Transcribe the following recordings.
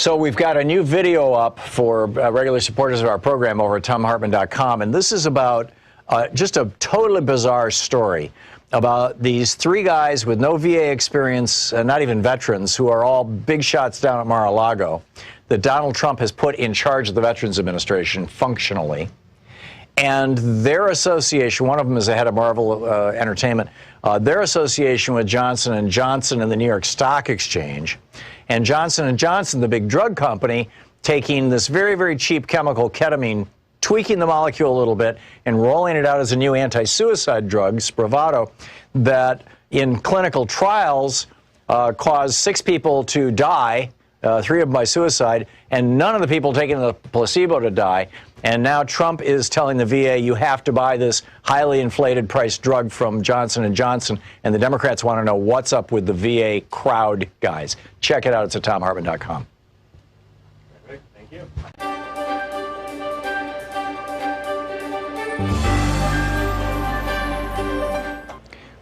So we've got a new video up for regular supporters of our program over at ThomHartmann.com, and this is about just a totally bizarre story about these three guys with no VA experience, not even veterans, who are all big shots down at Mar-a-Lago, that Donald Trump has put in charge of the Veterans Administration functionally. And their association, one of them is the head of Marvel Entertainment, their association with Johnson & Johnson and the New York Stock Exchange, and Johnson & Johnson, the big drug company, taking this very, very cheap chemical, ketamine, tweaking the molecule a little bit, and rolling it out as a new anti-suicide drug, Spravato, that in clinical trials caused 6 people to die, 3 of them by suicide, and none of the people taking the placebo to die. And now Trump is telling the VA, you have to buy this highly inflated price drug from Johnson & Johnson, and the Democrats want to know what's up with the VA crowd guys. Check it out. It's at ThomHartmann.com. Thank you.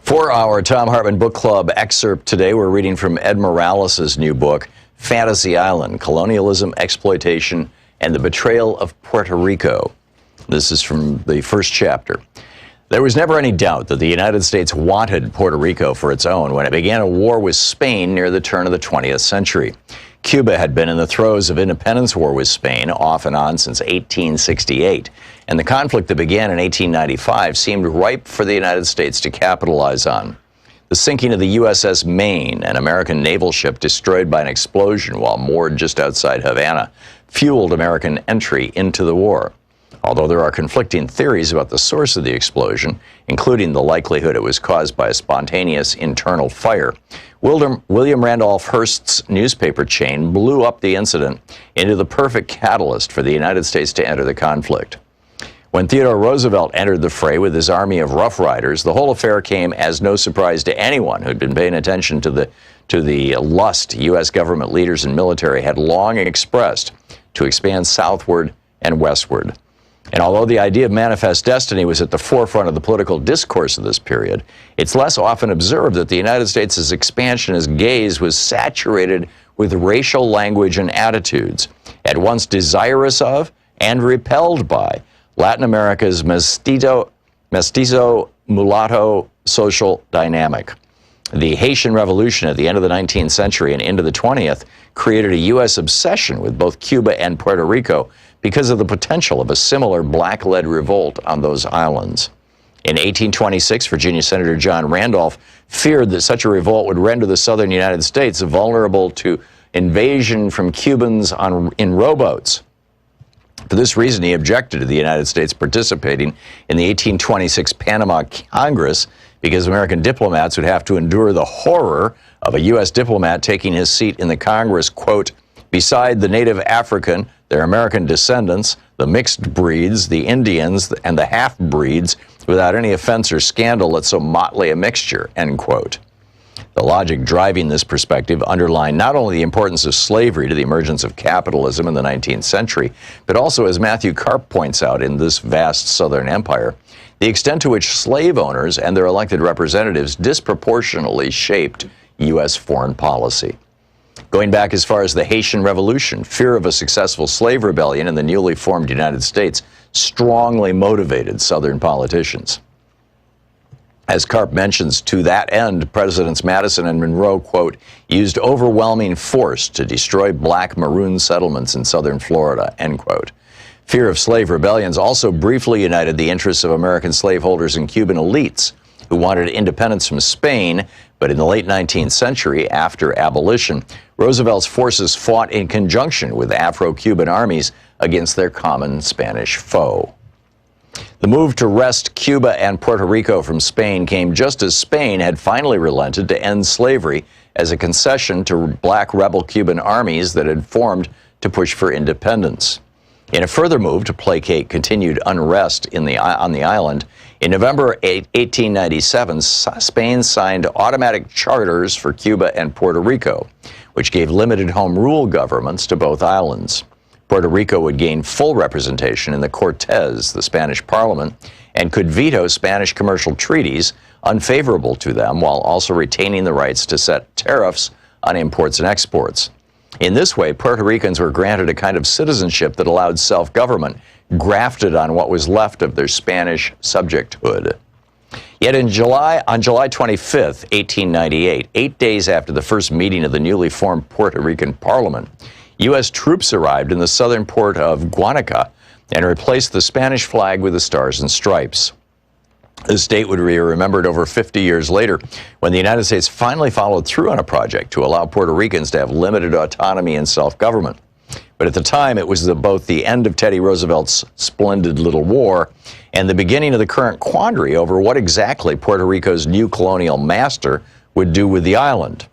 For our Thom Hartmann Book Club excerpt today, we're reading from Ed Morales' new book, Fantasy Island, Colonialism, Exploitation, and the Betrayal of Puerto Rico. This is from the first chapter. There was never any doubt that the United States wanted Puerto Rico for its own when it began a war with Spain near the turn of the 20th century. Cuba had been in the throes of independence war with Spain off and on since 1868, and the conflict that began in 1895 seemed ripe for the United States to capitalize on. The sinking of the USS Maine, an American naval ship destroyed by an explosion while moored just outside Havana, fueled American entry into the war. Although there are conflicting theories about the source of the explosion, including the likelihood it was caused by a spontaneous internal fire, William Randolph Hearst's newspaper chain blew up the incident into the perfect catalyst for the United States to enter the conflict. When Theodore Roosevelt entered the fray with his army of Rough Riders, the whole affair came as no surprise to anyone who'd been paying attention to the lust U.S. government leaders and military had long expressed to expand southward and westward. And although the idea of manifest destiny was at the forefront of the political discourse of this period, it's less often observed that the United States' expansionist gaze was saturated with racial language and attitudes, at once desirous of and repelled by Latin America's mestizo mulatto social dynamic. The Haitian Revolution at the end of the 19th century and into the 20th created a U.S. obsession with both Cuba and Puerto Rico because of the potential of a similar black-led revolt on those islands. In 1826, Virginia Senator John Randolph feared that such a revolt would render the southern United States vulnerable to invasion from Cubans in rowboats. For this reason, he objected to the United States participating in the 1826 Panama Congress because American diplomats would have to endure the horror of a U.S. diplomat taking his seat in the Congress, quote, beside the native African, their American descendants, the mixed breeds, the Indians, and the half-breeds, without any offense or scandal at so motley a mixture, end quote. The logic driving this perspective underlined not only the importance of slavery to the emergence of capitalism in the 19th century, but also, as Matthew Karp points out in this vast southern empire, the extent to which slave owners and their elected representatives disproportionately shaped U.S. foreign policy. Going back as far as the Haitian Revolution, fear of a successful slave rebellion in the newly formed United States strongly motivated Southern politicians. As Karp mentions, to that end, Presidents Madison and Monroe, quote, used overwhelming force to destroy black maroon settlements in southern Florida, end quote. Fear of slave rebellions also briefly united the interests of American slaveholders and Cuban elites who wanted independence from Spain, but in the late 19th century, after abolition, Roosevelt's forces fought in conjunction with Afro-Cuban armies against their common Spanish foe. The move to wrest Cuba and Puerto Rico from Spain came just as Spain had finally relented to end slavery as a concession to black rebel Cuban armies that had formed to push for independence. In a further move to placate continued unrest on the island, in November 1897, Spain signed automatic charters for Cuba and Puerto Rico, which gave limited home rule governments to both islands. Puerto Rico would gain full representation in the Cortes, the Spanish parliament, and could veto Spanish commercial treaties unfavorable to them while also retaining the rights to set tariffs on imports and exports. In this way, Puerto Ricans were granted a kind of citizenship that allowed self-government, grafted on what was left of their Spanish subjecthood. Yet on July 25th, 1898, 8 days after the first meeting of the newly formed Puerto Rican Parliament, U.S. troops arrived in the southern port of Guanica and replaced the Spanish flag with the stars and stripes. This date would be remembered over 50 years later when the United States finally followed through on a project to allow Puerto Ricans to have limited autonomy and self-government. But at the time, it was both the end of Teddy Roosevelt's splendid little war and the beginning of the current quandary over what exactly Puerto Rico's new colonial master would do with the island.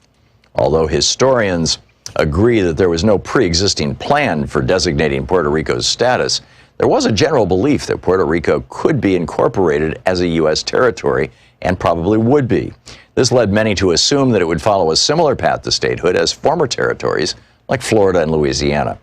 Although historians agree that there was no pre-existing plan for designating Puerto Rico's status, there was a general belief that Puerto Rico could be incorporated as a U.S. territory, and probably would be. This led many to assume that it would follow a similar path to statehood as former territories like Florida and Louisiana.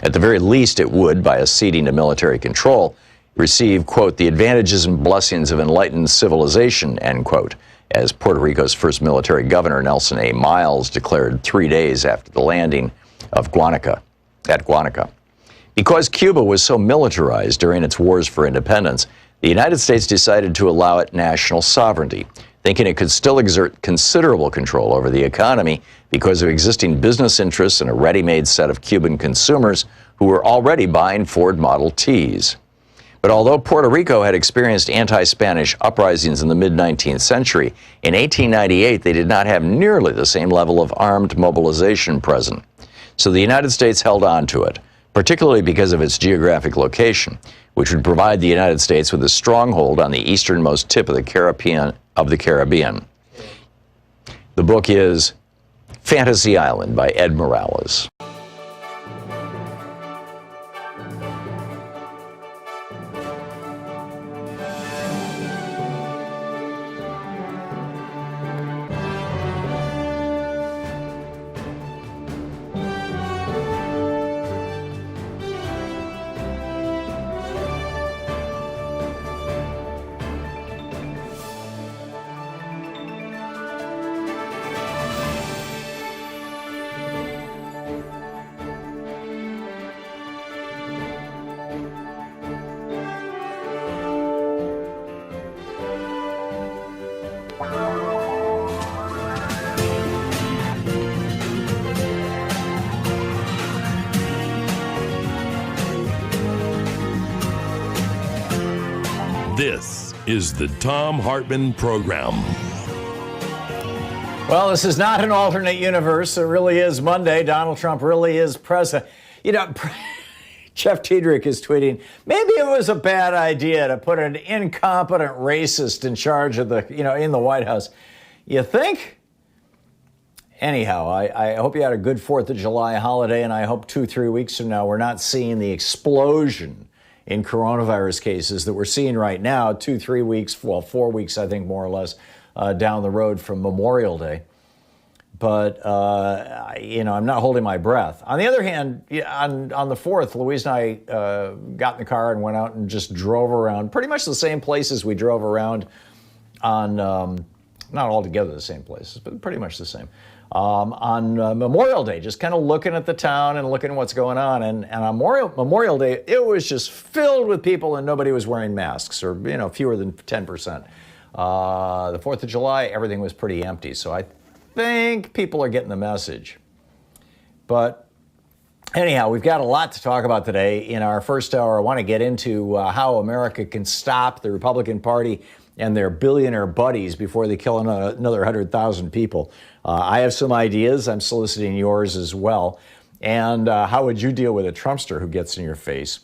At the very least, it would, by acceding to military control, receive, quote, the advantages and blessings of enlightened civilization, end quote, as Puerto Rico's first military governor, Nelson A. Miles, declared 3 days after the landing of Guanica. Because Cuba was so militarized during its wars for independence, the United States decided to allow it national sovereignty, thinking it could still exert considerable control over the economy because of existing business interests and a ready-made set of Cuban consumers who were already buying Ford Model Ts. But although Puerto Rico had experienced anti-Spanish uprisings in the mid-19th century, in 1898 they did not have nearly the same level of armed mobilization present. So the United States held on to it, particularly because of its geographic location, which would provide the United States with a stronghold on the easternmost tip of the Caribbean. The book is Fantasy Island by Ed Morales. This is the Thom Hartmann Program. Well, this is not an alternate universe. It really is Monday. Donald Trump really is president. You know, Jeff Tiedrich is tweeting, maybe it was a bad idea to put an incompetent racist in charge of in the White House. You think? Anyhow, I hope you had a good 4th of July holiday, and I hope 2-3 weeks from now we're not seeing the explosion in coronavirus cases that we're seeing right now, 2-3 weeks, well, 4 weeks, I think, more or less, down the road from Memorial Day. But, I'm not holding my breath. On the other hand, on the 4th, Louise and I got in the car and went out and just drove around pretty much the same places we drove around on, not altogether the same places, but pretty much the same. On Memorial Day, just kind of looking at the town and looking at what's going on. And on Memorial Day, it was just filled with people and nobody was wearing masks, or, fewer than 10%. The 4th of July, everything was pretty empty. So I think people are getting the message. But anyhow, we've got a lot to talk about today. In our first hour, I want to get into how America can stop the Republican Party and their billionaire buddies before they kill another 100,000 people. I have some ideas. I'm soliciting yours as well. And how would you deal with a Trumpster who gets in your face?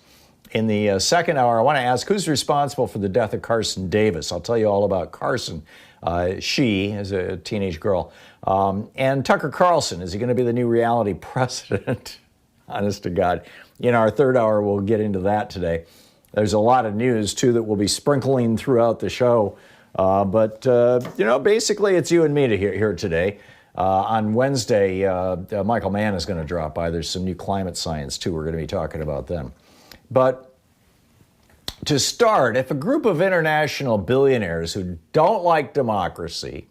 In the second hour, I want to ask who's responsible for the death of Carson Davis. I'll tell you all about Carson. She is a teenage girl. And Tucker Carlson, is he going to be the new reality president? Honest to God. In our third hour, we'll get into that today. There's a lot of news, too, that we'll be sprinkling throughout the show. But basically it's you and me here today. On Wednesday, Michael Mann is going to drop by. There's some new climate science, too. We're going to be talking about them. But to start, if a group of international billionaires who don't like democracy,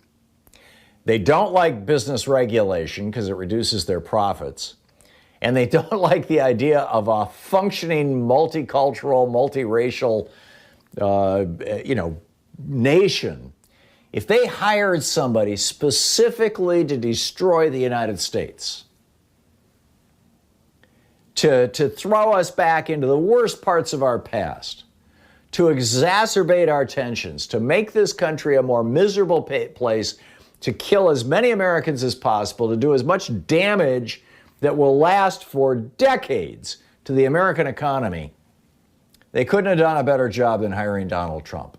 they don't like business regulation because it reduces their profits, and they don't like the idea of a functioning multicultural, multiracial, nation. If they hired somebody specifically to destroy the United States, to throw us back into the worst parts of our past, to exacerbate our tensions, to make this country a more miserable place, to kill as many Americans as possible, to do as much damage that will last for decades to the American economy, they couldn't have done a better job than hiring Donald Trump.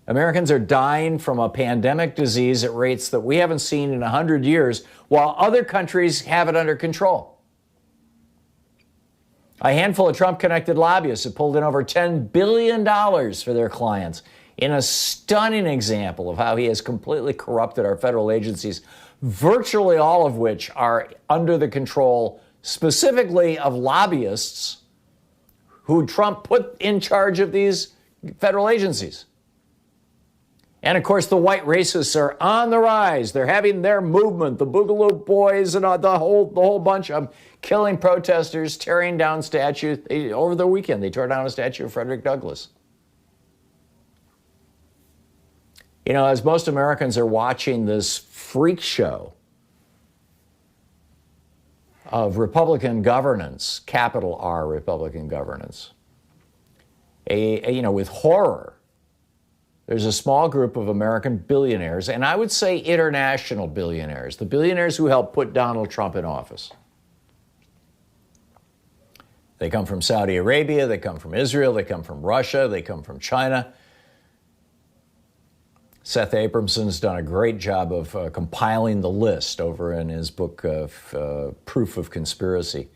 Americans are dying from a pandemic disease at rates that we haven't seen in 100 years, while other countries have it under control. A handful of Trump-connected lobbyists have pulled in over $10 billion for their clients in a stunning example of how he has completely corrupted our federal agencies, virtually all of which are under the control specifically of lobbyists who Trump put in charge of these federal agencies. And of course, the white racists are on the rise. They're having their movement, the Boogaloo Boys and the whole bunch of them, killing protesters, tearing down statues. Over the weekend, they tore down a statue of Frederick Douglass. You know, as most Americans are watching this freak show of Republican governance, capital R Republican governance, with horror, there's a small group of American billionaires, and I would say international billionaires, the billionaires who helped put Donald Trump in office. They come from Saudi Arabia, they come from Israel, they come from Russia, they come from China. Seth Abramson's done a great job of compiling the list over in his book, Proof of Conspiracy.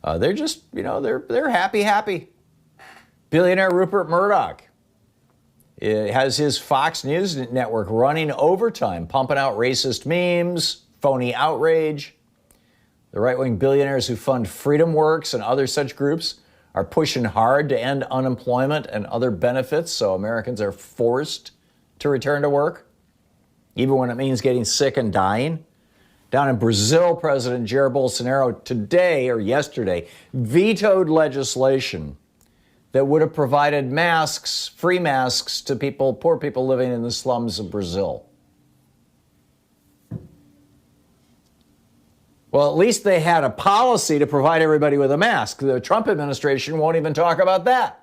They're just, they're happy. Billionaire Rupert Murdoch has his Fox News network running overtime, pumping out racist memes, phony outrage. The right-wing billionaires who fund FreedomWorks and other such groups are pushing hard to end unemployment and other benefits so Americans are forced to return to work, even when it means getting sick and dying. Down in Brazil, President Jair Bolsonaro today or yesterday vetoed legislation that would have provided masks, free masks to people, poor people living in the slums of Brazil. Well, at least they had a policy to provide everybody with a mask. The Trump administration won't even talk about that.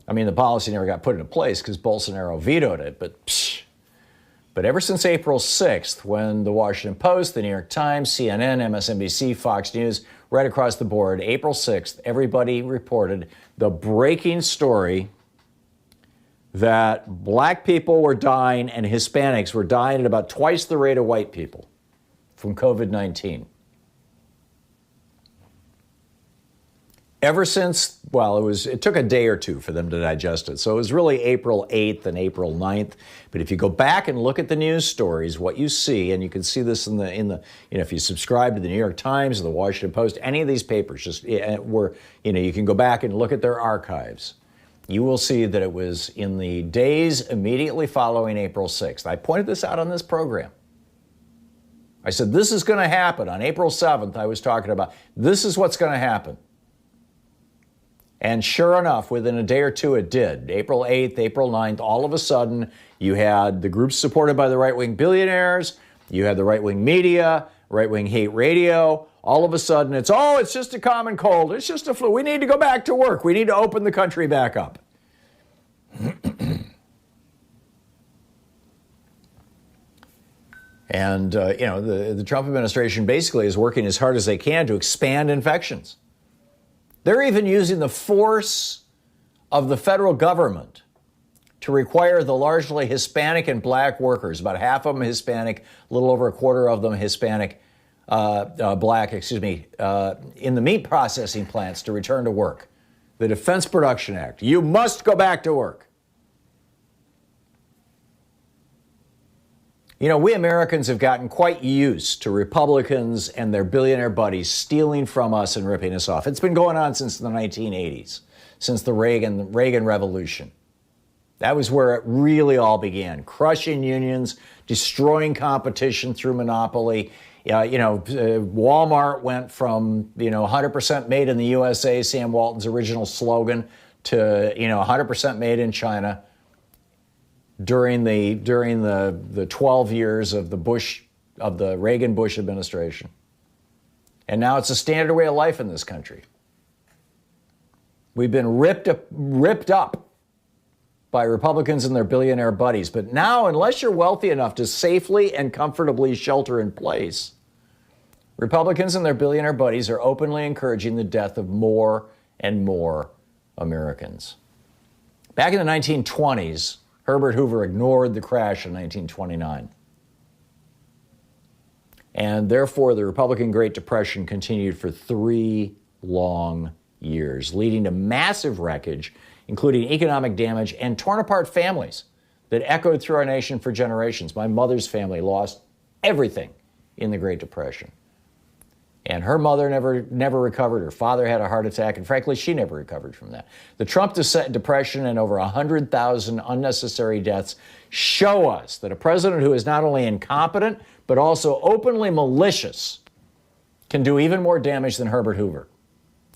I mean, the policy never got put into place because Bolsonaro vetoed it, but ever since April 6th, when the Washington Post, the New York Times, CNN, MSNBC, Fox News, right across the board, April 6th, everybody reported the breaking story that black people were dying and Hispanics were dying at about twice the rate of white people from COVID-19. Ever since, it took a day or two for them to digest it. So it was really April 8th and April 9th. But if you go back and look at the news stories, what you see, and you can see this in the if you subscribe to the New York Times or the Washington Post, any of these papers, you can go back and look at their archives. You will see that it was in the days immediately following April 6th. I pointed this out on this program. I said, this is going to happen. On April 7th, I was talking about, this is what's going to happen. And sure enough, within a day or two, it did. April 8th, April 9th, all of a sudden, you had the groups supported by the right-wing billionaires, you had the right-wing media, right-wing hate radio. All of a sudden, it's just a common cold. It's just a flu. We need to go back to work. We need to open the country back up. And, the Trump administration basically is working as hard as they can to expand infections. They're even using the force of the federal government to require the largely Hispanic and black workers, about half of them Hispanic, a little over a quarter of them Hispanic, black, in the meat processing plants to return to work. The Defense Production Act. You must go back to work. We Americans have gotten quite used to Republicans and their billionaire buddies stealing from us and ripping us off. It's been going on since the 1980s, since the Reagan Revolution. That was where it really all began. Crushing unions, destroying competition through monopoly. Walmart went from, 100% made in the USA, Sam Walton's original slogan, to, 100% made in China during the 12 years of the Reagan-Bush administration. And now it's a standard way of life in this country. We've been ripped up by Republicans and their billionaire buddies. But now, unless you're wealthy enough to safely and comfortably shelter in place, Republicans and their billionaire buddies are openly encouraging the death of more and more Americans. Back in the 1920s, Herbert Hoover ignored the crash in 1929. And therefore, the Republican Great Depression continued for 3 long years, leading to massive wreckage, including economic damage and torn apart families that echoed through our nation for generations. My mother's family lost everything in the Great Depression. And her mother never recovered. Her father had a heart attack, and frankly, she never recovered from that. The Trump depression and over 100,000 unnecessary deaths show us that a president who is not only incompetent, but also openly malicious can do even more damage than Herbert Hoover.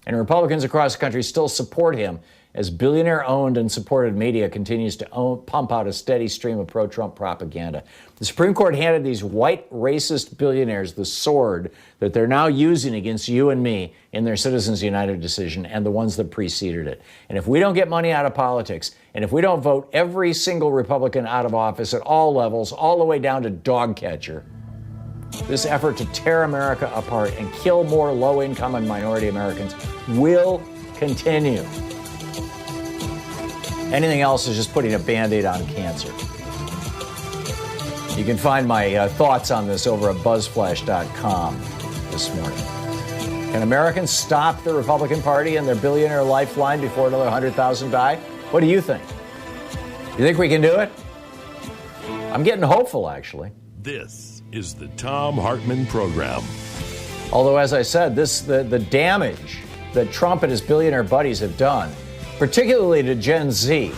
And Republicans across the country still support him as billionaire-owned and supported media continues to pump out a steady stream of pro-Trump propaganda. The Supreme Court handed these white racist billionaires the sword that they're now using against you and me in their Citizens United decision and the ones that preceded it. And if we don't get money out of politics, and if we don't vote every single Republican out of office at all levels, all the way down to dog catcher, this effort to tear America apart and kill more low-income and minority Americans will continue. Anything else is just putting a Band-Aid on cancer. You can find my thoughts on this over at buzzflash.com this morning. Can Americans stop the Republican Party and their billionaire Lifeline before another 100,000 die? What do you think? You think we can do it? I'm getting hopeful, actually. This is the Thom Hartmann Program. Although, as I said, the damage that Trump and his billionaire buddies have done, particularly to Gen Z,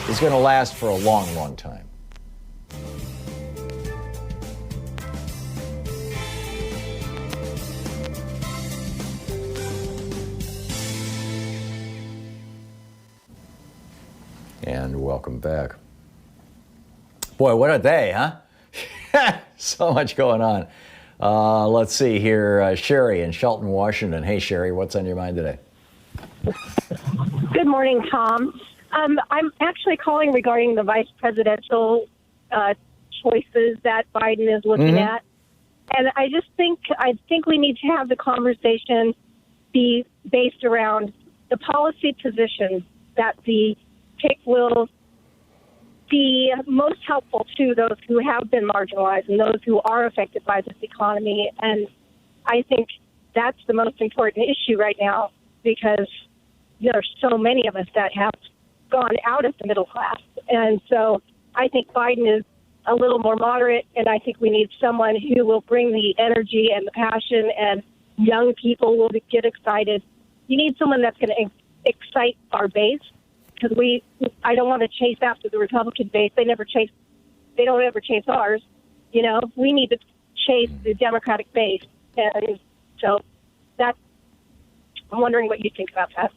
is going to last for a long, long time. And welcome back. Boy, what a day, huh? So much going on. Let's see here. Sherry in Shelton, Washington. Hey, Sherry, what's on your mind today? Good morning, Tom. I'm actually calling regarding the vice presidential choices that Biden is looking at. And I think we need to have the conversation be based around the policy positions that the pick will be most helpful to those who have been marginalized and those who are affected by this economy. And I think that's the most important issue right now, because there are so many of us that have gone out of the middle class. And so I think Biden is a little more moderate, and I think we need someone who will bring the energy and the passion, and young people will get excited. You need someone that's going to excite our base, because I don't want to chase after the Republican base. They don't ever chase ours. You know, we need to chase the Democratic base. And so I'm wondering what you think about that.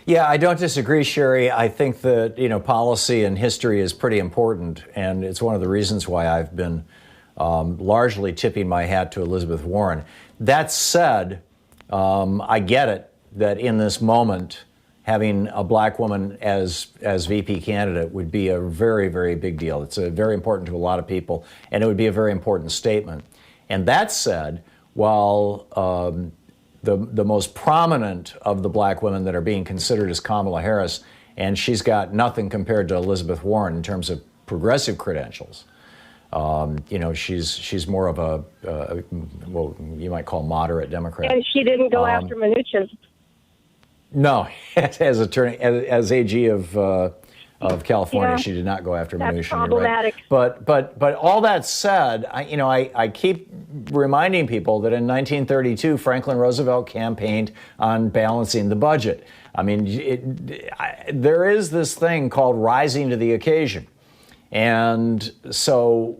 Yeah, I don't disagree, Sherry. I think that, policy and history is pretty important, and it's one of the reasons why I've been largely tipping my hat to Elizabeth Warren. That said, I get it that in this moment, having a black woman as VP candidate would be a very, very big deal. It's very important to a lot of people, and it would be a very important statement. And that said, while the most prominent of the black women that are being considered is Kamala Harris, and she's got nothing compared to Elizabeth Warren in terms of progressive credentials. She's more of a well, you might call moderate Democrat. And she didn't go after Mnuchin. No, as AG of of California. Yeah. She did not go after That's Mnuchin. problematic. You're right. But all that said, I keep reminding people that in 1932, Franklin Roosevelt campaigned on balancing the budget. I mean, there is this thing called rising to the occasion. And so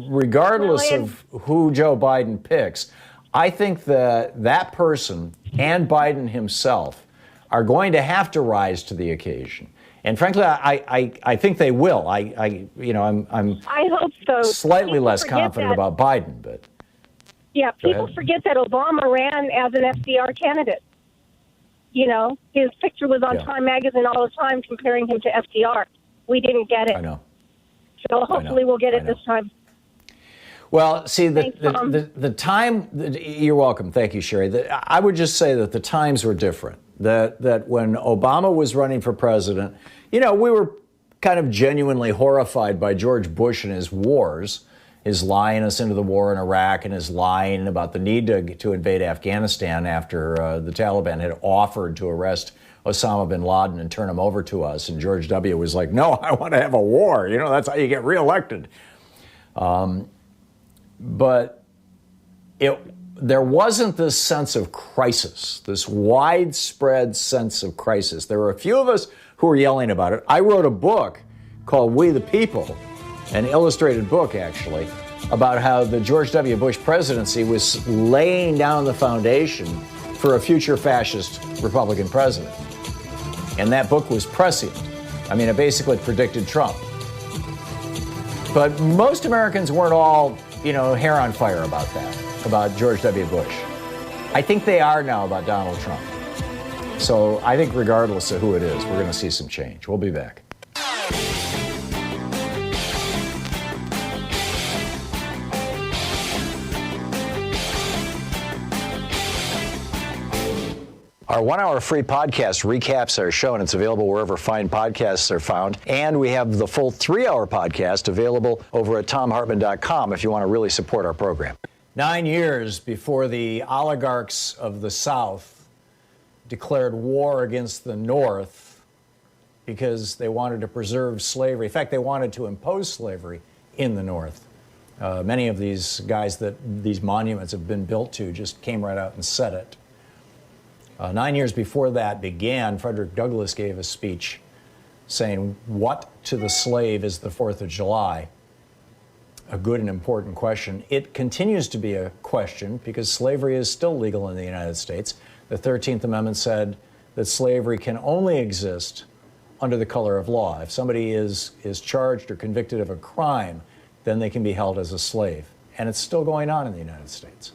regardless of who Joe Biden picks, I think that person and Biden himself are going to have to rise to the occasion. And frankly, I think they will. I'm I hope so. Slightly People less forget confident that. about Biden, but Yeah, people ahead. forget that Obama ran as an FDR candidate. You know, his picture was on Yeah. Time Magazine all the time comparing him to FDR. We didn't get it. I know. So hopefully we'll get I it know. this time. Well, see, Thanks, Tom. the time, you're welcome. Thank you, Sherry. I would just say that the times were different. That when Obama was running for president, we were kind of genuinely horrified by George Bush and his wars, his lying us into the war in Iraq and his lying about the need to invade Afghanistan after the Taliban had offered to arrest Osama bin Laden and turn him over to us. And George W. was like, no, I want to have a war. That's how you get reelected. But there wasn't this sense of crisis, this widespread sense of crisis. There were a few of us who were yelling about it. I wrote a book called We the People, an illustrated book, actually, about how the George W. Bush presidency was laying down the foundation for a future fascist Republican president. And that book was prescient. I mean, it basically predicted Trump. But most Americans weren't all, hair on fire about that, about George W. Bush. I think they are now about Donald Trump. So I think regardless of who it is, we're going to see some change. We'll be back. Our 1-hour free podcast recaps our show, and it's available wherever fine podcasts are found. And we have the full 3-hour podcast available over at thomhartmann.com if you want to really support our program. 9 years before the oligarchs of the South declared war against the North because they wanted to preserve slavery. In fact, they wanted to impose slavery in the North. Many of these guys that these monuments have been built to just came right out and said it. 9 years before that began, Frederick Douglass gave a speech saying, "What to the slave is the 4th of July?" A good and important question. It continues to be a question because slavery is still legal in the United States. The 13th Amendment said that slavery can only exist under the color of law. If somebody is charged or convicted of a crime, then they can be held as a slave. And it's still going on in the United States.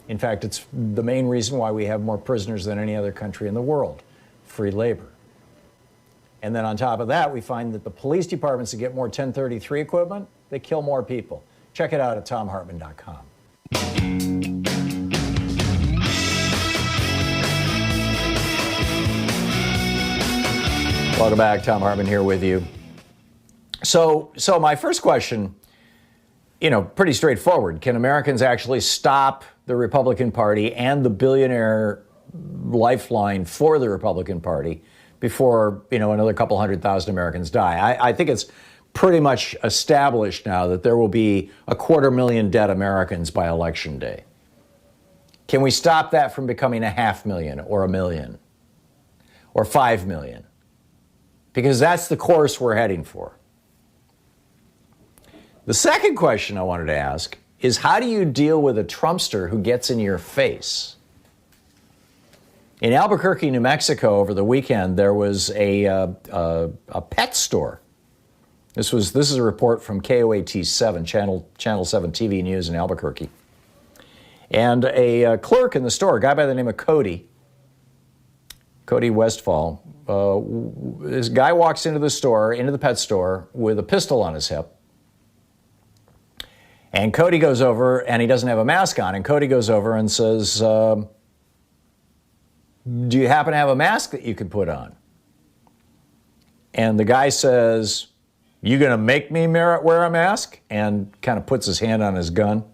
In fact, it's the main reason why we have more prisoners than any other country in the world, free labor. And then on top of that, we find that the police departments that get more 1033 equipment, they kill more people. Check it out at thomhartmann.com. Welcome back. Thom Hartmann here with you. So my first question, pretty straightforward. Can Americans actually stop the Republican Party and the billionaire Lifeline for the Republican Party before, another couple 100,000 Americans die? I think it's pretty much established now that there will be 250,000 dead Americans by Election Day. Can we stop that from becoming 500,000 or 1 million or 5 million? Because that's the course we're heading for. The second question I wanted to ask is, how do you deal with a Trumpster who gets in your face? In Albuquerque, New Mexico, over the weekend, there was a pet store. This is a report from KOAT7, Channel 7 TV News in Albuquerque. And a clerk in the store, a guy by the name of Cody Westfall, this guy walks into the pet store, with a pistol on his hip. And Cody goes over, and he doesn't have a mask on, and Cody goes over and says, do you happen to have a mask that you could put on? And the guy says, you gonna make me wear a mask? And kind of puts his hand on his gun.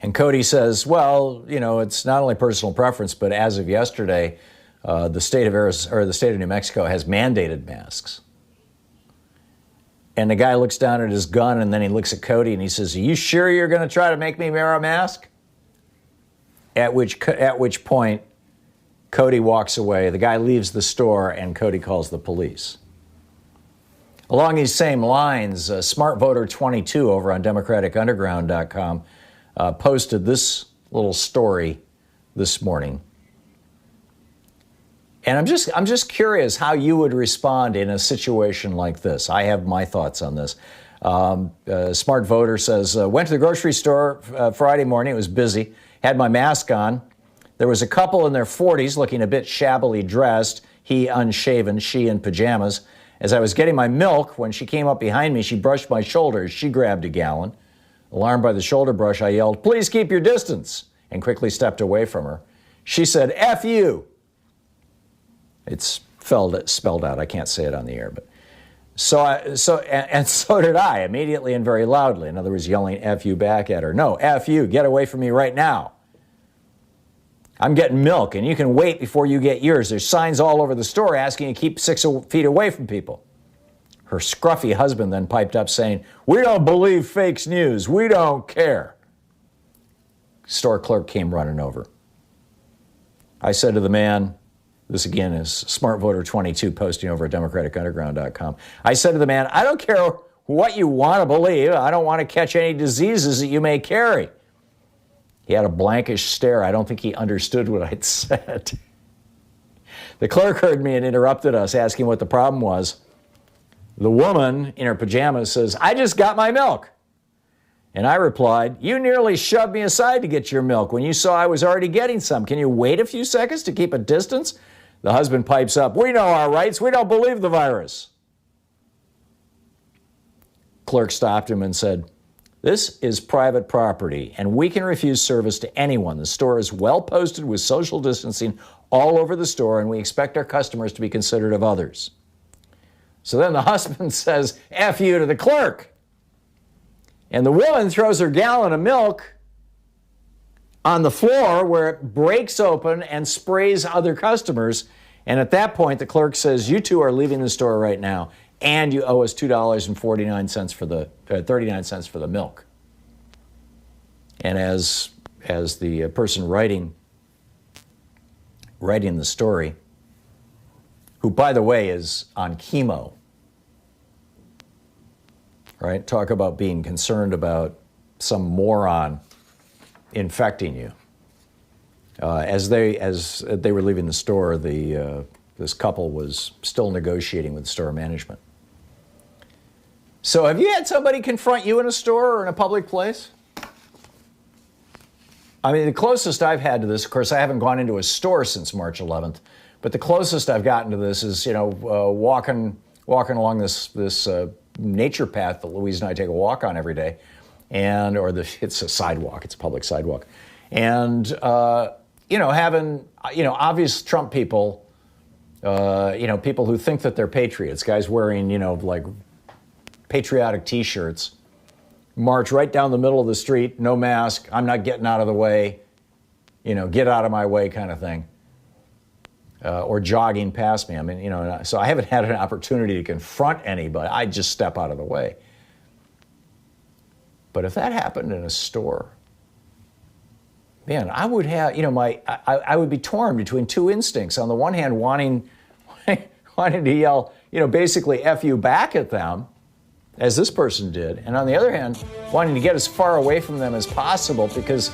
And Cody says, well, it's not only personal preference, but as of yesterday, the state of Arizona, or the state of New Mexico has mandated masks. And the guy looks down at his gun, and then he looks at Cody and he says, "Are you sure you're going to try to make me wear a mask?" At which point, Cody walks away. The guy leaves the store, and Cody calls the police. Along these same lines, Smart Voter 22 over on DemocraticUnderground.com posted this little story this morning. And I'm just curious how you would respond in a situation like this. I have my thoughts on this. Smart Voter says, went to the grocery store Friday morning. It was busy. Had my mask on. There was a couple in their 40s looking a bit shabbily dressed. He unshaven, she in pajamas. As I was getting my milk, when she came up behind me, she brushed my shoulders. She grabbed a gallon. Alarmed by the shoulder brush, I yelled, "Please keep your distance," and quickly stepped away from her. She said, "F you." It's spelled out. I can't say it on the air, but so did I, immediately and very loudly. In other words, yelling "F you" back at her. "No, F you, get away from me right now. I'm getting milk, and you can wait before you get yours. There's signs all over the store asking you to keep 6 feet away from people." Her scruffy husband then piped up saying, "We don't believe fake news. We don't care." Store clerk came running over. I said to the man, this again is Smart Voter 22 posting over at DemocraticUnderground.com. I said to the man, "I don't care what you want to believe. I don't want to catch any diseases that you may carry." He had a blankish stare. I don't think he understood what I'd said. The clerk heard me and interrupted us, asking what the problem was. The woman in her pajamas says, "I just got my milk." And I replied, "You nearly shoved me aside to get your milk when you saw I was already getting some. Can you wait a few seconds to keep a distance?" The husband pipes up, "We know our rights. We don't believe the virus." Clerk stopped him and said, "This is private property, and we can refuse service to anyone. The store is well posted with social distancing all over the store, and we expect our customers to be considerate of others." So then the husband says, "F you" to the clerk. And the woman throws her gallon of milk on the floor where it breaks open and sprays other customers. And at that point, the clerk says, "You two are leaving the store right now, and you owe us $2.49 for the 39 cents for the milk." And as the person writing the story, who, by the way, is on chemo, right? Talk about being concerned about some moron infecting you. As they were leaving the store, this couple was still negotiating with store management. So have you had somebody confront you in a store or in a public place? I mean, the closest I've had to this, of course, I haven't gone into a store since March 11th, but the closest I've gotten to this is, walking along this nature path that Louise and I take a walk on every day, it's a sidewalk, it's a public sidewalk, and having obvious Trump people, people who think that they're patriots, guys wearing like patriotic T-shirts, march right down the middle of the street, no mask, I'm not getting out of the way, get out of my way kind of thing. Or jogging past me. I mean, so I haven't had an opportunity to confront anybody. I just step out of the way. But if that happened in a store, man, I would have, I would be torn between two instincts. On the one hand, wanting to yell, basically F you back at them, as this person did. And on the other hand, wanting to get as far away from them as possible, because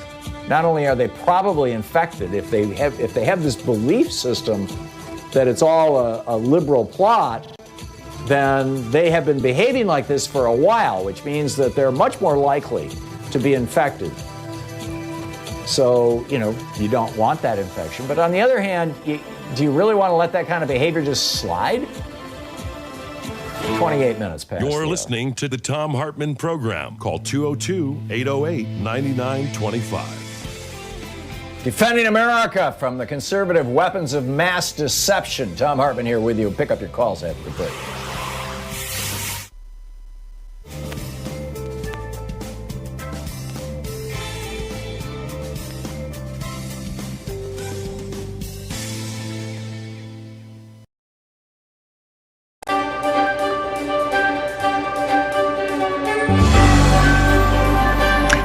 not only are they probably infected, if they have this belief system that it's all a liberal plot, then they have been behaving like this for a while, which means that they're much more likely to be infected. So, you don't want that infection. But on the other hand, do you really want to let that kind of behavior just slide? 28 minutes past. You're listening to the Thom Hartmann Program. Call 202-808-9925. Defending America from the conservative weapons of mass deception. Thom Hartmann here with you. Pick up your calls after the break.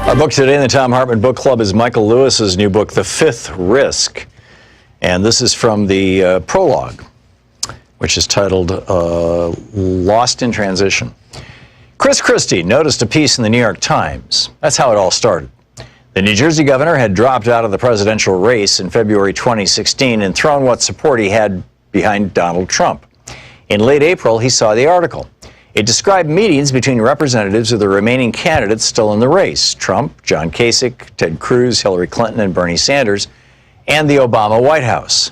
Our book today in the Thom Hartmann Book Club is Michael Lewis's new book, The Fifth Risk. And this is from the prologue, which is titled Lost in Transition. Chris Christie noticed a piece in the New York Times. That's how it all started. The New Jersey governor had dropped out of the presidential race in February 2016 and thrown what support he had behind Donald Trump. In late April, he saw the article. It described meetings between representatives of the remaining candidates still in the race: Trump, John Kasich, Ted Cruz, Hillary Clinton, and Bernie Sanders, and the Obama White House.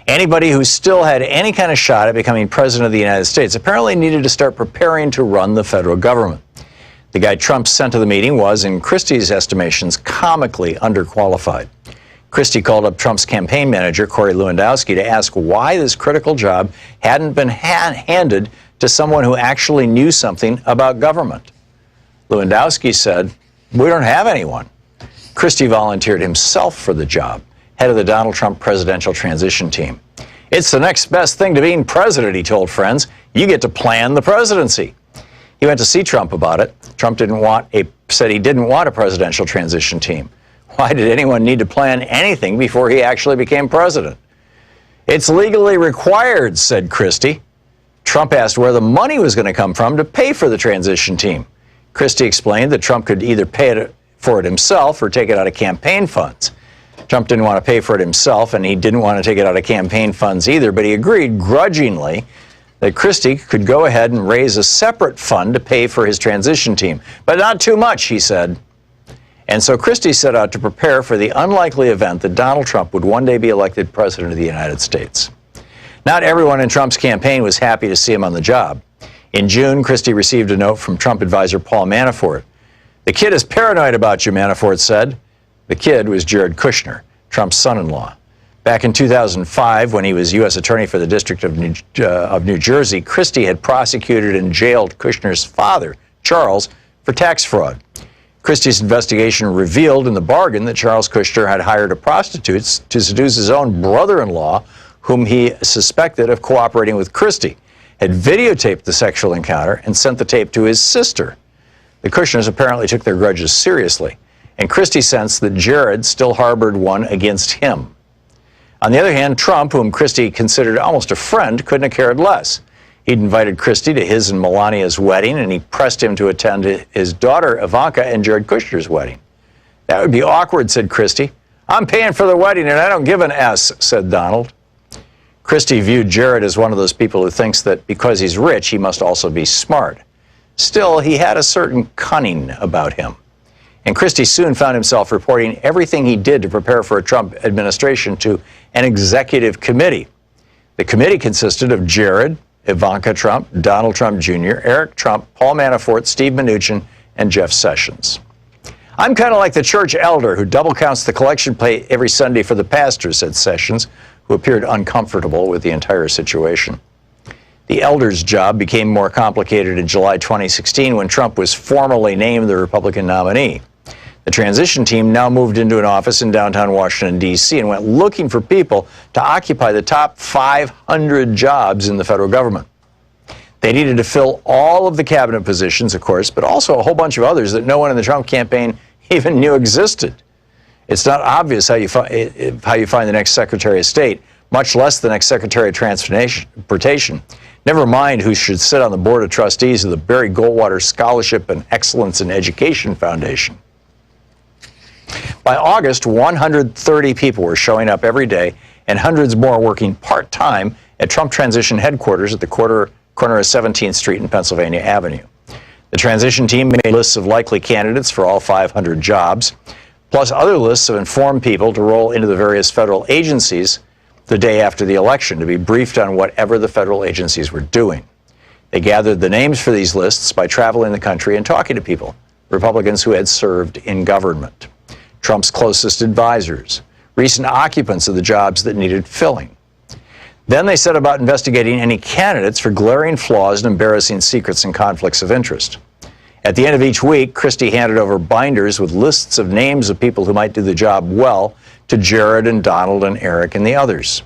Anybody who still had any kind of shot at becoming president of the United States apparently needed to start preparing to run the federal government. The guy Trump sent to the meeting was, in Christie's estimations, comically underqualified. Christie called up Trump's campaign manager, Corey Lewandowski, to ask why this critical job hadn't been handed to someone who actually knew something about government. Lewandowski said, "We don't have anyone." Christie volunteered himself for the job, head of the Donald Trump presidential transition team. "It's the next best thing to being president," he told friends. "You get to plan the presidency." He went to see Trump about it. Trump said he didn't want a presidential transition team. Why did anyone need to plan anything before he actually became president? "It's legally required," said Christie. Trump asked where the money was going to come from to pay for the transition team. Christie explained that Trump could either pay for it himself or take it out of campaign funds. Trump didn't want to pay for it himself, and he didn't want to take it out of campaign funds either, but he agreed grudgingly that Christie could go ahead and raise a separate fund to pay for his transition team. But not too much, he said. And so Christie set out to prepare for the unlikely event that Donald Trump would one day be elected president of the United States. Not everyone in Trump's campaign was happy to see him on the job. In June, Christie received a note from Trump advisor Paul Manafort. "The kid is paranoid about you," Manafort said. The kid was Jared Kushner, Trump's son-in-law. Back in 2005, when he was U.S. Attorney for the District of New Jersey, Christie had prosecuted and jailed Kushner's father, Charles, for tax fraud. Christie's investigation revealed in the bargain that Charles Kushner had hired a prostitute to seduce his own brother-in-law, whom he suspected of cooperating with Christie, had videotaped the sexual encounter and sent the tape to his sister. The Kushners apparently took their grudges seriously, and Christie sensed that Jared still harbored one against him. On the other hand, Trump, whom Christie considered almost a friend, couldn't have cared less. He'd invited Christie to his and Melania's wedding, and he pressed him to attend his daughter Ivanka and Jared Kushner's wedding. "That would be awkward," said Christie. "I'm paying for the wedding, and I don't give an S," said Donald. Christie viewed Jared as one of those people who thinks that because he's rich, he must also be smart. Still, he had a certain cunning about him. And Christie soon found himself reporting everything he did to prepare for a Trump administration to an executive committee. The committee consisted of Jared, Ivanka Trump, Donald Trump Jr., Eric Trump, Paul Manafort, Steve Mnuchin, and Jeff Sessions. "I'm kind of like the church elder who double counts the collection plate every Sunday for the pastor," said Sessions, who appeared uncomfortable with the entire situation. The elder's job became more complicated in July 2016 when Trump was formally named the Republican nominee. The transition team now moved into an office in downtown Washington, D.C. and went looking for people to occupy the top 500 jobs in the federal government. They needed to fill all of the cabinet positions, of course, but also a whole bunch of others that no one in the Trump campaign even knew existed. It's not obvious how you find the next Secretary of State, much less the next Secretary of Transportation. Never mind who should sit on the Board of Trustees of the Barry Goldwater Scholarship and Excellence in Education Foundation. By August, 130 people were showing up every day, and hundreds more working part-time at Trump Transition headquarters at the corner of 17th Street and Pennsylvania Avenue. The transition team made lists of likely candidates for all 500 jobs, plus other lists of informed people to roll into the various federal agencies the day after the election to be briefed on whatever the federal agencies were doing. They gathered the names for these lists by traveling the country and talking to people, Republicans who had served in government, Trump's closest advisors, recent occupants of the jobs that needed filling. Then they set about investigating any candidates for glaring flaws and embarrassing secrets and conflicts of interest. At the end of each week, Christie handed over binders with lists of names of people who might do the job well to Jared and Donald and Eric and the others.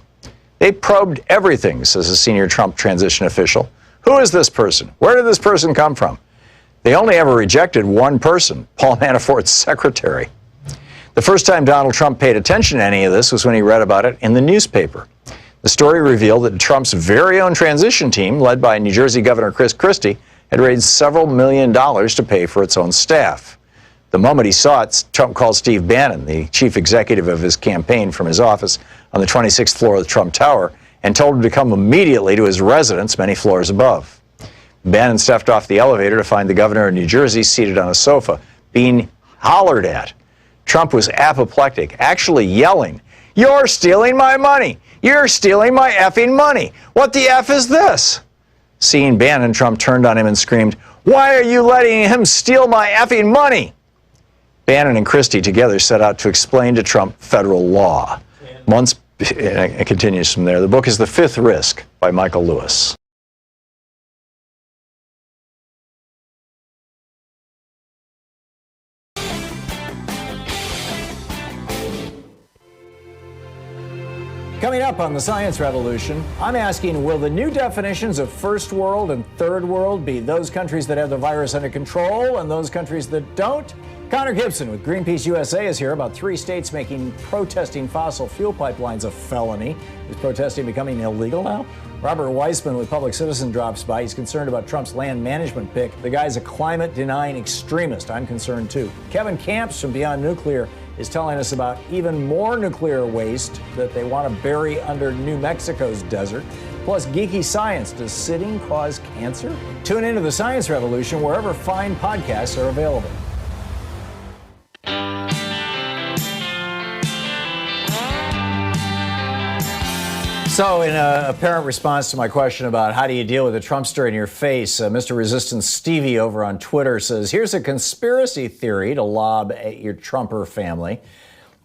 They probed everything, says a senior Trump transition official. Who is this person? Where did this person come from? They only ever rejected one person, Paul Manafort's secretary. The first time Donald Trump paid attention to any of this was when he read about it in the newspaper. The story revealed that Trump's very own transition team, led by New Jersey Governor Chris Christie, had raised several $1 million to pay for its own staff. The moment he saw it, Trump called Steve Bannon, the chief executive of his campaign, from his office on the 26th floor of the Trump Tower and told him to come immediately to his residence many floors above. Bannon stepped off the elevator to find the governor of New Jersey seated on a sofa, being hollered at. Trump was apoplectic, actually yelling, "You're stealing my money! You're stealing my effing money! What the F is this?" Seeing Bannon, Trump turned on him and screamed, "Why are you letting him steal my effing money?" Bannon and Christie together set out to explain to Trump federal law. Months, and it continues from there. The book is The Fifth Risk by Michael Lewis. Coming up on the Science Revolution, I'm asking, will the new definitions of first world and third world be those countries that have the virus under control and those countries that don't? Connor Gibson with Greenpeace USA is here about 3 states making protesting fossil fuel pipelines a felony. Is protesting becoming illegal now? Robert Weissman with Public Citizen drops by. He's concerned about Trump's land management pick. The guy's a climate-denying extremist. I'm concerned too. Kevin Camps from Beyond Nuclear is telling us about even more nuclear waste that they want to bury under New Mexico's desert. Plus, geeky science. Does sitting cause cancer? Tune into the Science Revolution wherever fine podcasts are available. So, in a apparent response to my question about how do you deal with a Trumpster in your face, Mr. Resistance Stevie over on Twitter says, here's a conspiracy theory to lob at your Trumper family.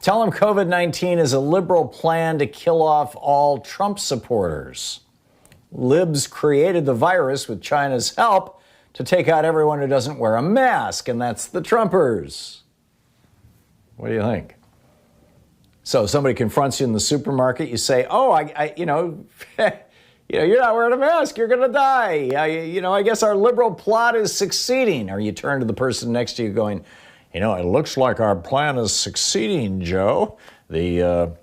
Tell them COVID-19 is a liberal plan to kill off all Trump supporters. Libs created the virus with China's help to take out everyone who doesn't wear a mask, and that's the Trumpers. What do you think? So somebody confronts you in the supermarket, you say, "Oh, you're not wearing a mask. You're going to die. I guess our liberal plot is succeeding." Or you turn to the person next to you going, "It looks like our plan is succeeding, Joe. The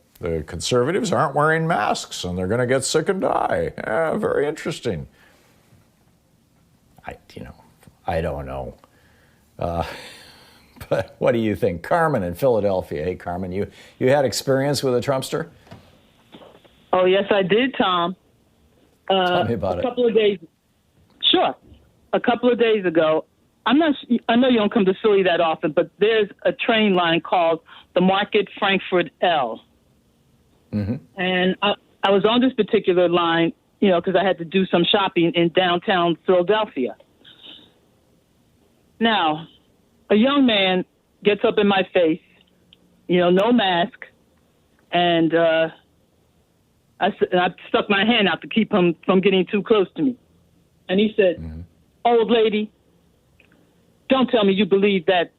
conservatives aren't wearing masks and they're going to get sick and die. Very interesting." I don't know. But what do you think? Carmen in Philadelphia. Hey, Carmen, you had experience with a Trumpster? Oh, yes, I did, Tom. Tell me about it. A couple of days. Sure. A couple of days ago, I know you don't come to Philly that often, but there's a train line called the Market Frankfurt L. Mm-hmm. And I was on this particular line, because I had to do some shopping in downtown Philadelphia. Now, a young man gets up in my face, no mask, and I stuck my hand out to keep him from getting too close to me. And he said, mm-hmm. "Old lady, don't tell me you believe that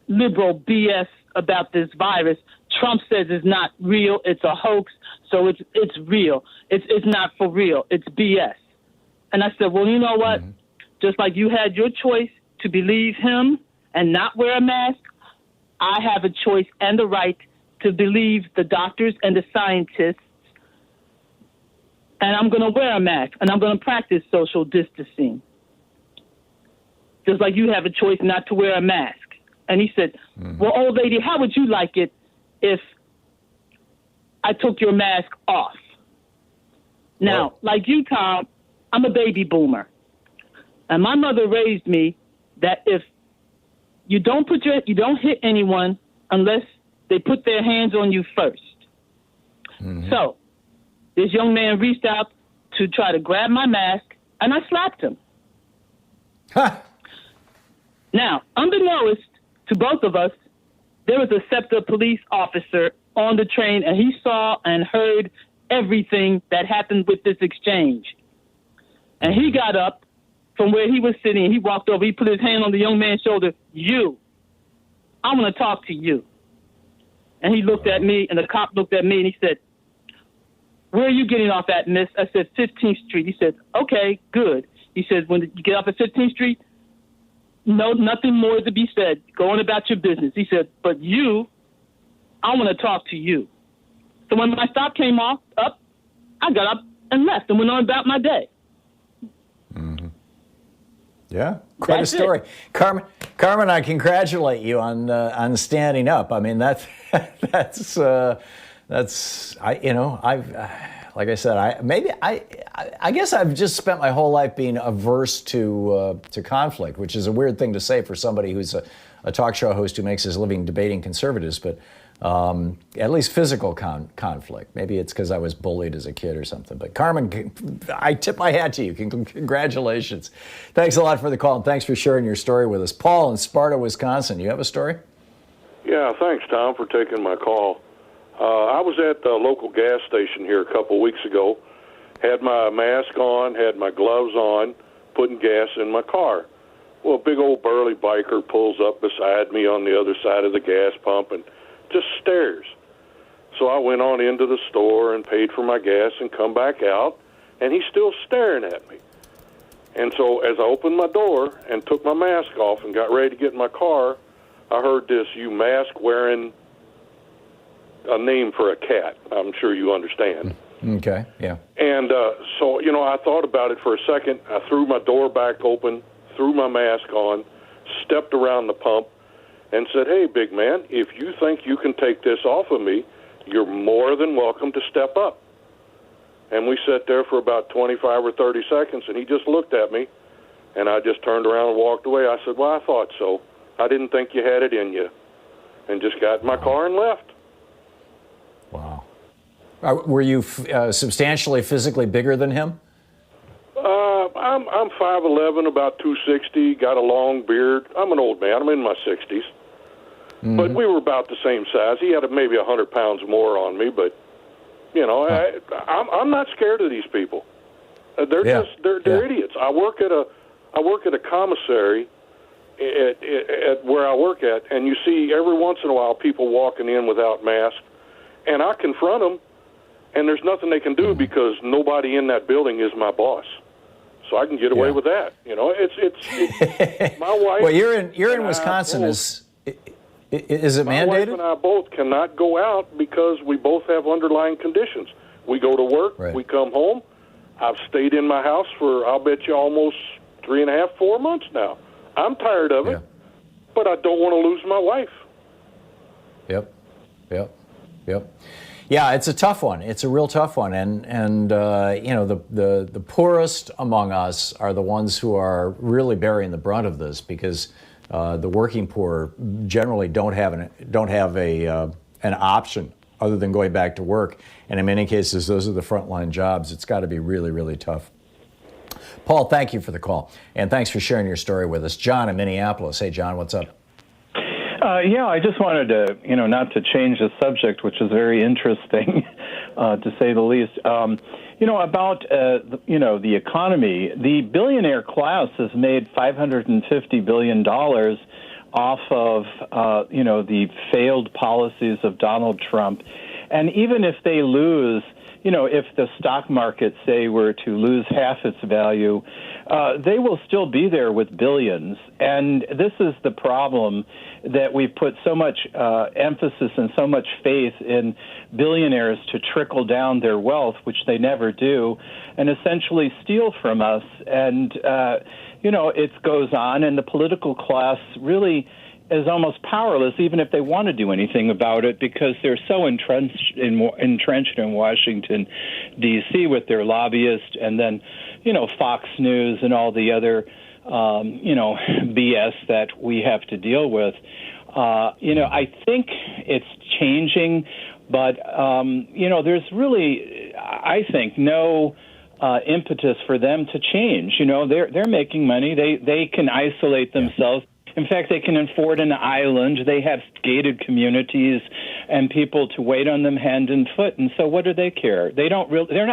liberal BS about this virus. Trump says it's not real, it's a hoax, so it's real. It's not for real, it's BS." And I said, "Well, you know what? Mm-hmm. Just like you had your choice to believe him and not wear a mask, I have a choice and the right to believe the doctors and the scientists, and I'm going to wear a mask, and I'm going to practice social distancing. Just like you have a choice not to wear a mask." And he said, mm-hmm. "Well, old lady, how would you like it if I took your mask off?" Now, like you, Tom, I'm a baby boomer. And my mother raised me that if you don't hit anyone unless they put their hands on you first. Mm-hmm. So this young man reached out to try to grab my mask, and I slapped him. Now, unbeknownst to both of us, there was a SEPTA police officer on the train, and he saw and heard everything that happened with this exchange. And he got up from where he was sitting. He walked over. He put his hand on the young man's shoulder. "You, I want to talk to you." And he looked at me, and the cop looked at me, and he said, "Where are you getting off at, miss?" I said, 15th Street. He said, "Okay, good." He said, "When you get off at 15th Street, no, nothing more to be said. Go on about your business. He said, but you, I want to talk to you. So when my stop came up, I got up and left and went on about my day. Mm-hmm. Yeah, quite That's a story. it. Carmen, I congratulate you on standing up. I mean, that's like I said, I guess I've just spent my whole life being averse to conflict, which is a weird thing to say for somebody who's a talk show host who makes his living debating conservatives, but at least physical conflict. Maybe it's because I was bullied as a kid or something. But Carmen, I tip my hat to you. Congratulations. Thanks a lot for the call, and thanks for sharing your story with us. Paul in Sparta, Wisconsin, you have a story? Yeah, thanks, Tom, for taking my call. I was at the local gas station here a couple weeks ago, had my mask on, had my gloves on, putting gas in my car. Well, a big old burly biker pulls up beside me on the other side of the gas pump and just stares. So I went on into the store and paid for my gas and come back out, and he's still staring at me. And so as I opened my door and took my mask off and got ready to get in my car, I heard this, "You mask-wearing," a name for a cat. I'm sure you understand. Okay, yeah. And so, I thought about it for a second. I threw my door back open, threw my mask on, stepped around the pump, and said, "Hey, big man, if you think you can take this off of me, you're more than welcome to step up." And we sat there for about 25 or 30 seconds, and he just looked at me, and I just turned around and walked away. I said, "Well, I thought so. I didn't think you had it in you," and just got in my car and left. Wow. Were you substantially physically bigger than him? I'm 5'11", about 260, got a long beard. I'm an old man. I'm in my 60s. Mm-hmm. But we were about the same size. He had maybe 100 pounds more on me, but, I'm not scared of these people. They're idiots. I work at a commissary at where I work at, and you see every once in a while people walking in without masks, and I confront them, and there's nothing they can do because nobody in that building is my boss. So I can get away with that. It's my wife. Well, you're in Wisconsin. Is it mandated? My wife and I both cannot go out because we both have underlying conditions. We go to work, we come home. I've stayed in my house for, I'll bet you, almost 3.5, 4 months now. I'm tired of it, but I don't want to lose my wife. Yep. Yeah, it's a tough one. It's a real tough one, and the poorest among us are the ones who are really bearing the brunt of this because the working poor generally don't have an option other than going back to work, and in many cases, those are the frontline jobs. It's got to be really, really tough. Paul, thank you for the call, and thanks for sharing your story with us. John in Minneapolis. Hey, John, what's up? I just wanted to, not to change the subject, which is very interesting, to say the least. About, the economy, the billionaire class has made $550 billion off of, the failed policies of Donald Trump. And even if they lose, if the stock market, say, were to lose half its value, they will still be there with billions. And this is the problem, that we've put so much emphasis and so much faith in billionaires to trickle down their wealth, which they never do, and essentially steal from us. And, it goes on, and the political class really is almost powerless, even if they want to do anything about it, because they're so entrenched in Washington, D.C. with their lobbyists, and then, Fox News and all the other, BS that we have to deal with. I think it's changing, but, there's really, I think, no impetus for them to change. They're making money. They can isolate themselves. In fact, they can afford an island. They have gated communities and people to wait on them hand and foot. And so what do they care? They're not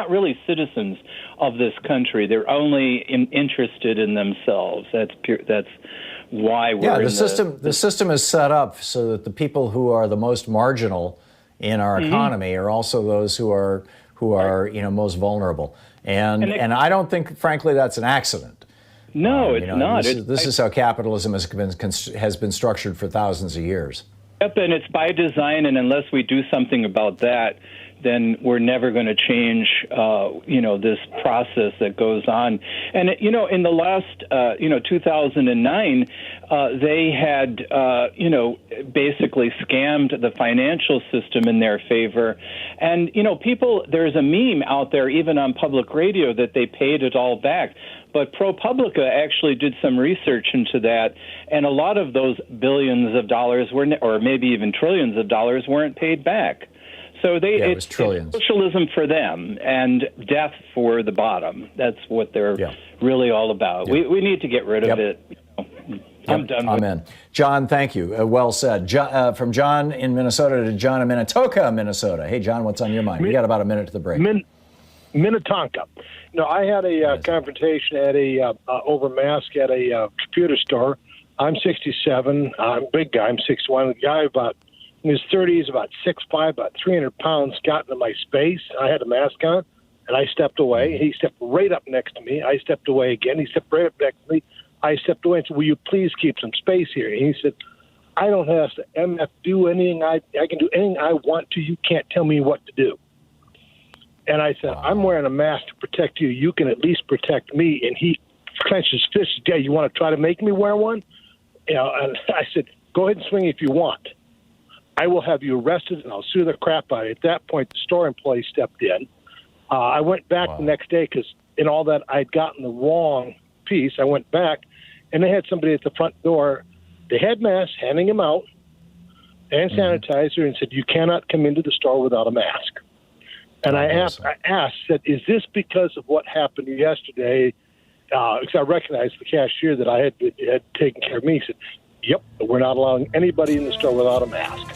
really citizens of this country. They're only interested in themselves. That's why we're in the system is set up so that the people who are the most marginal in our economy are also those who are most vulnerable. And I don't think, frankly, that's an accident. No, it's not. This is how capitalism has been structured for thousands of years. Yep, and it's by design, and unless we do something about that, then we're never going to change, this process that goes on. And, in the last, 2009, they had, basically scammed the financial system in their favor. And, there's a meme out there, even on public radio, that they paid it all back. But ProPublica actually did some research into that, and a lot of those billions of dollars or maybe even trillions of dollars weren't paid back. So it's trillions. Socialism for them and death for the bottom. That's what they're really all about. Yep. We need to get rid of it. I'm done with Amen. John, thank you. Well said. From John in Minnesota to John in Minnetonka, Minnesota. Hey, John, what's on your mind? We got about a minute to the break. Minnetonka. I had a confrontation at over mask at a computer store. I'm 67. I'm a big guy. I'm 6'1". The guy in his 30s, about 6'5", about 300 pounds, got into my space. I had a mask on, and I stepped away. He stepped right up next to me. I stepped away again. He stepped right up next to me. I stepped away and said, will you please keep some space here? And he said, I don't have to MF do anything. I can do anything I want to. You can't tell me what to do. And I said, I'm wearing a mask to protect you. You can at least protect me. And he clenched his fist. Yeah, you want to try to make me wear one? And I said, go ahead and swing if you want. I will have you arrested, and I'll sue the crap out of you. At that point, the store employee stepped in. I went back the next day because in all that I'd gotten the wrong piece. I went back, and they had somebody at the front door. They had masks, handing them out, and sanitizer, and said, you cannot come into the store without a mask. And I asked, said, is this because of what happened yesterday? Because I recognized the cashier that I had taken care of me. He said, yep, we're not allowing anybody in the store without a mask.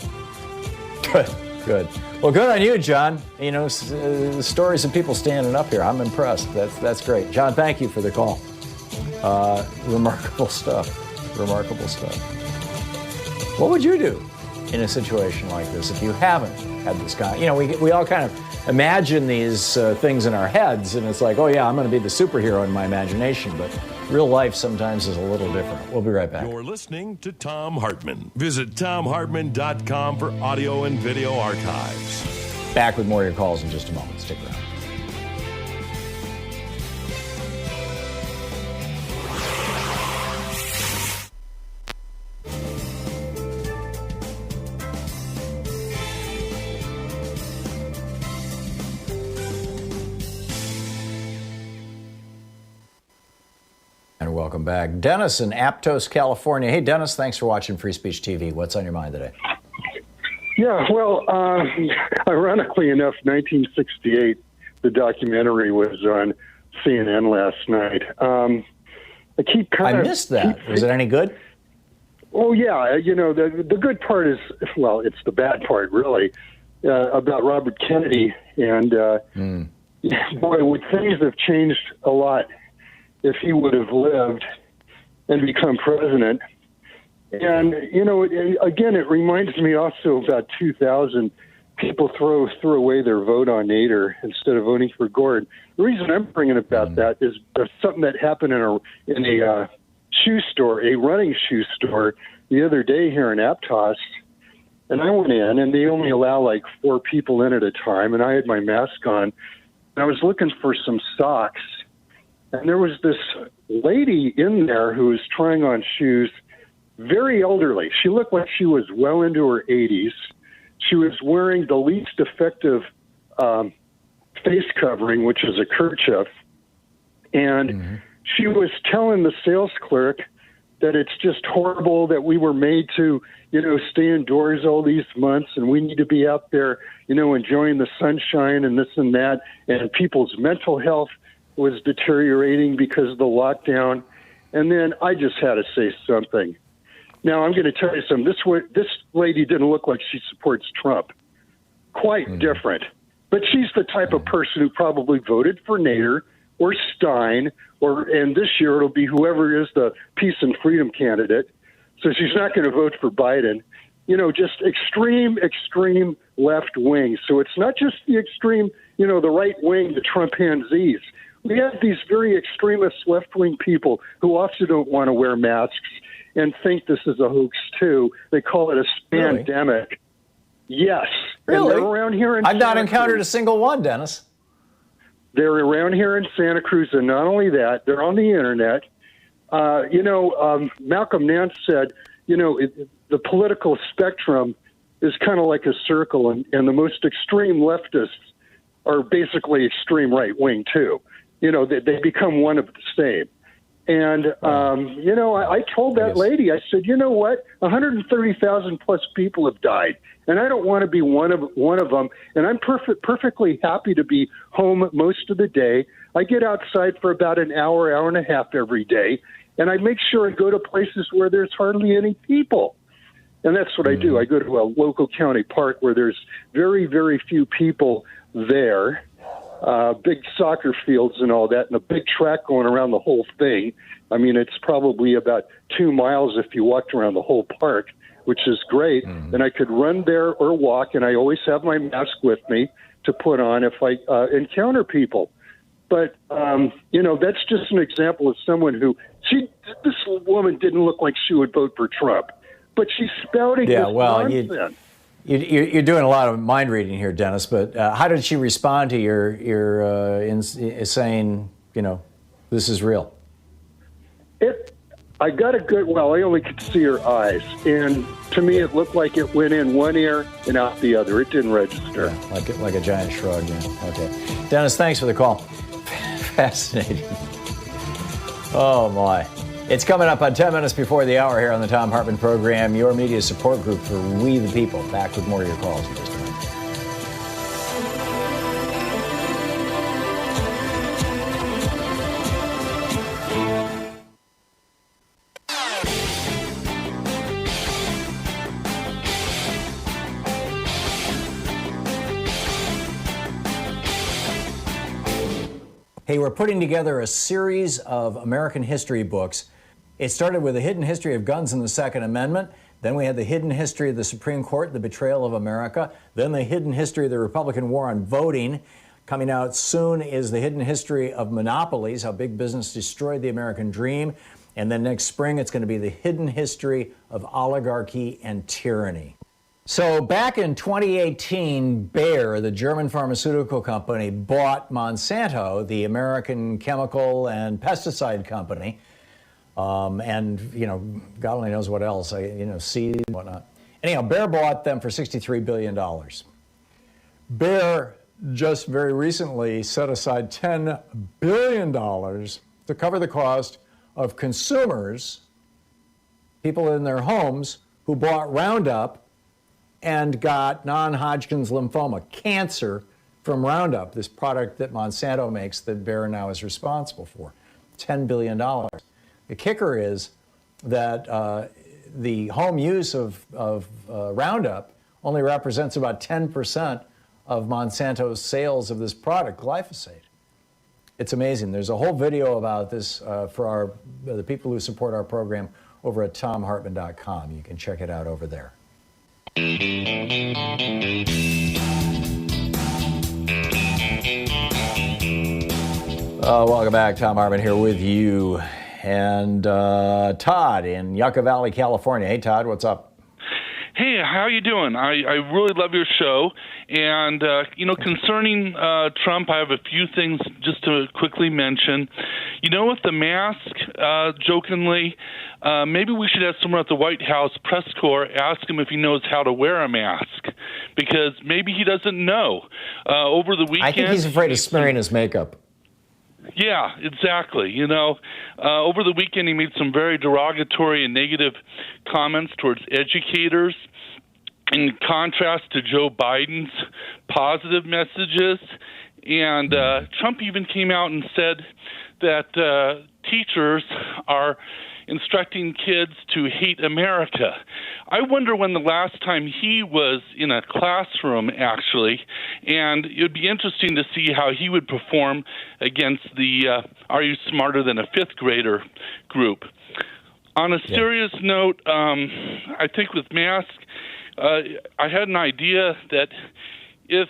Good. Well, good on you, John. The stories of people standing up here. I'm impressed. That's great. John, thank you for the call. Remarkable stuff. What would you do in a situation like this if you haven't had this guy? We all kind of imagine these things in our heads, and it's like, oh yeah, I'm going to be the superhero in my imagination, but real life sometimes is a little different. We'll be right back. You're listening to Thom Hartmann. Visit ThomHartmann.com for audio and video archives. Back with more of your calls in just a moment. Stick around. Welcome back. Dennis in Aptos, California. Hey, Dennis, thanks for watching Free Speech TV. What's on your mind today? Yeah, well, ironically enough, 1968, the documentary was on CNN last night. I missed that. Was it any good? Oh, yeah. The good part is, well, it's the bad part, really, about Robert Kennedy. And, boy, would things have changed a lot if he would have lived and become president. And, again, it reminds me also about 2000, people threw away their vote on Nader instead of voting for Gore. The reason I'm bringing about that is something that happened in a shoe store, a running shoe store, the other day here in Aptos. And I went in, and they only allow like 4 people in at a time, and I had my mask on. And I was looking for some socks. And there was this lady in there who was trying on shoes, very elderly. She looked like she was well into her 80s. She was wearing the least effective face covering, which is a kerchief. And she was telling the sales clerk that it's just horrible that we were made to, stay indoors all these months, and we need to be out there, enjoying the sunshine and this and that. And people's mental health was deteriorating because of the lockdown. And then I just had to say something. Now, I'm going to tell you something. This lady didn't look like she supports Trump. Quite different. But she's the type of person who probably voted for Nader or Stein, and this year it'll be whoever is the peace and freedom candidate. So she's not going to vote for Biden. Just extreme left wing. So it's not just the extreme, the right wing, the Trump hansees. we have these very extremist left-wing people who also don't want to wear masks and think this is a hoax too. They call it a pandemic. Really? Yes. Really? And they're around here in I've not Santa encountered Cruz. a single one, Dennis. They're around here in Santa Cruz, and not only that, they're on the internet. Malcolm Nance said, the political spectrum is kind of like a circle, and the most extreme leftists are basically extreme right-wing, too. They become one of the same. And, I told that lady, I said, you know what? 130,000 plus people have died, and I don't want to be one of them. And I'm perfectly happy to be home most of the day. I get outside for about an hour, hour and a half every day, and I make sure I go to places where there's hardly any people. And that's what I do. I go to a local county park where there's very, very few people there. Big soccer fields and all that, and a big track going around the whole thing. I mean, it's probably about 2 miles if you walked around the whole park, which is great. And I could run there or walk, and I always have my mask with me to put on if I encounter people. But, that's just an example of someone who, this woman didn't look like she would vote for Trump, but she's spouting this nonsense. You're doing a lot of mind reading here, Dennis. But how did she respond to your saying, this is real? I got a good. Well, I only could see her eyes, and to me, it looked like it went in one ear and out the other. It didn't register. Yeah, like a giant shrug. Yeah. Okay, Dennis, thanks for the call. Fascinating. Oh my. It's coming up on 10 minutes before the hour here on the Thom Hartmann Program, your media support group for We the People. Back with more of your calls in just a minute. Hey, we're putting together a series of American history books. It started with a hidden history of guns and the Second Amendment. Then we had the hidden history of the Supreme Court, the betrayal of America. Then the hidden history of the Republican war on voting. Coming out soon is the hidden history of monopolies, how big business destroyed the American dream. And then next spring, it's going to be the hidden history of oligarchy and tyranny. So back in 2018, Bayer, the German pharmaceutical company, bought Monsanto, the American chemical and pesticide company. And, God only knows what else, seeds and whatnot. Anyhow, Bayer bought them for $63 billion. Bayer just very recently set aside $10 billion to cover the cost of consumers, people in their homes, who bought Roundup and got non-Hodgkin's lymphoma, cancer, from Roundup, this product that Monsanto makes that Bayer now is responsible for. $10 billion. The kicker is that the home use of Roundup only represents about 10% of Monsanto's sales of this product, glyphosate. It's amazing. There's a whole video about this for the people who support our program over at thomhartmann.com. You can check it out over there. Welcome back. Thom Hartmann here with you. And Todd in Yucca Valley, California. Hey, Todd, what's up? Hey, how you doing? I really love your show. And, concerning Trump, I have a few things just to quickly mention. With the mask, jokingly, maybe we should have someone at the White House press corps ask him if he knows how to wear a mask, because maybe he doesn't know. Over the weekend, I think he's afraid of smearing his makeup. Yeah, exactly. Over the weekend he made some very derogatory and negative comments towards educators, in contrast to Joe Biden's positive messages. And Trump even came out and said that teachers are instructing kids to hate America. I wonder when the last time he was in a classroom, actually, and it would be interesting to see how he would perform against the Are You Smarter Than a Fifth Grader group. On a serious note, I think with masks, I had an idea that if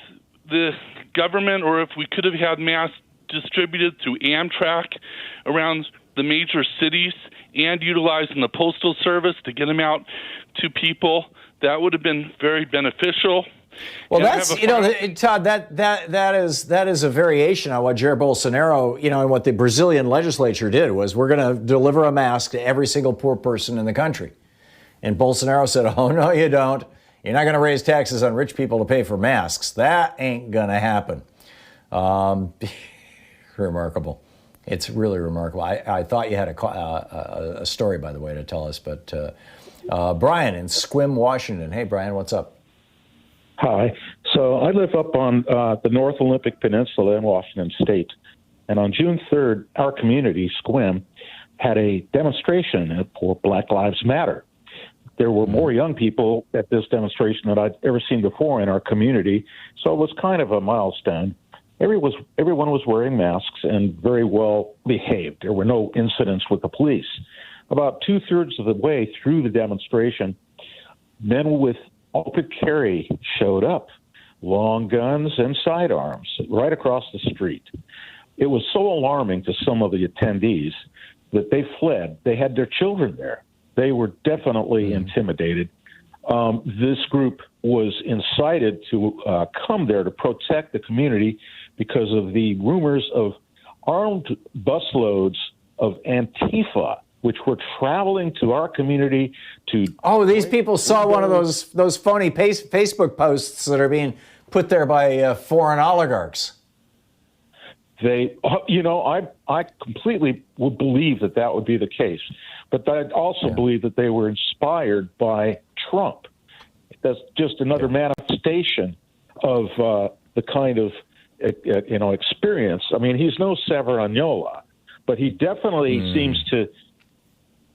the government, or if we could have had masks distributed through Amtrak around the major cities and utilizing the Postal Service to get them out to people, that would have been very beneficial. Well, that's, Todd, that is a variation on what Jair Bolsonaro, and what the Brazilian legislature did was, we're going to deliver a mask to every single poor person in the country. And Bolsonaro said, oh, no, you don't. You're not going to raise taxes on rich people to pay for masks. That ain't going to happen. Remarkable. It's really remarkable. I thought you had a story, by the way, to tell us. But Brian in Sequim, Washington. Hey, Brian, what's up? Hi. So I live up on the North Olympic Peninsula in Washington State. And on June 3rd, our community, Sequim, had a demonstration for Black Lives Matter. There were more young people at this demonstration than I'd ever seen before in our community, so it was kind of a milestone. Everyone was wearing masks and very well behaved. There were no incidents with the police. About 2/3 of the way through the demonstration, men with open carry showed up, long guns and sidearms, right across the street. It was so alarming to some of the attendees that they fled. They had their children there. They were definitely intimidated. This group was incited to come there to protect the community because of the rumors of armed busloads of Antifa, which were traveling to our community to... Oh, these people saw one of those phony Facebook posts that are being put there by foreign oligarchs. They, I completely would believe that would be the case. But I also believe that they were inspired by Trump. That's just another manifestation of the kind of, experience. I mean, he's no Savonarola, but he definitely seems to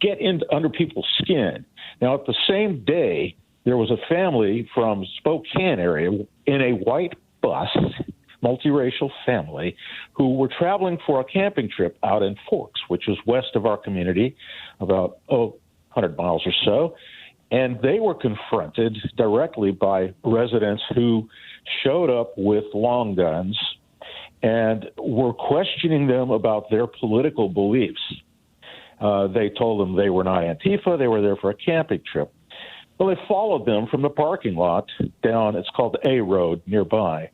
get under people's skin. Now, at the same day, there was a family from Spokane area in a white bus, multiracial family, who were traveling for a camping trip out in Forks, which is west of our community, about 100 miles or so. And they were confronted directly by residents who showed up with long guns and were questioning them about their political beliefs. They told them they were not Antifa, they were there for a camping trip. Well, they followed them from the parking lot down, it's called the A Road nearby.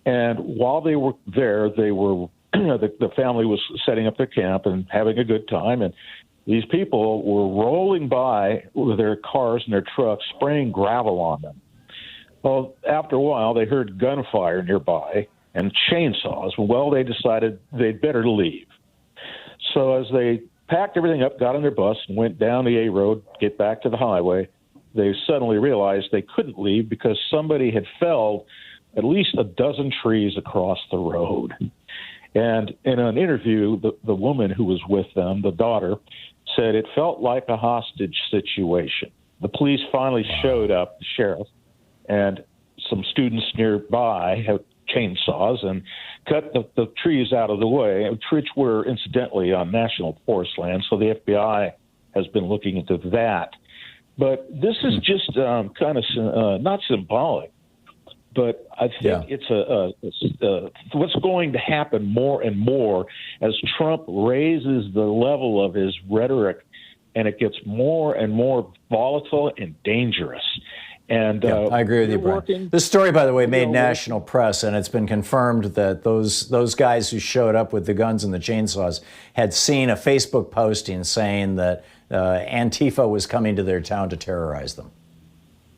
And while they were there, they were the family was setting up their camp and having a good time. And these people were rolling by with their cars and their trucks, spraying gravel on them. Well, after a while, they heard gunfire nearby and chainsaws. Well, they decided they'd better leave. So as they packed everything up, got on their bus, and went down the A Road, get back to the highway, they suddenly realized they couldn't leave because somebody had felled at least a dozen trees across the road. And in an interview, the woman who was with them, the daughter, said it felt like a hostage situation. The police finally showed up, the sheriff, and some students nearby have chainsaws and cut the trees out of the way, which were incidentally on National Forest land, so the FBI has been looking into that. But this is just kind of not symbolic, but I think it's what's going to happen more and more as Trump raises the level of his rhetoric, and it gets more and more volatile and dangerous. And I agree with you, Brian. This story, by the way, made national press, and it's been confirmed that those guys who showed up with the guns and the chainsaws had seen a Facebook posting saying that Antifa was coming to their town to terrorize them.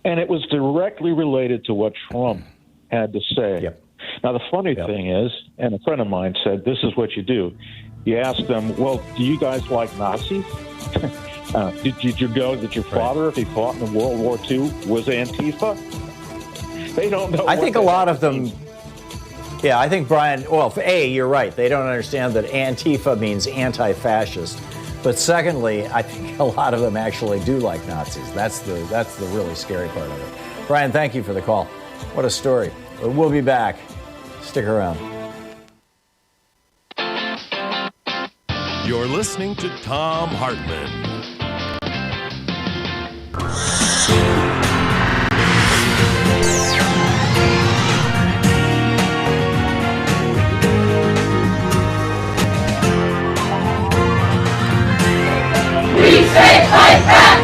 And it was directly related to what Trump had to say. Yep. Now, the funny thing is, and a friend of mine said, this is what you do. You ask them, well, do you guys like Nazis? Did you know that your father, if he fought in World War II, was Antifa? They don't know. I think a lot of them, I think, Brian, well, you're right. They don't understand that Antifa means anti-fascist. But secondly, I think a lot of them actually do like Nazis. That's the really scary part of it. Brian, thank you for the call. What a story. We'll be back. Stick around. You're listening to Thom Hartmann. say fight back!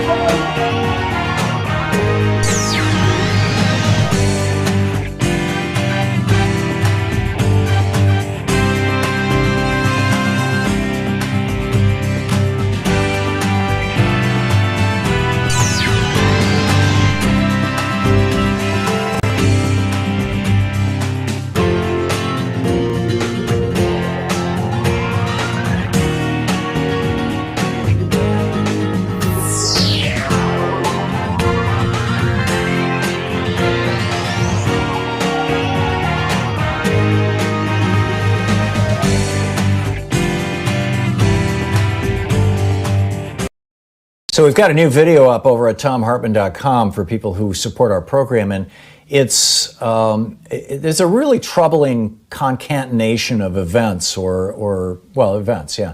So we've got a new video up over at thomhartmann.com for people who support our program, and it's there's a really troubling concatenation of events, events, that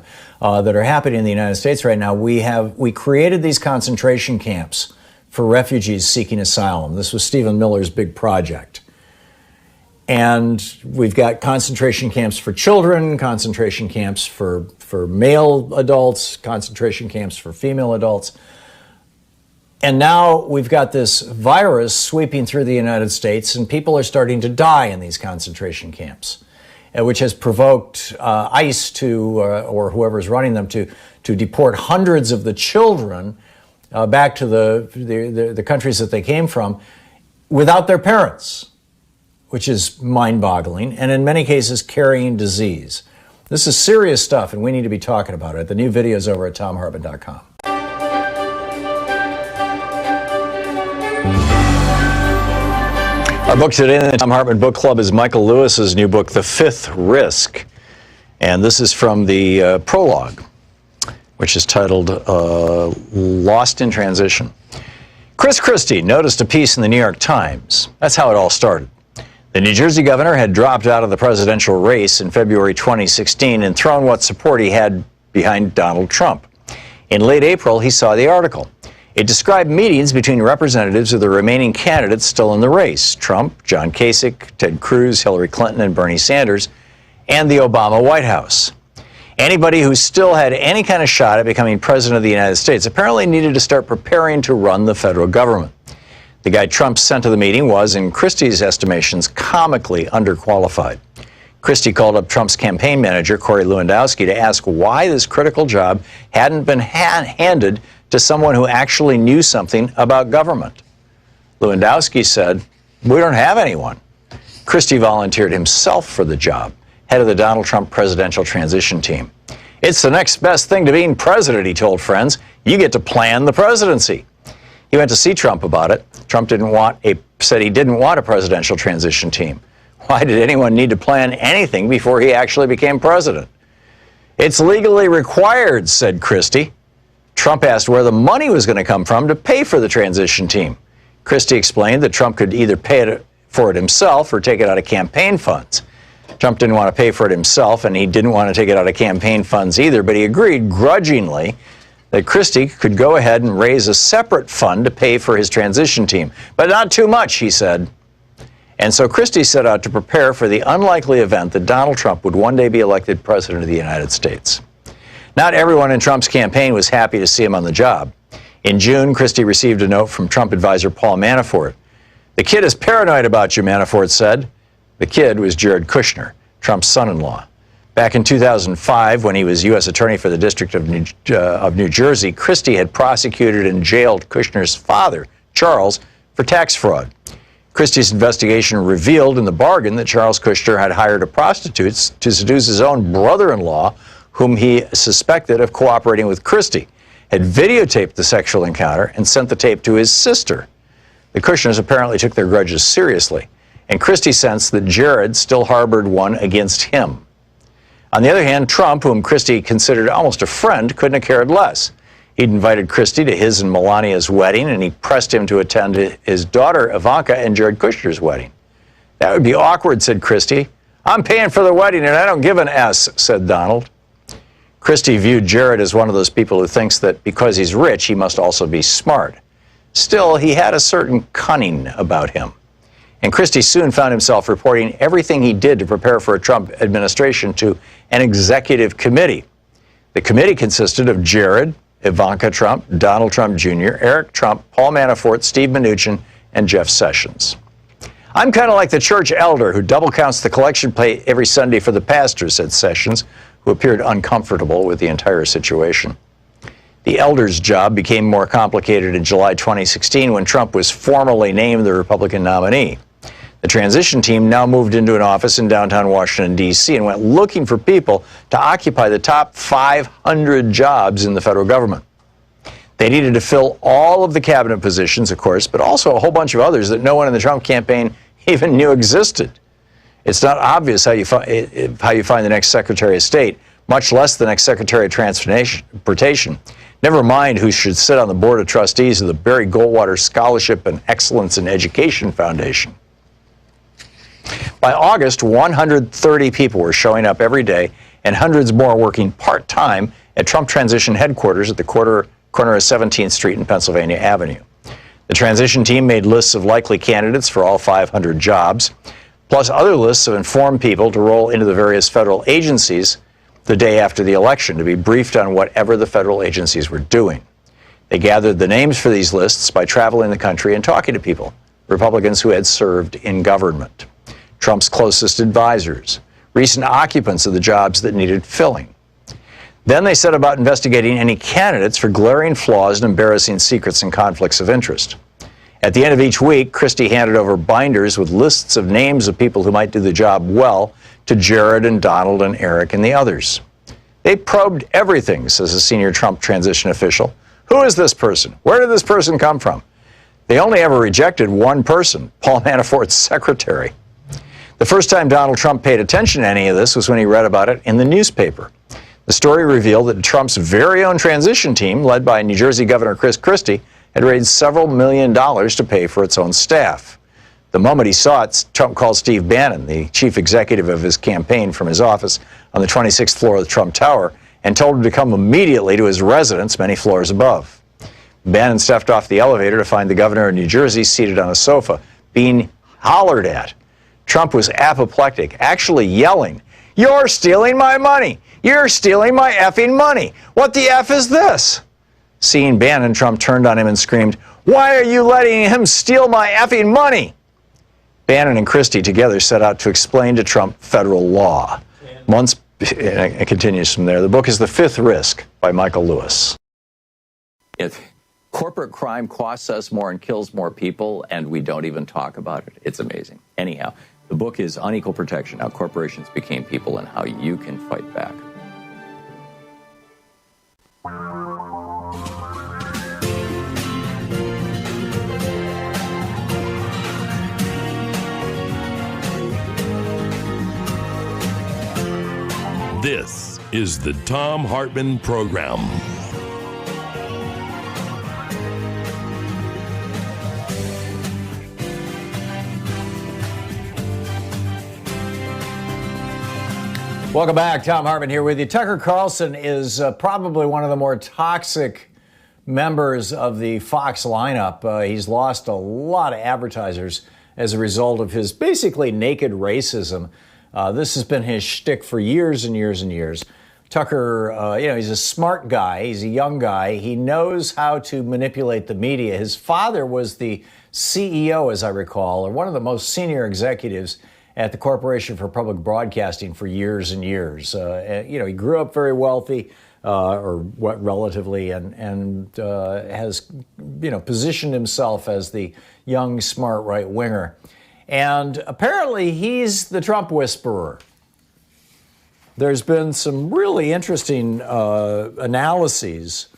are happening in the United States right now. We created these concentration camps for refugees seeking asylum. This was Stephen Miller's big project. And we've got concentration camps for children, concentration camps for male adults, concentration camps for female adults. And now we've got this virus sweeping through the United States, and people are starting to die in these concentration camps, which has provoked ICE or whoever's running them to deport hundreds of the children back to the countries that they came from without their parents, which is mind-boggling, and in many cases carrying disease. This is serious stuff, and we need to be talking about it. The new video is over at thomhartmann.com. Our book today in the Thom Hartmann Book Club is Michael Lewis's new book, The Fifth Risk. And this is from the prologue, which is titled Lost in Transition. Chris Christie noticed a piece in the New York Times. That's how it all started. The New Jersey governor had dropped out of the presidential race in February 2016 and thrown what support he had behind Donald Trump. In late April, he saw the article. It described meetings between representatives of the remaining candidates still in the race: Trump, John Kasich, Ted Cruz, Hillary Clinton, and Bernie Sanders, and the Obama White House. Anybody who still had any kind of shot at becoming president of the United States apparently needed to start preparing to run the federal government. The guy Trump sent to the meeting was, in Christie's estimations, comically underqualified. Christie called up Trump's campaign manager, Corey Lewandowski, to ask why this critical job hadn't been handed to someone who actually knew something about government. Lewandowski said, "We don't have anyone." Christie volunteered himself for the job, head of the Donald Trump presidential transition team. "It's the next best thing to being president," he told friends. "You get to plan the presidency." He went to see Trump about it. Trump said he didn't want a presidential transition team. Why did anyone need to plan anything before he actually became president? "It's legally required," said Christie. Trump asked where the money was going to come from to pay for the transition team. Christie explained that Trump could either pay for it himself or take it out of campaign funds. Trump didn't want to pay for it himself, and he didn't want to take it out of campaign funds either, but he agreed grudgingly that Christie could go ahead and raise a separate fund to pay for his transition team. But not too much, he said. And so Christie set out to prepare for the unlikely event that Donald Trump would one day be elected president of the United States. Not everyone in Trump's campaign was happy to see him on the job. In June, Christie received a note from Trump advisor Paul Manafort. "The kid is paranoid about you," Manafort said. The kid was Jared Kushner, Trump's son-in-law. Back in 2005, when he was U.S. Attorney for the District of New Jersey, Christie had prosecuted and jailed Kushner's father, Charles, for tax fraud. Christie's investigation revealed in the bargain that Charles Kushner had hired a prostitute to seduce his own brother-in-law, whom he suspected of cooperating with Christie, had videotaped the sexual encounter and sent the tape to his sister. The Kushners apparently took their grudges seriously, and Christie sensed that Jared still harbored one against him. On the other hand, Trump, whom Christie considered almost a friend, couldn't have cared less. He'd invited Christie to his and Melania's wedding, and he pressed him to attend his daughter Ivanka and Jared Kushner's wedding. "That would be awkward," said Christie. "I'm paying for the wedding, and I don't give an S," said Donald. Christie viewed Jared as one of those people who thinks that because he's rich, he must also be smart. Still, he had a certain cunning about him. And Christie soon found himself reporting everything he did to prepare for a Trump administration to an executive committee. The committee consisted of Jared, Ivanka Trump, Donald Trump Jr., Eric Trump, Paul Manafort, Steve Mnuchin, and Jeff Sessions. I'm kind of like the church elder who double counts the collection plate every Sunday for the pastor, said Sessions, who appeared uncomfortable with the entire situation. The elder's job became more complicated in July 2016 when Trump was formally named the Republican nominee. The transition team now moved into an office in downtown Washington, D.C. and went looking for people to occupy the top 500 jobs in the federal government. They needed to fill all of the cabinet positions, of course, but also a whole bunch of others that no one in the Trump campaign even knew existed. It's not obvious how you find the next Secretary of State, much less the next Secretary of Transportation. Never mind who should sit on the Board of Trustees of the Barry Goldwater Scholarship and Excellence in Education Foundation. By August, 130 people were showing up every day, and hundreds more working part-time at Trump Transition headquarters at the corner of 17th Street and Pennsylvania Avenue. The transition team made lists of likely candidates for all 500 jobs, plus other lists of informed people to roll into the various federal agencies the day after the election to be briefed on whatever the federal agencies were doing. They gathered the names for these lists by traveling the country and talking to people, Republicans who had served in government, Trump's closest advisors, recent occupants of the jobs that needed filling. Then they set about investigating any candidates for glaring flaws and embarrassing secrets and conflicts of interest. At the end of each week, Christie handed over binders with lists of names of people who might do the job well to Jared and Donald and Eric and the others. They probed everything, says a senior Trump transition official. Who is this person? Where did this person come from? They only ever rejected one person, Paul Manafort's secretary. The first time Donald Trump paid attention to any of this was when he read about it in the newspaper. The story revealed that Trump's very own transition team, led by New Jersey Governor Chris Christie, had raised several $1 million to pay for its own staff. The moment he saw it, Trump called Steve Bannon, the chief executive of his campaign, from his office on the 26th floor of the Trump Tower and told him to come immediately to his residence many floors above. Bannon stepped off the elevator to find the governor of New Jersey seated on a sofa, being hollered at. Trump was apoplectic, actually yelling, "You're stealing my money! You're stealing my effing money! What the F is this?" Seeing Bannon, Trump turned on him and screamed, "Why are you letting him steal my effing money?" Bannon and Christie together set out to explain to Trump federal law. Months, and it continues from there. The book is The Fifth Risk by Michael Lewis. If corporate crime costs us more and kills more people, and we don't even talk about it, it's amazing. Anyhow, the book is Unequal Protection, How Corporations Became People and How You Can Fight Back. This is the Thom Hartmann Program. Welcome back. Thom Hartmann here with you. Tucker Carlson is probably one of the more toxic members of the Fox lineup. He's lost a lot of advertisers as a result of his basically naked racism. This has been his shtick for years and years and years. Tucker, he's a smart guy. He's a young guy. He knows how to manipulate the media. His father was the CEO, as I recall, or one of the most senior executives at the Corporation for Public Broadcasting for years and years. He grew up very wealthy, relatively, and has, positioned himself as the young, smart right winger. And apparently he's the Trump whisperer. There's been some really interesting analyses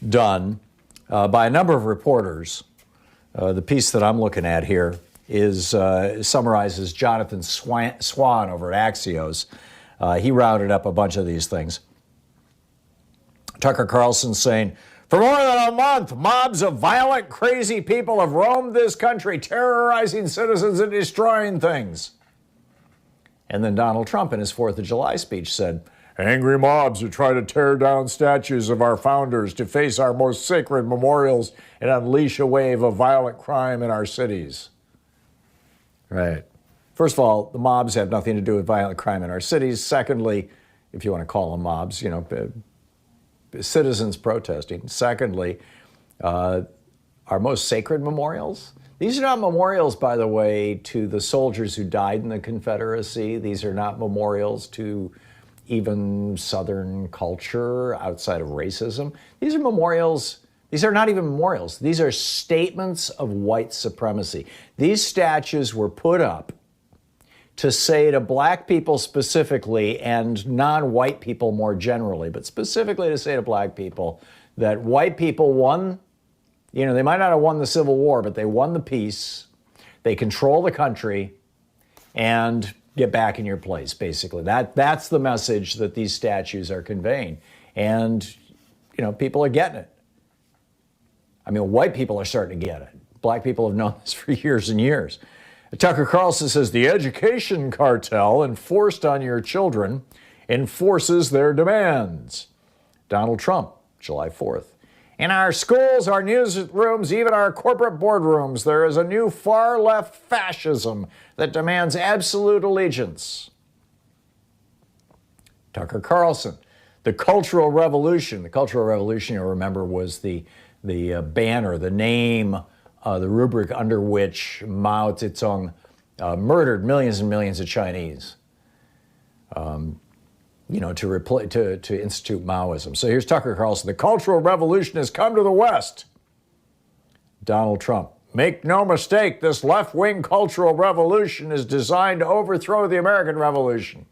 done by a number of reporters. The piece that I'm looking at here summarizes Jonathan Swan over at Axios. He rounded up a bunch of these things. Tucker Carlson saying, "For more than a month, mobs of violent, crazy people have roamed this country, terrorizing citizens and destroying things." And then Donald Trump in his 4th of July speech said, "Angry mobs who try to tear down statues of our founders, to face our most sacred memorials, and unleash a wave of violent crime in our cities." Right. First of all, the mobs have nothing to do with violent crime in our cities. Secondly, if you want to call them mobs, citizens protesting. Secondly, our most sacred memorials. These are not memorials, by the way, to the soldiers who died in the Confederacy. These are not memorials to even Southern culture outside of racism. These are memorials. These are not even memorials. These are statements of white supremacy. These statues were put up to say to black people specifically and non-white people more generally, but specifically to say to black people that white people won. You know, they might not have won the Civil War, but they won the peace. They control the country, and get back in your place, basically. That's the message that these statues are conveying. And, you know, people are getting it. I mean, white people are starting to get it. Black people have known this for years and years. Tucker Carlson says the education cartel enforced on your children enforces their demands. Donald Trump, July 4th. In our schools, our newsrooms, even our corporate boardrooms, there is a new far-left fascism that demands absolute allegiance. Tucker Carlson, the Cultural Revolution. The Cultural Revolution, you'll remember, was the banner, the name, the rubric under which Mao Zedong murdered millions and millions of Chinese. To institute Maoism. So here's Tucker Carlson. The Cultural Revolution has come to the West. Donald Trump. Make no mistake, this left-wing cultural revolution is designed to overthrow the American Revolution.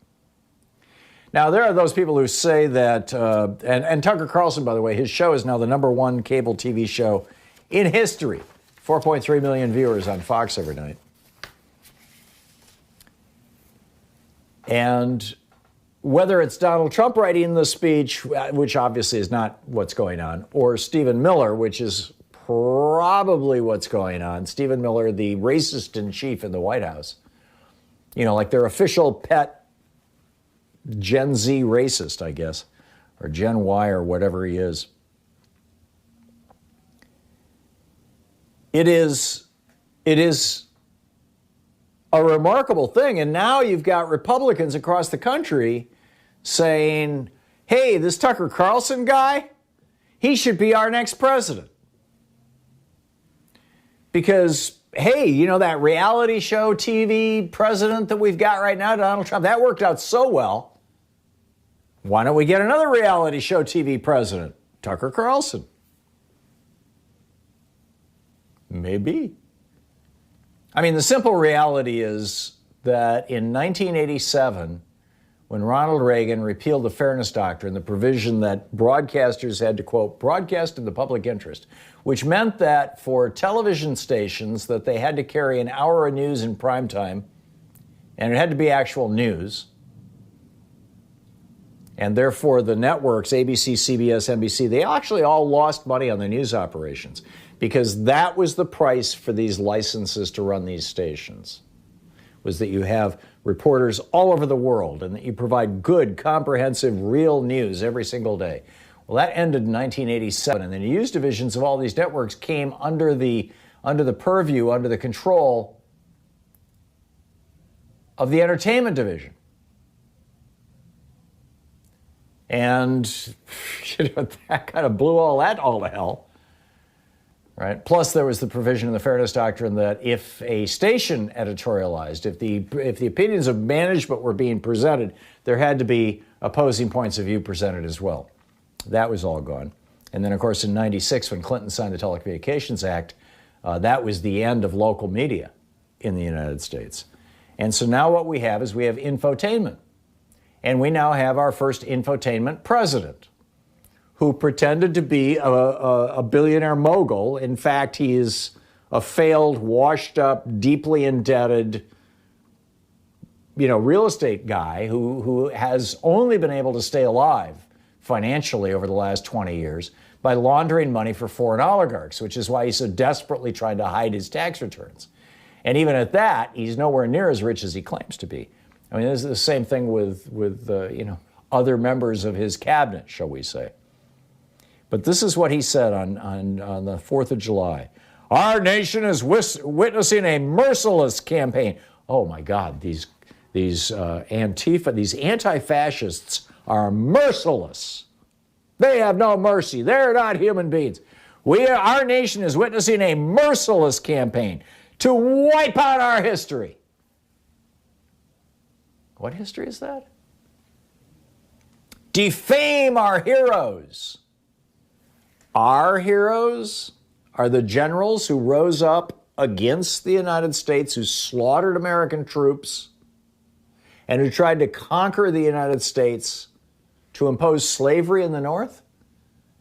Now, there are those people who say that, and Tucker Carlson, by the way, his show is now the #1 cable TV show in history. 4.3 million viewers on Fox every night. And whether it's Donald Trump writing the speech, which obviously is not what's going on, or Stephen Miller, which is probably what's going on. Stephen Miller, the racist in chief in the White House. You know, like their official pet Gen Z racist, I guess, or Gen Y or whatever he is. It is a remarkable thing. And now you've got Republicans across the country saying, hey, this Tucker Carlson guy, he should be our next president. Because, hey, you know, that reality show TV president that we've got right now, Donald Trump, that worked out so well. Why don't we get another reality show TV president, Tucker Carlson? Maybe. I mean, the simple reality is that in 1987, when Ronald Reagan repealed the Fairness Doctrine, the provision that broadcasters had to, quote, broadcast in the public interest, which meant that for television stations that they had to carry an hour of news in prime time, and it had to be actual news, and therefore the networks, ABC, CBS, NBC, they actually all lost money on their news operations because that was the price for these licenses to run these stations, was that you have reporters all over the world and that you provide good, comprehensive, real news every single day. Well, that ended in 1987, and the news divisions of all these networks came under the purview, under the control of the entertainment division. And that kind of blew all to hell. Right? Plus, there was the provision in the Fairness Doctrine that if a station editorialized, if the opinions of management were being presented, there had to be opposing points of view presented as well. That was all gone. And then, of course, in 96, when Clinton signed the Telecommunications Act, that was the end of local media in the United States. And so now what we have is we have infotainment. And we now have our first infotainment president, who pretended to be a billionaire mogul. In fact, he is a failed, washed up, deeply indebted, real estate guy who has only been able to stay alive financially over the last 20 years by laundering money for foreign oligarchs, which is why he's so desperately trying to hide his tax returns. And even at that, he's nowhere near as rich as he claims to be. I mean, this is the same thing with other members of his cabinet, shall we say. But this is what he said on the 4th of July. Our nation is witnessing a merciless campaign. Oh, my God, these Antifa, these anti-fascists are merciless. They have no mercy. They're not human beings. Our nation is witnessing a merciless campaign to wipe out our history. What history is that? Defame our heroes. Our heroes are the generals who rose up against the United States, who slaughtered American troops, and who tried to conquer the United States to impose slavery in the North.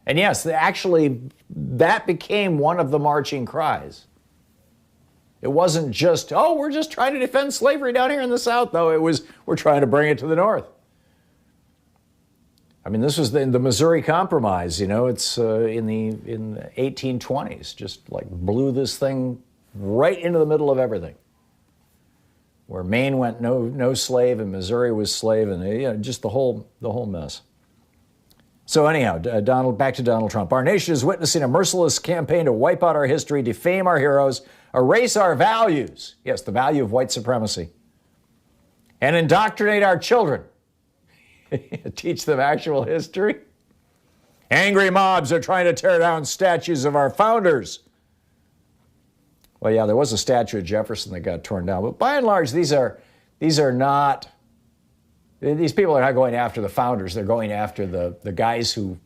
And yes, actually, that became one of the marching cries. It wasn't just, oh, we're just trying to defend slavery down here in the South, though. It was, we're trying to bring it to the North. I mean, this was the Missouri Compromise, you know, it's in the 1820s, just like blew this thing right into the middle of everything. Where Maine went no slave and Missouri was slave, and you know, just the whole mess. So anyhow, back to Donald Trump. Our nation is witnessing a merciless campaign to wipe out our history, defame our heroes, erase our values, yes, the value of white supremacy, and indoctrinate our children. Teach them actual history. Angry mobs are trying to tear down statues of our founders. Well, yeah, there was a statue of Jefferson that got torn down, but by and large, these people are not going after the founders. They're going after the guys who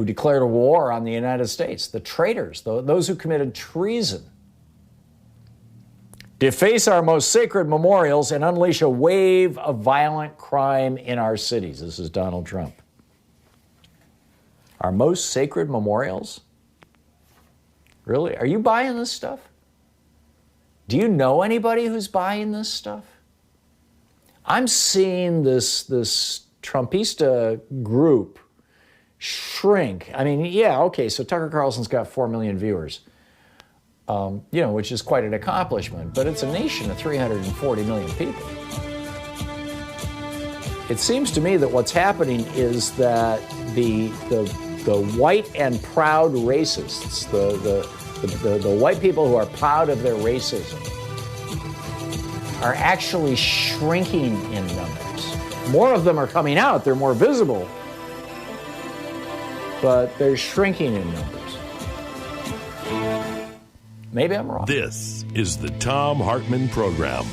declared a war on the United States, the traitors, those who committed treason. Deface our most sacred memorials and unleash a wave of violent crime in our cities. This is Donald Trump. Our most sacred memorials? Really? Are you buying this stuff? Do you know anybody who's buying this stuff? I'm seeing this Trumpista group shrink. I mean, yeah, okay, so Tucker Carlson's got 4 million viewers, you know, which is quite an accomplishment, but it's a nation of 340 million people. It seems to me that what's happening is that the white and proud racists, the white people who are proud of their racism, are actually shrinking in numbers. More of them are coming out, they're more visible, but they're shrinking in numbers. Maybe I'm wrong. This is the Thom Hartmann Program.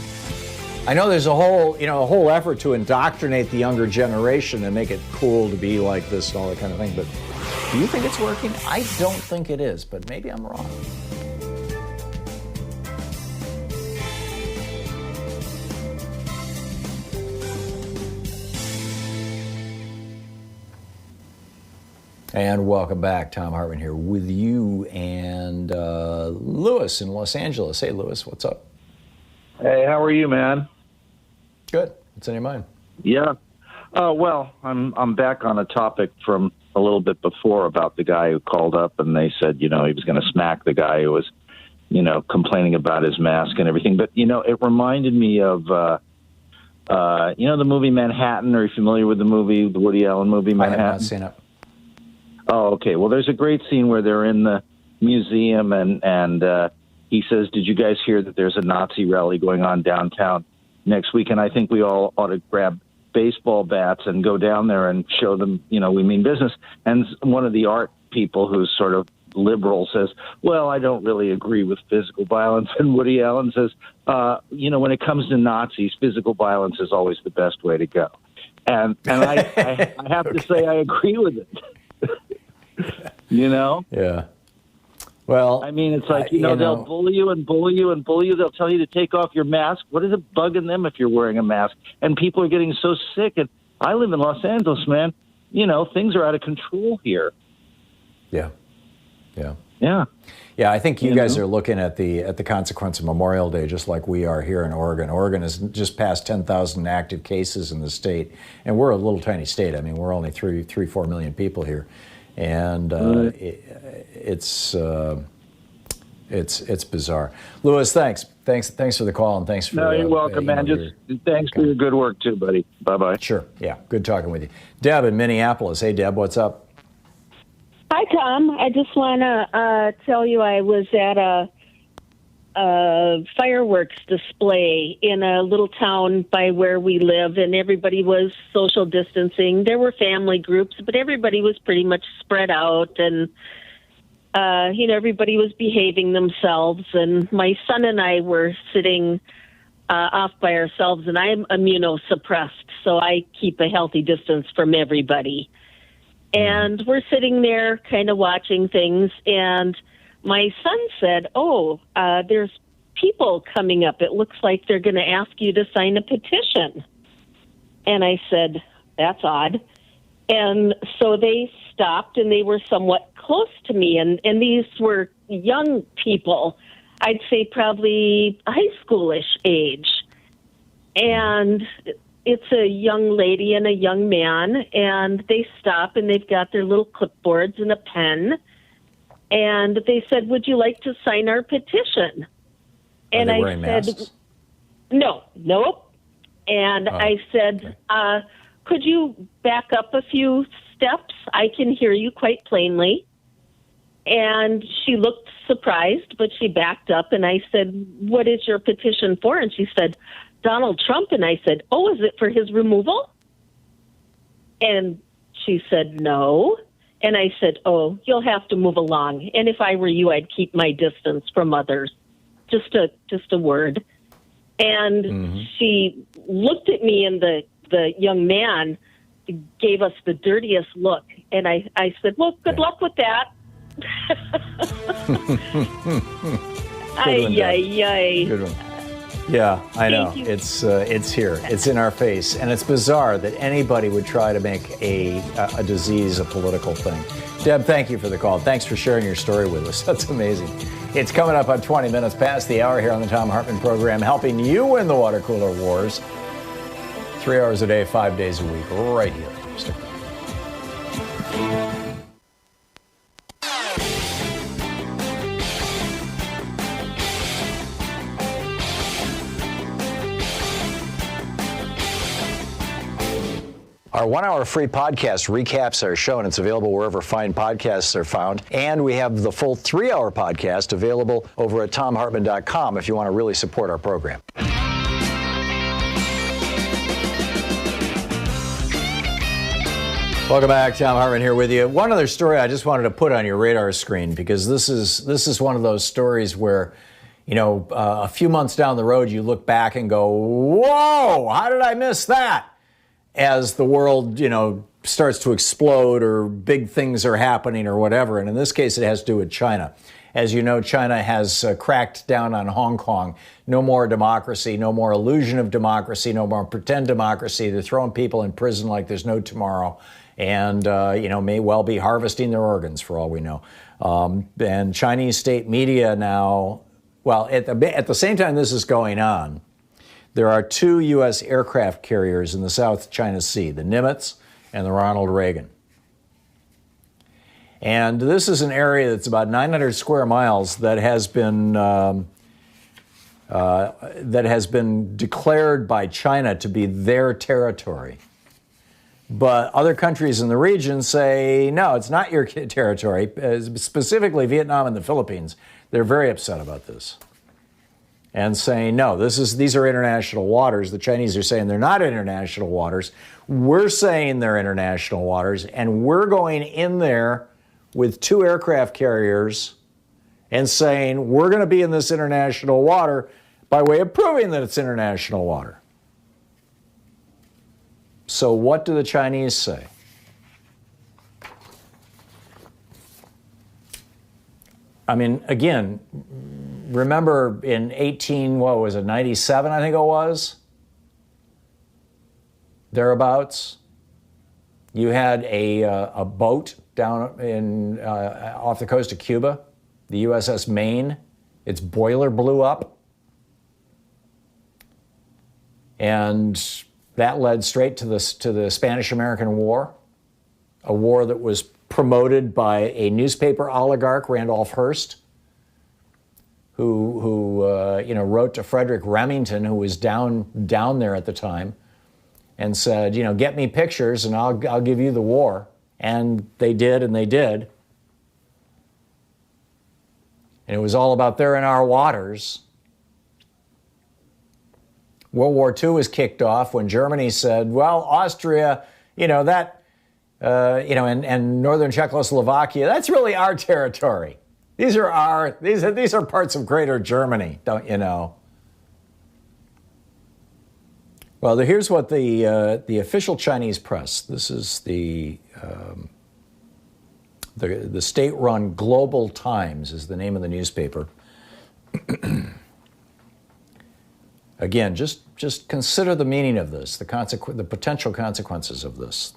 I know there's a whole effort to indoctrinate the younger generation and make it cool to be like this and all that kind of thing, but do you think it's working? I don't think it is, but maybe I'm wrong. And welcome back. Thom Hartmann here with you and Lewis in Los Angeles. Hey, Lewis, what's up? Hey, how are you, man? Good. What's on your mind? Yeah. Well, I'm back on a topic from a little bit before about the guy who called up and they said, you know, he was going to smack the guy who was, you know, complaining about his mask and everything. But, you know, it reminded me of, you know, the movie Manhattan. Are you familiar with the movie, the Woody Allen movie Manhattan? I have not seen it. Oh, okay. Well, there's a great scene where they're in the museum and he says, did you guys hear that there's a Nazi rally going on downtown next week? And I think we all ought to grab baseball bats and go down there and show them, you know, we mean business. And one of the art people who's sort of liberal says, well, I don't really agree with physical violence. And Woody Allen says, you know, when it comes to Nazis, physical violence is always the best way to go. And I have to say I agree with it. You know? Yeah. Well, I mean, it's like, they'll bully you and bully you and bully you. They'll tell you to take off your mask. What is it bugging them if you're wearing a mask? And people are getting so sick. And I live in Los Angeles, man. You know, things are out of control here. Yeah. Yeah. Yeah. Yeah, I think you guys are looking at the consequence of Memorial Day just like we are here in Oregon. Oregon has just passed 10,000 active cases in the state, and we're a little tiny state. I mean, we're only 4 million people here. And it's bizarre. Lewis, thanks for the call, and thanks for. No, you're welcome, man. Thanks for your good work too, buddy. Bye bye. Sure. Yeah. Good talking with you, Deb in Minneapolis. Hey, Deb, what's up? Hi, Tom. I just want to tell you I was at fireworks display in a little town by where we live, and everybody was social distancing. There were family groups, but everybody was pretty much spread out, and everybody was behaving themselves. And my son and I were sitting off by ourselves, and I'm immunosuppressed, so I keep a healthy distance from everybody. And we're sitting there kind of watching things, and my son said, there's people coming up. It looks like they're going to ask you to sign a petition. And I said, that's odd. And so they stopped, and they were somewhat close to me. And these were young people, I'd say probably high schoolish age. And it's a young lady and a young man, and they stop, and they've got their little clipboards and a pen. And they said, would you like to sign our petition? And I said, masks? Nope. And I said, could you back up a few steps? I can hear you quite plainly. And she looked surprised, but she backed up, and I said, what is your petition for? And she said, Donald Trump. And I said, is it for his removal? And she said, no. And I said, you'll have to move along. And if I were you, I'd keep my distance from others. Just a word. And she looked at me, and the young man gave us the dirtiest look. And I said, well, good luck with that. Good one. Yeah, I know. It's here. It's in our face. And it's bizarre that anybody would try to make a disease a political thing. Deb, thank you for the call. Thanks for sharing your story with us. That's amazing. It's coming up on 20 minutes past the hour here on the Thom Hartmann Program, helping you win the water cooler wars. 3 hours a day, 5 days a week, right here. Stick around. Our 1 hour free podcast recaps our show, and it's available wherever fine podcasts are found. And we have the full 3 hour podcast available over at thomhartmann.com if you want to really support our program. Welcome back. Thom Hartmann here with you. One other story I just wanted to put on your radar screen, because this is one of those stories where, a few months down the road, you look back and go, whoa, how did I miss that? As the world, starts to explode, or big things are happening or whatever. And in this case, it has to do with China. As you know, China has cracked down on Hong Kong. No more democracy, no more illusion of democracy, no more pretend democracy. They're throwing people in prison like there's no tomorrow, and, may well be harvesting their organs for all we know. And Chinese state media now, at the same time this is going on, there are 2 U.S. aircraft carriers in the South China Sea, the Nimitz and the Ronald Reagan. And this is an area that's about 900 square miles that has been declared by China to be their territory. But other countries in the region say, no, it's not your territory, specifically Vietnam and the Philippines. They're very upset about this, and saying, no, these are international waters. The Chinese are saying they're not international waters. We're saying they're international waters, and we're going in there with 2 aircraft carriers and saying we're going to be in this international water by way of proving that it's international water. So what do the Chinese say? I mean, again, remember in 97, I think it was? Thereabouts. You had a boat down off the coast of Cuba, the USS Maine. Its boiler blew up. And that led straight to the Spanish-American War, a war that was promoted by a newspaper oligarch, Randolph Hearst, who wrote to Frederick Remington, who was down there at the time, and said, get me pictures and I'll give you the war. And they did, And it was all about they're in our waters. World War II was kicked off when Germany said, well, Austria, and northern Czechoslovakia, that's really our territory. These are parts of Greater Germany, don't you know? Well, here's what the official Chinese press. This is the state-run Global Times is the name of the newspaper. Again, just consider the meaning of this, the potential consequences of this.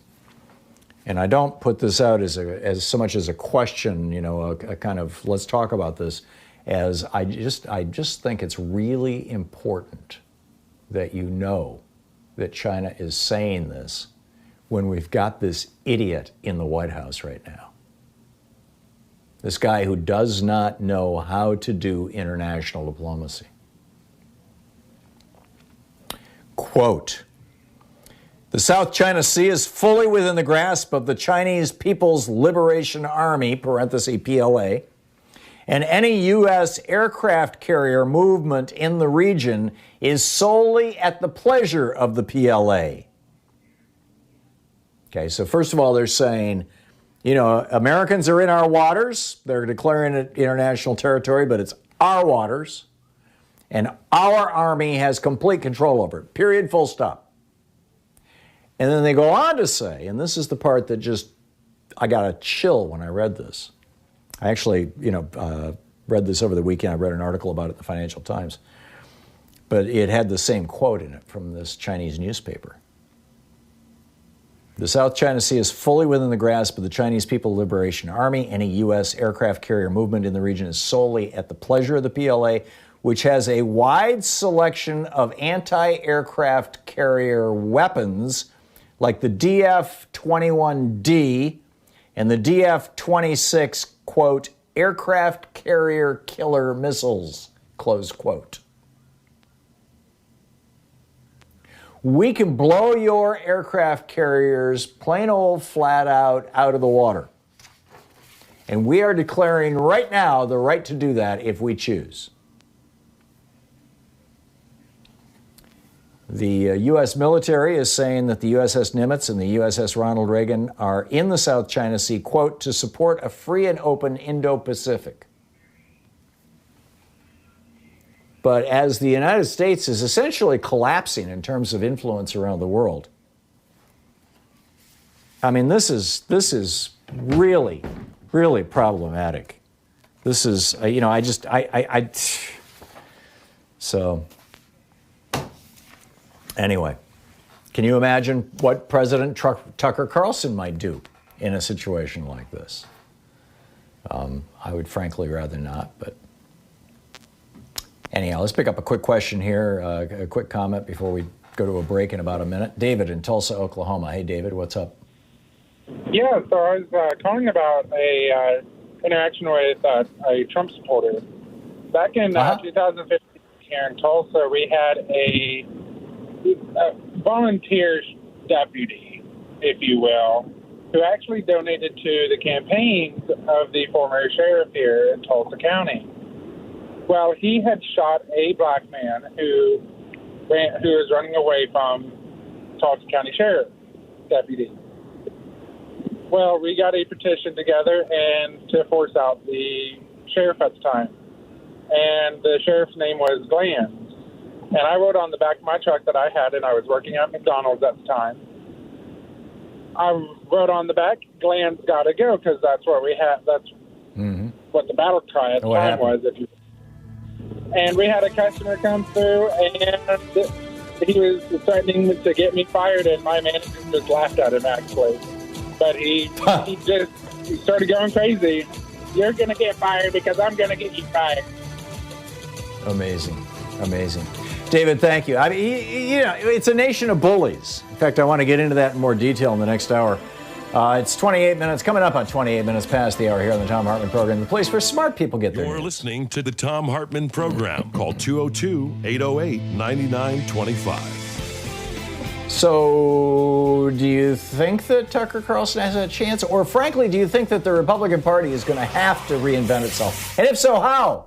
And I don't put this out as so much as a question, a kind of let's talk about this, as I just think it's really important that you know that China is saying this when we've got this idiot in the White House right now. This guy who does not know how to do international diplomacy. Quote, the South China Sea is fully within the grasp of the Chinese People's Liberation Army, parenthesis PLA, and any U.S. aircraft carrier movement in the region is solely at the pleasure of the PLA. Okay, so first of all, they're saying, Americans are in our waters. They're declaring it international territory, but it's our waters. And our army has complete control over it, period, full stop. And then they go on to say, and this is the part that I got a chill when I read this. I actually, read this over the weekend. I read an article about it in the Financial Times. But it had the same quote in it from this Chinese newspaper. The South China Sea is fully within the grasp of the Chinese People's Liberation Army. Any U.S. aircraft carrier movement in the region is solely at the pleasure of the PLA, which has a wide selection of anti-aircraft carrier weapons like the DF-21D and the DF-26, quote, aircraft carrier killer missiles, close quote. We can blow your aircraft carriers plain old flat out of the water. And we are declaring right now the right to do that if we choose. The U.S. military is saying that the USS Nimitz and the USS Ronald Reagan are in the South China Sea, quote, to support a free and open Indo-Pacific. But as the United States is essentially collapsing in terms of influence around the world, I mean, this is really, really problematic. This is, so... Anyway, can you imagine what President Tucker Carlson might do in a situation like this? I would frankly rather not, but anyhow, let's pick up a quick question here, a quick comment before we go to a break in about a minute. David in Tulsa, Oklahoma. Hey, David, what's up? Yeah, so I was calling about a interaction with a Trump supporter. Back in 2015 here in Tulsa, we had a volunteer deputy, if you will, who actually donated to the campaigns of the former sheriff here in Tulsa County. Well, he had shot a black man who was running away from Tulsa County Sheriff deputy. Well, we got a petition together and to force out the sheriff at the time. And the sheriff's name was Glenn. And I wrote on the back of my truck that I had, and I was working at McDonald's at the time. I wrote on the back, Glenn's got to go, because that's what we had. That's what the battle cry at the time was. And we had a customer come through, and he was threatening to get me fired, and my manager just laughed at him, actually. But he started going crazy. You're going to get fired because I'm going to get you fired. Amazing. David, thank you. I mean, it's a nation of bullies. In fact, I want to get into that in more detail in the next hour. It's 28 minutes, coming up on 28 minutes past the hour here on the Thom Hartmann Program, the place where smart people get their news. You're listening to the Thom Hartmann Program. Call 202-808-9925. So, do you think that Tucker Carlson has a chance? Or, frankly, do you think that the Republican Party is going to have to reinvent itself? And if so, how?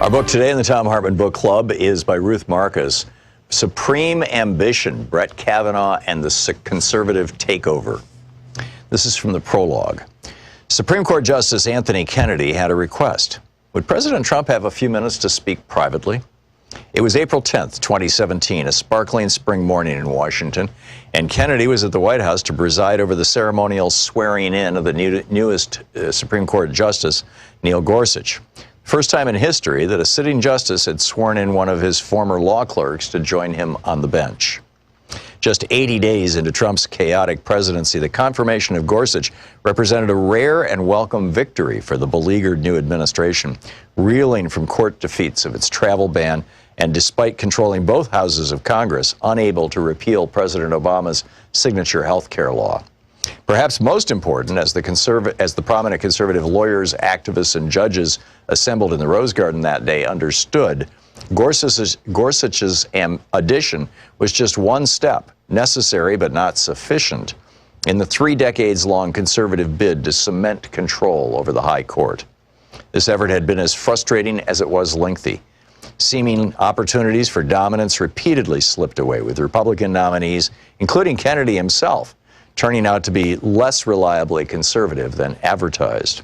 Our book today in the Thom Hartmann Book Club is by Ruth Marcus, Supreme Ambition, Brett Kavanaugh and the Conservative Takeover. This is from the prologue. Supreme Court Justice Anthony Kennedy had a request. Would President Trump have a few minutes to speak privately? It was April 10th, 2017, a sparkling spring morning in Washington, and Kennedy was at the White House to preside over the ceremonial swearing in of the newest Supreme Court Justice, Neil Gorsuch. First time in history that a sitting justice had sworn in one of his former law clerks to join him on the bench. Just 80 days into Trump's chaotic presidency, the confirmation of Gorsuch represented a rare and welcome victory for the beleaguered new administration, reeling from court defeats of its travel ban and, despite controlling both houses of Congress, unable to repeal President Obama's signature health care law. Perhaps most important, as the prominent conservative lawyers, activists, and judges assembled in the Rose Garden that day understood, Gorsuch's addition was just one step, necessary but not sufficient, in the 3 decades-long conservative bid to cement control over the high court. This effort had been as frustrating as it was lengthy. Seeming opportunities for dominance repeatedly slipped away, with Republican nominees, including Kennedy himself, turning out to be less reliably conservative than advertised.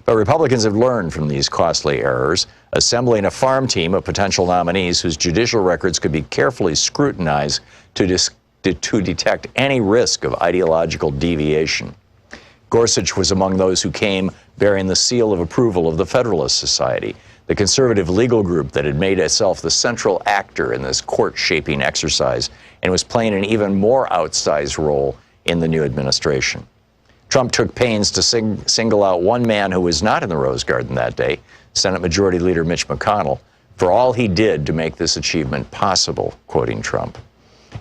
But Republicans have learned from these costly errors, assembling a farm team of potential nominees whose judicial records could be carefully scrutinized to detect any risk of ideological deviation. Gorsuch was among those who came bearing the seal of approval of the Federalist Society, the conservative legal group that had made itself the central actor in this court-shaping exercise and was playing an even more outsized role in the new administration. Trump took pains to single out one man who was not in the Rose Garden that day, Senate Majority Leader Mitch McConnell, for all he did to make this achievement possible, quoting Trump.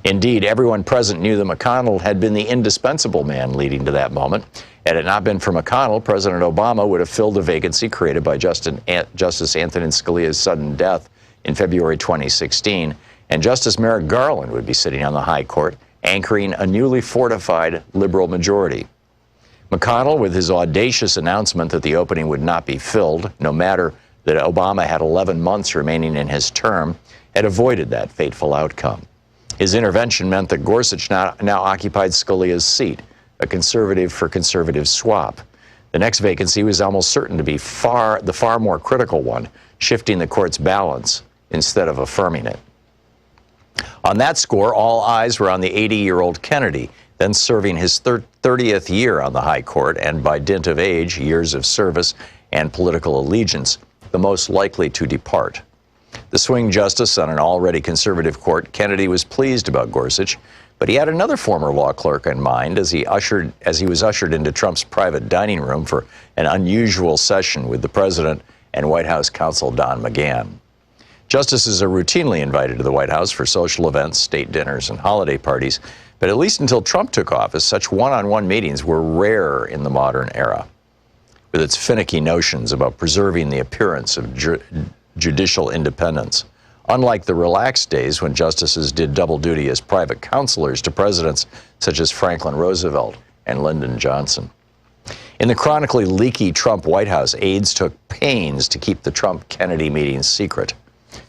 Indeed, everyone present knew that McConnell had been the indispensable man leading to that moment. Had it not been for McConnell, President Obama would have filled the vacancy created by Justice Antonin Scalia's sudden death in February 2016, and Justice Merrick Garland would be sitting on the high court, anchoring a newly fortified liberal majority. McConnell, with his audacious announcement that the opening would not be filled, no matter that Obama had 11 months remaining in his term, had avoided that fateful outcome. His intervention meant that Gorsuch now occupied Scalia's seat, a conservative for conservative swap. The next vacancy was almost certain to be the far more critical one, shifting the court's balance instead of affirming it. On that score, all eyes were on the 80-year-old Kennedy, then serving his 30th year on the high court, and by dint of age, years of service, and political allegiance, the most likely to depart. The swing justice on an already conservative court, Kennedy was pleased about Gorsuch, but he had another former law clerk in mind as he was ushered into Trump's private dining room for an unusual session with the president and White House counsel Don McGahn. Justices are routinely invited to the White House for social events, state dinners, and holiday parties, but at least until Trump took office, such one-on-one meetings were rare in the modern era. With its finicky notions about preserving the appearance of judicial independence, unlike the relaxed days when justices did double duty as private counselors to presidents such as Franklin Roosevelt and Lyndon Johnson. In the chronically leaky Trump White House, aides took pains to keep the Trump-Kennedy meetings secret.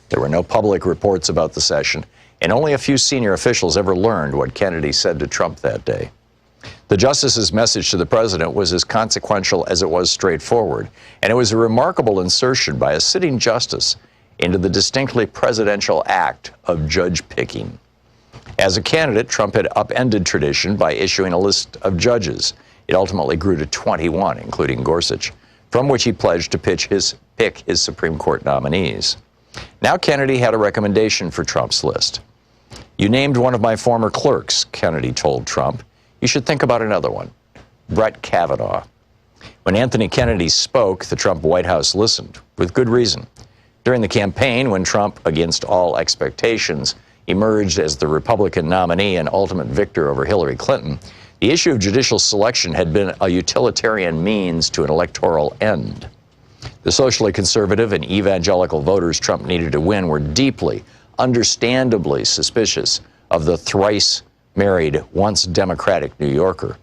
There were no public reports about the session, and only a few senior officials ever learned what Kennedy said to Trump that day. The justice's message to the president was as consequential as it was straightforward, and it was a remarkable insertion by a sitting justice into the distinctly presidential act of judge picking. As a candidate, Trump had upended tradition by issuing a list of judges. It ultimately grew to 21, including Gorsuch, from which he pledged to pick his Supreme Court nominees. Now Kennedy had a recommendation for Trump's list. "You named one of my former clerks," Kennedy told Trump. "You should think about another one, Brett Kavanaugh." When Anthony Kennedy spoke, the Trump White House listened, with good reason. During the campaign, when Trump, against all expectations, emerged as the Republican nominee and ultimate victor over Hillary Clinton, the issue of judicial selection had been a utilitarian means to an electoral end. The socially conservative and evangelical voters Trump needed to win were deeply, understandably suspicious of the thrice-married, once Democratic New Yorker.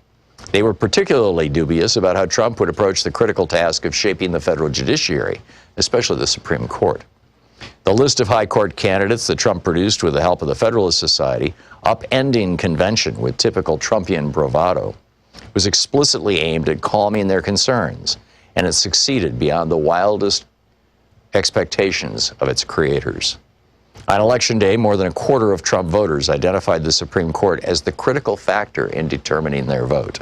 They were particularly dubious about how Trump would approach the critical task of shaping the federal judiciary, especially the Supreme Court. The list of high court candidates that Trump produced with the help of the Federalist Society, upending convention with typical Trumpian bravado, was explicitly aimed at calming their concerns, and it succeeded beyond the wildest expectations of its creators. On Election Day, more than a quarter of Trump voters identified the Supreme Court as the critical factor in determining their vote.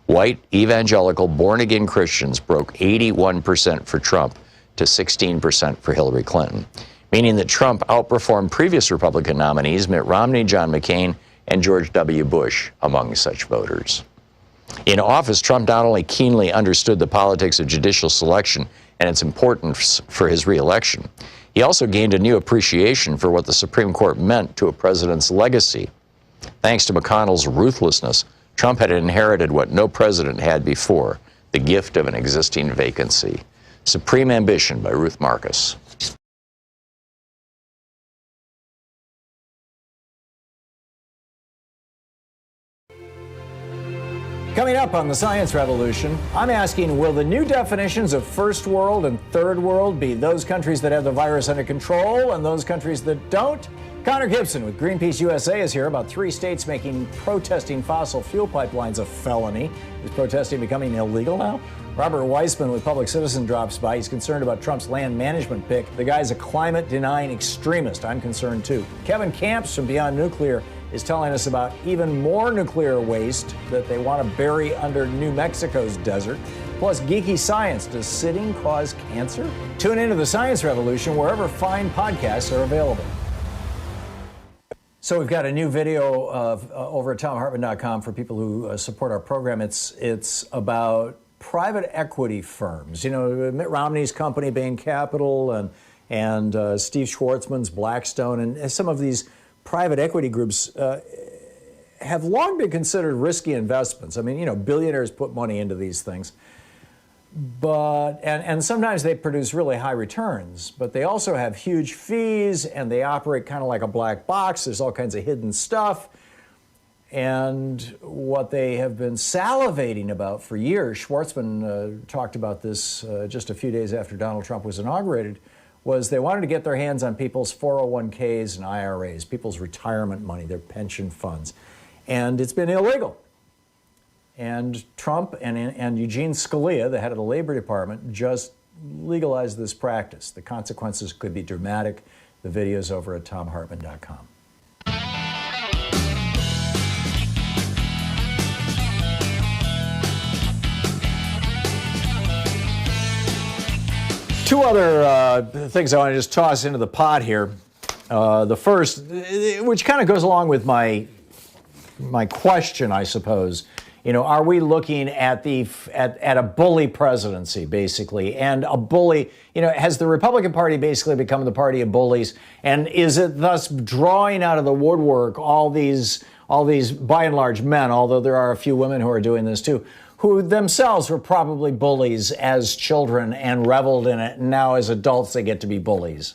White, evangelical, born-again Christians broke 81% for Trump to 16% for Hillary Clinton, meaning that Trump outperformed previous Republican nominees Mitt Romney, John McCain, and George W. Bush among such voters. In office, Trump not only keenly understood the politics of judicial selection and its importance for his reelection, he also gained a new appreciation for what the Supreme Court meant to a president's legacy. Thanks to McConnell's ruthlessness, Trump had inherited what no president had before, the gift of an existing vacancy. Supreme Ambition by Ruth Marcus. Coming up on the Science Revolution, I'm asking, will the new definitions of first world and third world be those countries that have the virus under control and those countries that don't? Connor Gibson with Greenpeace USA is here about 3 states making protesting fossil fuel pipelines a felony. Is protesting becoming illegal now? Robert Weissman with Public Citizen drops by. He's concerned about Trump's land management pick. The guy's a climate-denying extremist. I'm concerned too. Kevin Camps from Beyond Nuclear is telling us about even more nuclear waste that they want to bury under New Mexico's desert. Plus, geeky science. Does sitting cause cancer? Tune into the Science Revolution wherever fine podcasts are available. So we've got a new video of, over at ThomHartmann.com for people who support our program. It's about private equity firms. You know, Mitt Romney's company, Bain Capital, and Steve Schwartzman's Blackstone, and some of these private equity groups have long been considered risky investments. I mean, you know, billionaires put money into these things. But and sometimes they produce really high returns, but they also have huge fees and they operate kind of like a black box. There's all kinds of hidden stuff. And what they have been salivating about for years, Schwartzman talked about this just a few days after Donald Trump was inaugurated, was they wanted to get their hands on people's 401ks and IRAs, people's retirement money, their pension funds. And it's been illegal. And Trump and Eugene Scalia, the head of the Labor Department, just legalized this practice. The consequences could be dramatic. The video's over at ThomHartmann.com. Two other things I want to just toss into the pot here. The first, which kind of goes along with my question, I suppose. You know, are we looking at a bully presidency, basically, and a bully? You know, has the Republican Party basically become the party of bullies, and is it thus drawing out of the woodwork all these by and large men, although there are a few women who are doing this too, who themselves were probably bullies as children and reveled in it, and now as adults they get to be bullies?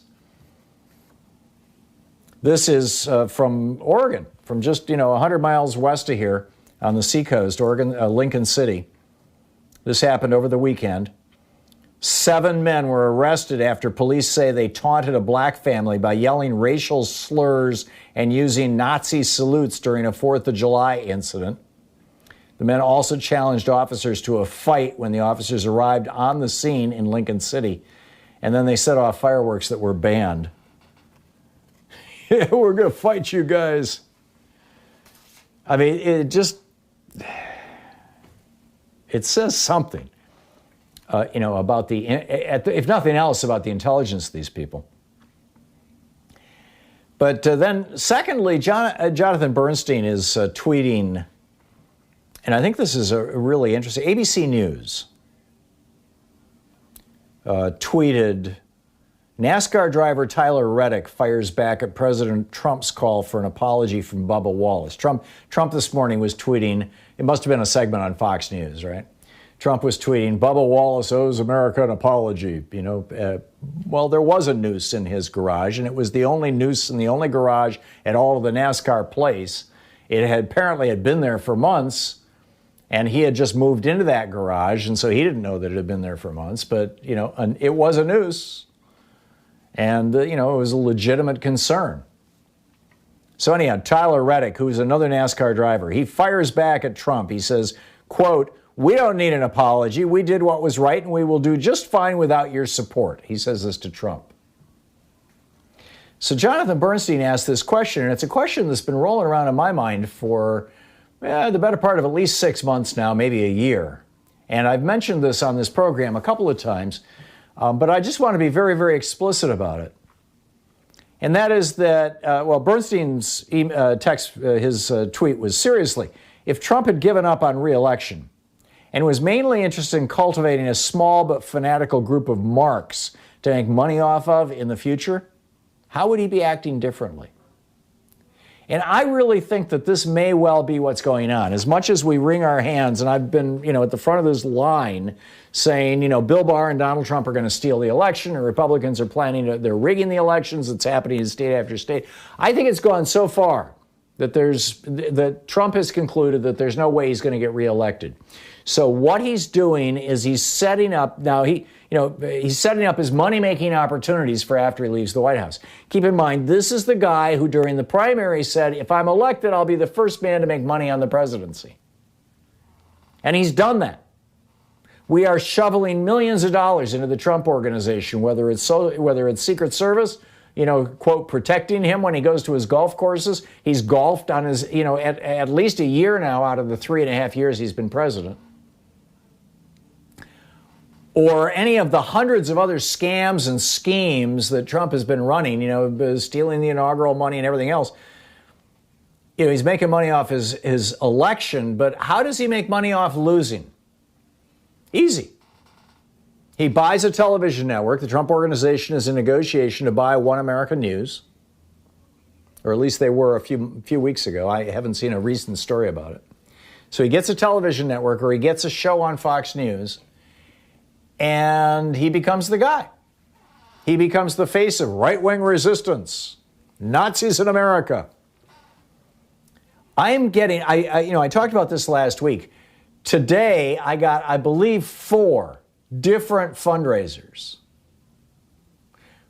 This is from Oregon, from just 100 miles west of here. On the seacoast, Oregon, Lincoln City. This happened over the weekend. 7 men were arrested after police say they taunted a black family by yelling racial slurs and using Nazi salutes during a 4th of July incident. The men also challenged officers to a fight when the officers arrived on the scene in Lincoln City, and then they set off fireworks that were banned. Yeah, we're going to fight you guys. I mean, it says something, about if nothing else, about the intelligence of these people. But then, secondly, Jonathan Bernstein is tweeting, and I think this is a really interesting. ABC News tweeted NASCAR driver Tyler Reddick fires back at President Trump's call for an apology from Bubba Wallace. Trump this morning was tweeting, it must have been a segment on Fox News, right? Trump was tweeting, Bubba Wallace owes America an apology. Well, there was a noose in his garage, and it was the only noose in the only garage at all of the NASCAR place. It had apparently had been there for months, and he had just moved into that garage, and so he didn't know that it had been there for months. But, it was a noose. And, it was a legitimate concern. So anyhow, Tyler Reddick, who's another NASCAR driver, he fires back at Trump. He says, quote, "We don't need an apology. We did what was right, and we will do just fine without your support." He says this to Trump. So Jonathan Bernstein asked this question, and it's a question that's been rolling around in my mind for the better part of at least 6 months now, maybe a year. And I've mentioned this on this program a couple of times. But I just want to be very, very explicit about it. And that is that, Bernstein's his tweet was, seriously, if Trump had given up on re-election and was mainly interested in cultivating a small but fanatical group of marks to make money off of in the future, how would he be acting differently? And I really think that this may well be what's going on. As much as we wring our hands, and I've been, at the front of this line saying, Bill Barr and Donald Trump are going to steal the election, and Republicans are they're rigging the elections. It's happening in state after state. I think it's gone so far that Trump has concluded that there's no way he's going to get reelected. So what he's doing is he's setting up, now he's setting up his money-making opportunities for after he leaves the White House. Keep in mind, this is the guy who during the primary said, if I'm elected, I'll be the first man to make money on the presidency. And he's done that. We are shoveling millions of dollars into the Trump organization, whether it's Secret Service, quote, protecting him when he goes to his golf courses. He's golfed on his, at least a year now out of the 3.5 years he's been president. Or any of the hundreds of other scams and schemes that Trump has been running, stealing the inaugural money and everything else. He's making money off his election, but how does he make money off losing? Easy. He buys a television network. The Trump organization is in negotiation to buy One American News, or at least they were a few weeks ago. I haven't seen a recent story about it. So he gets a television network, or he gets a show on Fox News, and he becomes the guy. He becomes the face of right-wing resistance, Nazis in America. I talked about this last week. Today, I got, I believe, 4 different fundraisers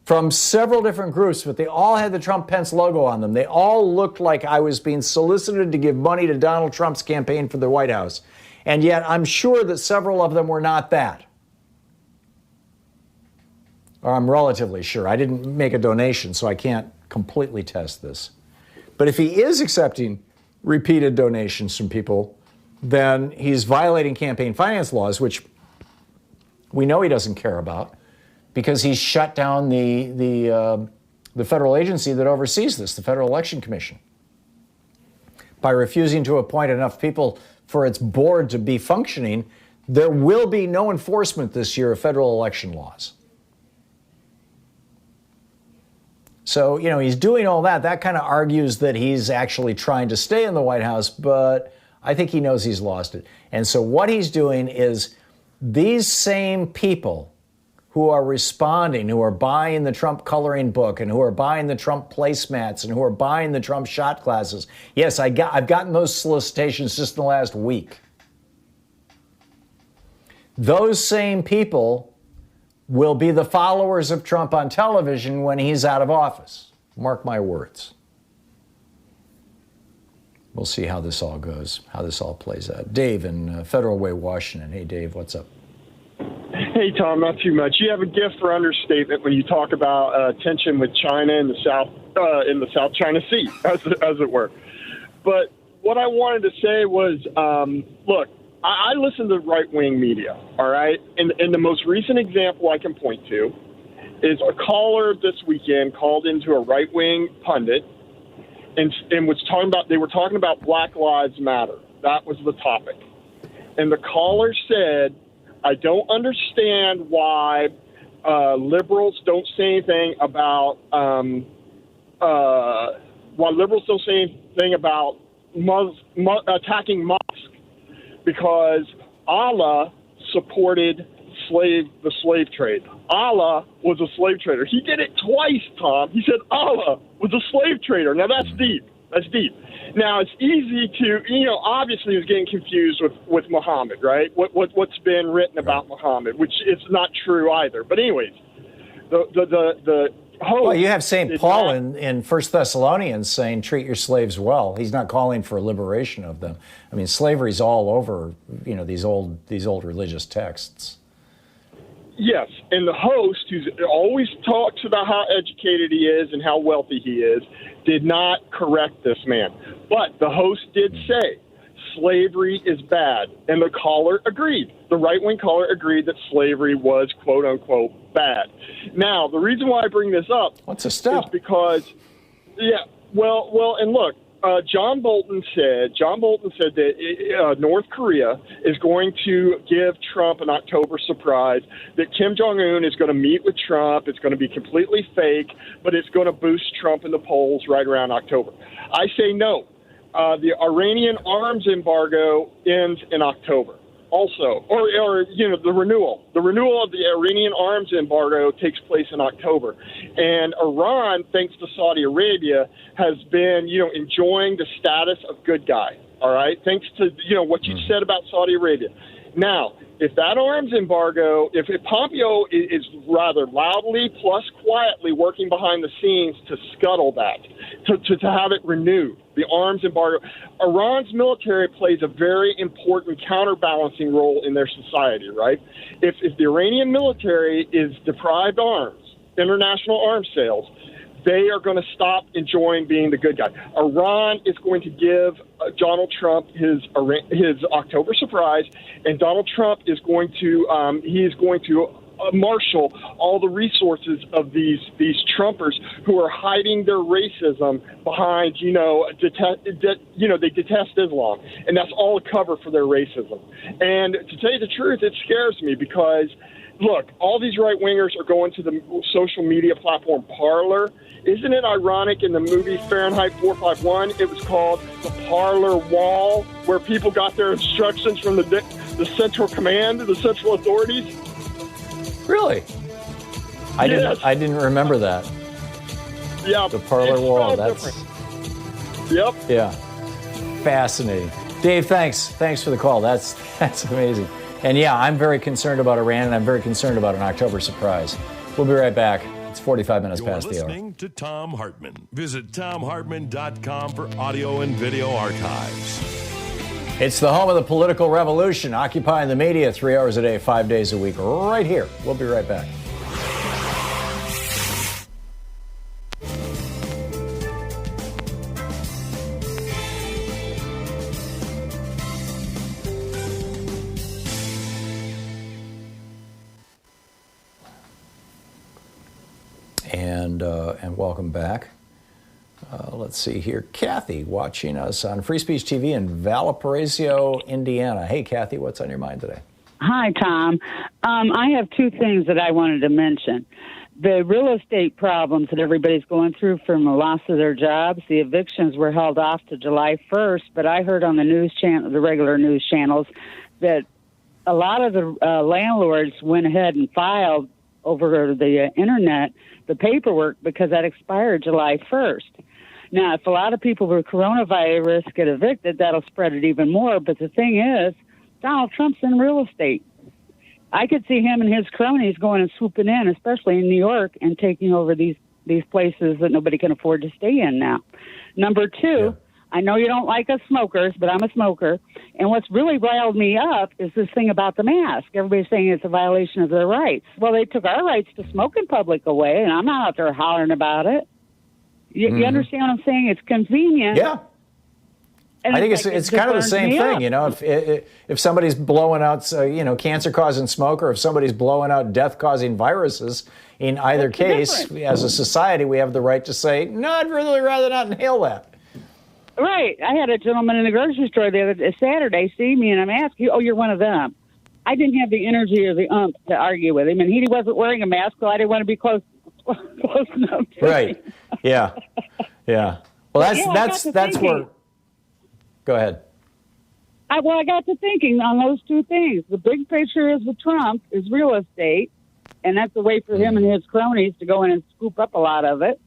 from several different groups, but they all had the Trump-Pence logo on them. They all looked like I was being solicited to give money to Donald Trump's campaign for the White House. And yet, I'm sure that several of them were not that. Or I'm relatively sure. I didn't make a donation, so I can't completely test this. But if he is accepting repeated donations from people, then he's violating campaign finance laws, which we know he doesn't care about, because he's shut down the federal agency that oversees this, the Federal Election Commission, by refusing to appoint enough people for its board to be functioning. There will be no enforcement this year of federal election laws. So, he's doing all that. That kind of argues that he's actually trying to stay in the White House, but I think he knows he's lost it. And so what he's doing is these same people who are responding, who are buying the Trump coloring book, and who are buying the Trump placemats, and who are buying the Trump shot glasses. Yes, I've gotten those solicitations just in the last week. Those same people will be the followers of Trump on television when he's out of office. Mark my words. We'll see how this all goes, how this all plays out. Dave in Federal Way, Washington. Hey, Dave, what's up? Hey, Tom, not too much. You have a gift for understatement when you talk about tension with China in the South China Sea, as it were. But what I wanted to say was, look, I listen to right-wing media, all right? And the most recent example I can point to is a caller this weekend called into a right-wing pundit and was talking about, they were talking about Black Lives Matter. That was the topic. And the caller said, I don't understand why liberals don't say anything about attacking mosques, because Allah supported the slave trade. Allah was a slave trader. He did it twice, Tom. He said Allah was a slave trader. Now that's deep. That's deep. Now it's easy to, obviously he was getting confused with Muhammad, right? What's been written about Muhammad, which is not true either. But anyways, the host. Well, you have St. Paul in 1 Thessalonians saying, treat your slaves well. He's not calling for liberation of them. I mean, slavery's all over, these old religious texts. Yes, and the host, who's always talks about how educated he is and how wealthy he is, did not correct this man. But the host did say slavery is bad, and the caller agreed. The right-wing caller agreed that slavery was, quote-unquote, bad. Now, the reason why I bring this up is because, and look, John Bolton said that North Korea is going to give Trump an October surprise, that Kim Jong-un is going to meet with Trump. It's going to be completely fake, but it's going to boost Trump in the polls right around October. I say no. The Iranian arms embargo ends in October. Also, the renewal of the Iranian arms embargo takes place in October. And Iran, thanks to Saudi Arabia, has been, enjoying the status of good guy. All right. Thanks to, what you said about Saudi Arabia. Now, if that arms embargo, if Pompeo is rather loudly plus quietly working behind the scenes to scuttle that, to have it renewed, the arms embargo, Iran's military plays a very important counterbalancing role in their society, right? If the Iranian military is deprived arms, international arms sales, they are going to stop enjoying being the good guy. Iran is going to give Donald Trump his October surprise, and Donald Trump is going to marshal all the resources of these Trumpers who are hiding their racism behind, they detest Islam, and that's all a cover for their racism. And to tell you the truth, it scares me because, look, all these right-wingers are going to the social media platform Parler. Isn't it ironic in the movie Fahrenheit 451, it was called the Parler Wall, where people got their instructions from the Central Command, the Central Authorities? Really? I didn't remember that. Yeah. The Parler Wall. That's different. Yep. Yeah. Fascinating. Dave, thanks. Thanks for the call. That's amazing. And yeah, I'm very concerned about Iran, and I'm very concerned about an October surprise. We'll be right back. It's 45 minutes past the hour. You're listening to Thom Hartmann. Visit ThomHartmann.com for audio and video archives. It's the home of the political revolution, occupying the media 3 hours a day, 5 days a week, right here. We'll be right back. And welcome back. Let's see here. Kathy watching us on Free Speech TV in Valparaiso, Indiana. Hey, Kathy, what's on your mind today? Hi, Tom. I have two things that I wanted to mention. The real estate problems that everybody's going through from the loss of their jobs, the evictions were held off to July 1st, but I heard on the news channel, the regular news channels, that a lot of the landlords went ahead and filed over the internet the paperwork because that expired July 1st. Now, if a lot of people with coronavirus get evicted, that'll spread it even more. But the thing is, Donald Trump's in real estate. I could see him and his cronies going and swooping in, especially in New York, and taking over these places that nobody can afford to stay in now. Number two, I know you don't like us smokers, but I'm a smoker. And what's really riled me up is this thing about the mask. Everybody's saying it's a violation of their rights. Well, they took our rights to smoke in public away, and I'm not out there hollering about it. You understand what I'm saying? It's convenient. Yeah. And I think it's kind of the same thing, you know. If somebody's blowing out, cancer-causing smoke, or if somebody's blowing out death-causing viruses, in either case, as a society, we have the right to say, no, I'd really rather not inhale that. Right. I had a gentleman in the grocery store the other Saturday see me, and I'm asking, oh, you're one of them. I didn't have the energy or the umph to argue with him, and he wasn't wearing a mask, so I didn't want to be close enough to Right. him. Yeah. Yeah. Well, that's thinking. where. Go ahead. I got to thinking on those two things. The big picture is with Trump is real estate, and that's a way for him and his cronies to go in and scoop up a lot of it.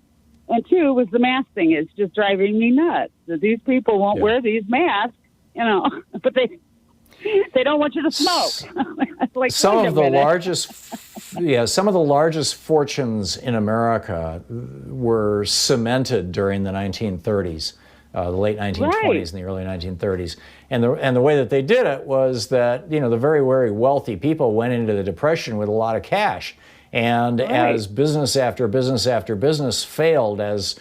And two was the mask thing. It's just driving me nuts that these people won't wear these masks, but they don't want you to smoke. Like, some of the largest fortunes in America were cemented during the 1930s. The late 1920s and the early 1930s. And the way that they did it was that, the very, very wealthy people went into the Depression with a lot of cash. And as business after business after business failed, as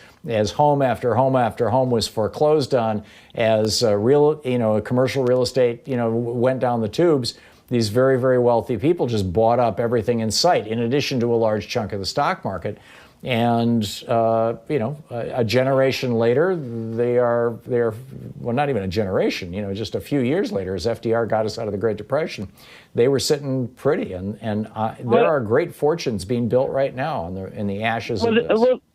home after home after home was foreclosed on, as commercial real estate, went down the tubes, these very, very wealthy people just bought up everything in sight, in addition to a large chunk of the stock market. And, a generation later, they are, well, not even a generation, just a few years later, as FDR got us out of the Great Depression, they were sitting pretty. And there are great fortunes being built right now in the ashes of this.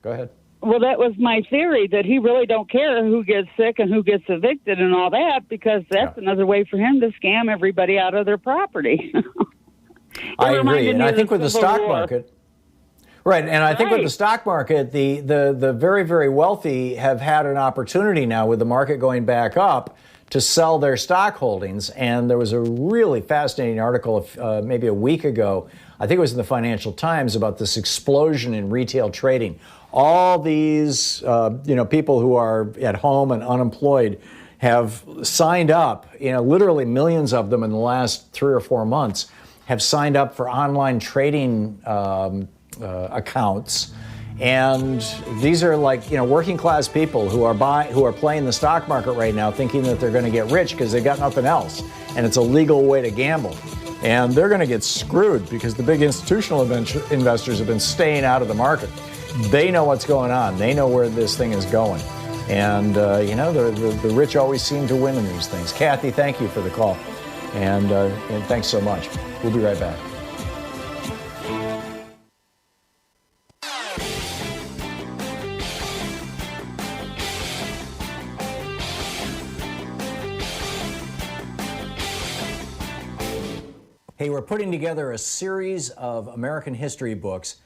Go ahead. Well, that was my theory, that he really don't care who gets sick and who gets evicted and all that, because that's another way for him to scam everybody out of their property. I agree. And I think with the stock market... Right, and I think with the stock market, the very, very wealthy have had an opportunity now with the market going back up to sell their stock holdings. And there was a really fascinating article maybe a week ago, I think it was in the Financial Times, about this explosion in retail trading. All these people who are at home and unemployed have signed up, literally millions of them in the last 3 or 4 months have signed up for online trading accounts, and these are like working class people who are playing the stock market right now, thinking that they're going to get rich because they got nothing else, and it's a legal way to gamble, and they're going to get screwed because the big institutional investors have been staying out of the market. They know what's going on. They know where this thing is going, and the rich always seem to win in these things. Kathy, thank you for the call, and thanks so much. We'll be right back. Hey, we're putting together a series of American history books.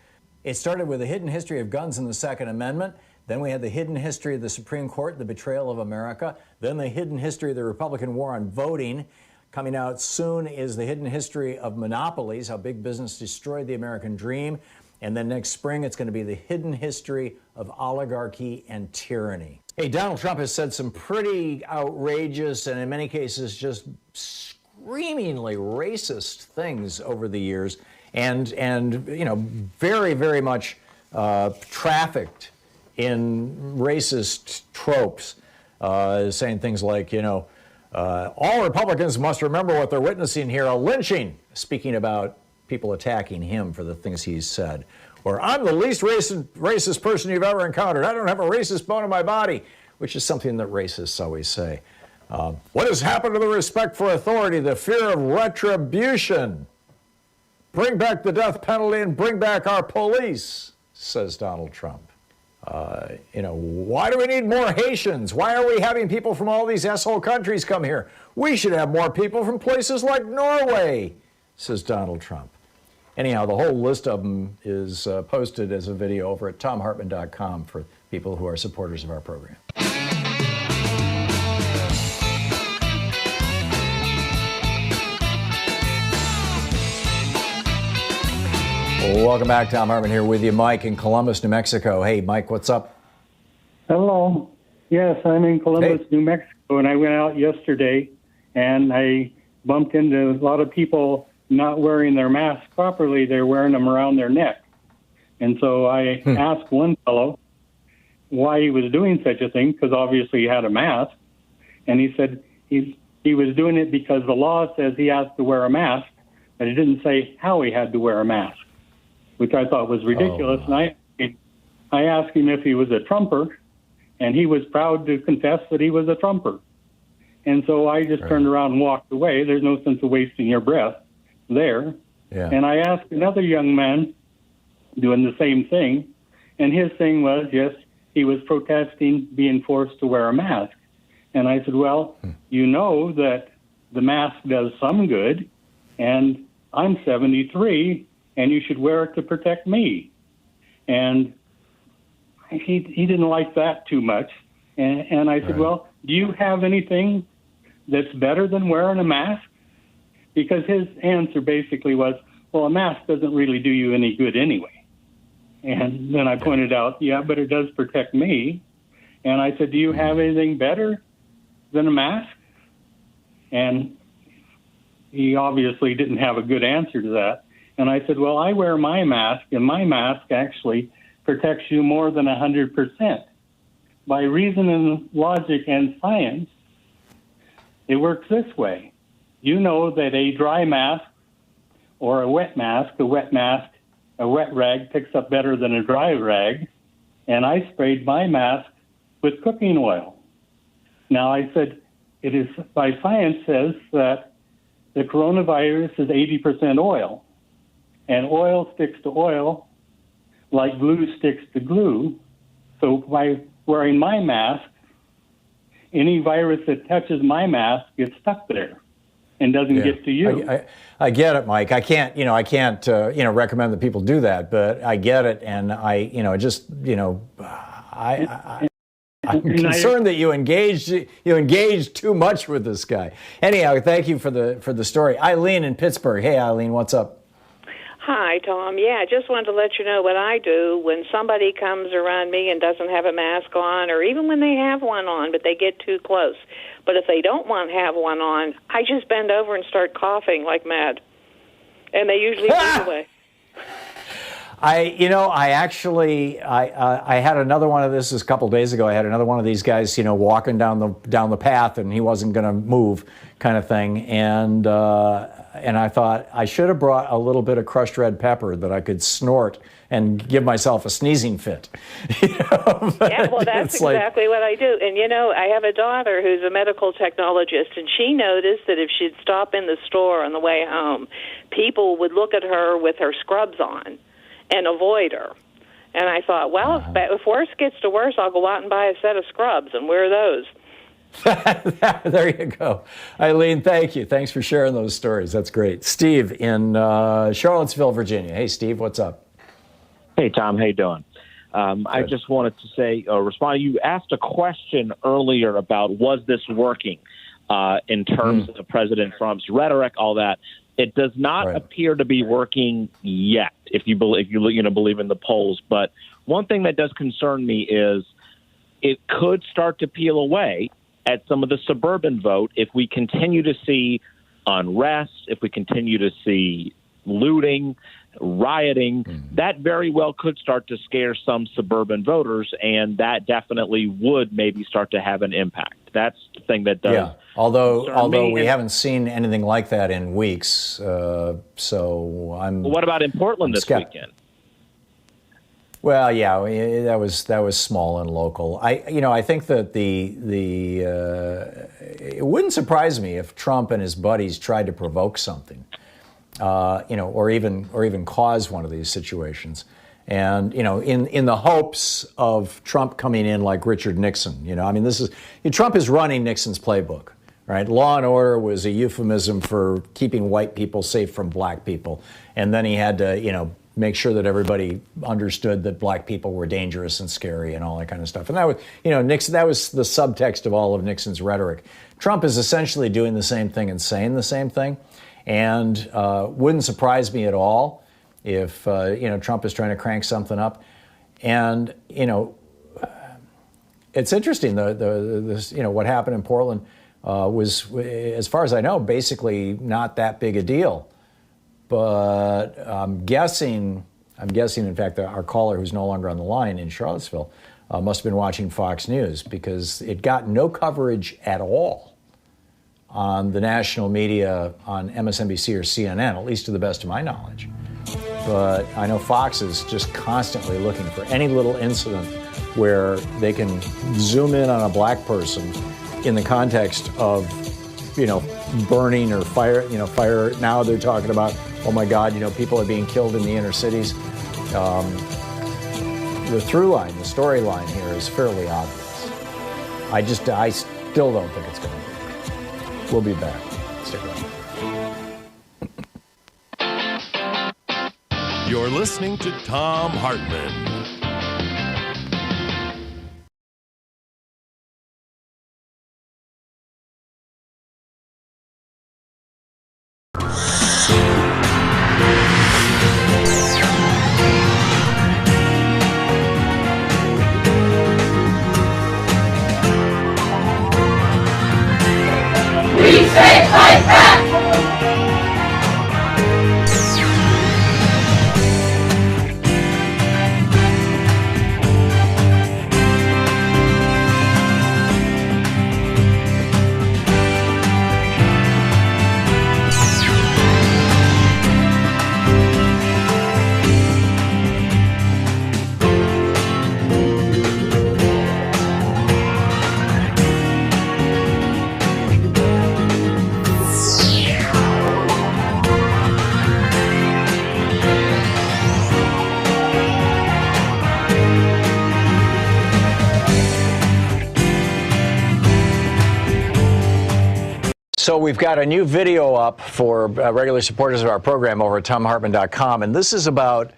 It started with the hidden history of guns and the Second Amendment. Then we had the hidden history of the Supreme Court, the betrayal of America. Then the hidden history of the Republican war on voting. Coming out soon is the hidden history of monopolies, how big business destroyed the American dream. And then next spring, it's going to be the hidden history of oligarchy and tyranny. Hey, Donald Trump has said some pretty outrageous and in many cases just screamingly racist things over the years, and very, very much trafficked in racist tropes, saying things like, all Republicans must remember what they're witnessing here, a lynching, speaking about people attacking him for the things he's said. Or, I'm the least racist person you've ever encountered. I don't have a racist bone in my body, which is something that racists always say. What has happened to the respect for authority, the fear of retribution? Bring back the death penalty and bring back our police, says Donald Trump. Why do we need more Haitians? Why are we having people from all these asshole countries come here? We should have more people from places like Norway, says Donald Trump. Anyhow, the whole list of them is posted as a video over at thomhartmann.com for people who are supporters of our program. Welcome back. Thom Hartmann here with you. Mike in Columbus, New Mexico. Hey, Mike, what's up? Hello. Yes, I'm in Columbus, New Mexico, and I went out yesterday, and I bumped into a lot of people not wearing their masks properly. They're wearing them around their neck. And so I asked one fellow why he was doing such a thing, because obviously he had a mask. And he said he was doing it because the law says he has to wear a mask, but it didn't say how he had to wear a mask, which I thought was ridiculous. And I asked him if he was a Trumper, and he was proud to confess that he was a Trumper. And so I just turned around and walked away. There's no sense of wasting your breath. there. Yeah. And I asked another young man doing the same thing, and his thing was, yes, he was protesting being forced to wear a mask. And I said, well, you know that the mask does some good, and I'm 73, and you should wear it to protect me. And he didn't like that too much. And I said, well, do you have anything that's better than wearing a mask? Because his answer basically was, well, a mask doesn't really do you any good anyway. And then I pointed out, yeah, but it does protect me. And I said, do you have anything better than a mask? And he obviously didn't have a good answer to that. And I said, well, I wear my mask, and my mask actually protects you more than 100%. By reason and logic and science, it works this way. You know that a dry mask or a wet rag picks up better than a dry rag, and I sprayed my mask with cooking oil. Now, I said, it is by science says that the coronavirus is 80% oil, and oil sticks to oil like glue sticks to glue. So by wearing my mask, any virus that touches my mask gets stuck there and doesn't get to you. I get it, Mike. I can't recommend that people do that, but I get it, and I'm concerned that you engaged too much with this guy. Anyhow, thank you for the story. Eileen in Pittsburgh. Hey, Eileen, what's up? Hi, Tom. Yeah, just wanted to let you know what I do when somebody comes around me and doesn't have a mask on, or even when they have one on, but they get too close. But if they don't want to have one on, I just bend over and start coughing like mad. And they usually move away. I had another one of this a couple of days ago. I had another one of these guys, walking down the path, and he wasn't going to move, kind of thing. And I thought I should have brought a little bit of crushed red pepper that I could snort and give myself a sneezing fit. Yeah, well, that's exactly what I do. And, I have a daughter who's a medical technologist, and she noticed that if she'd stop in the store on the way home, people would look at her with her scrubs on and avoid her. And I thought, well, if worse gets to worse, I'll go out and buy a set of scrubs and wear those. There you go. Eileen, thank you. Thanks for sharing those stories. That's great. Steve in Charlottesville, Virginia. Hey, Steve, what's up? Hey, Tom. How you doing? I just wanted to say, respond. You asked a question earlier about was this working in terms of President Trump's rhetoric, all that. It does not appear to be working yet, if you believe in the polls. But one thing that does concern me is it could start to peel away at some of the suburban vote if we continue to see unrest, if we continue to see looting, rioting. That very well could start to scare some suburban voters, and that definitely would maybe start to have an impact. That's the thing that does. Yeah. Although we haven't seen anything like that in weeks, so I'm. Well, what about in Portland this weekend? Well, yeah, that was small and local. I think that it wouldn't surprise me if Trump and his buddies tried to provoke something, or even cause one of these situations, and in the hopes of Trump coming in like Richard Nixon. Trump is running Nixon's playbook, right? Law and order was a euphemism for keeping white people safe from black people, and then he had to make sure that everybody understood that black people were dangerous and scary and all that kind of stuff. And that was, Nixon, that was the subtext of all of Nixon's rhetoric. Trump is essentially doing the same thing and saying the same thing. And wouldn't surprise me at all if, Trump is trying to crank something up. And, it's interesting, what happened in Portland was, as far as I know, basically not that big a deal. But I'm guessing, in fact, our caller who's no longer on the line in Charlottesville must have been watching Fox News, because it got no coverage at all on the national media, on MSNBC or CNN, at least to the best of my knowledge. But I know Fox is just constantly looking for any little incident where they can zoom in on a black person in the context of, burning or fire. Fire. Now they're talking about, oh my God, people are being killed in the inner cities. The through line, the storyline here is fairly obvious. I still don't think it's going to be. We'll be back. Stick around. You're listening to Thom Hartmann. So we've got a new video up for regular supporters of our program over at ThomHartmann.com, and this is about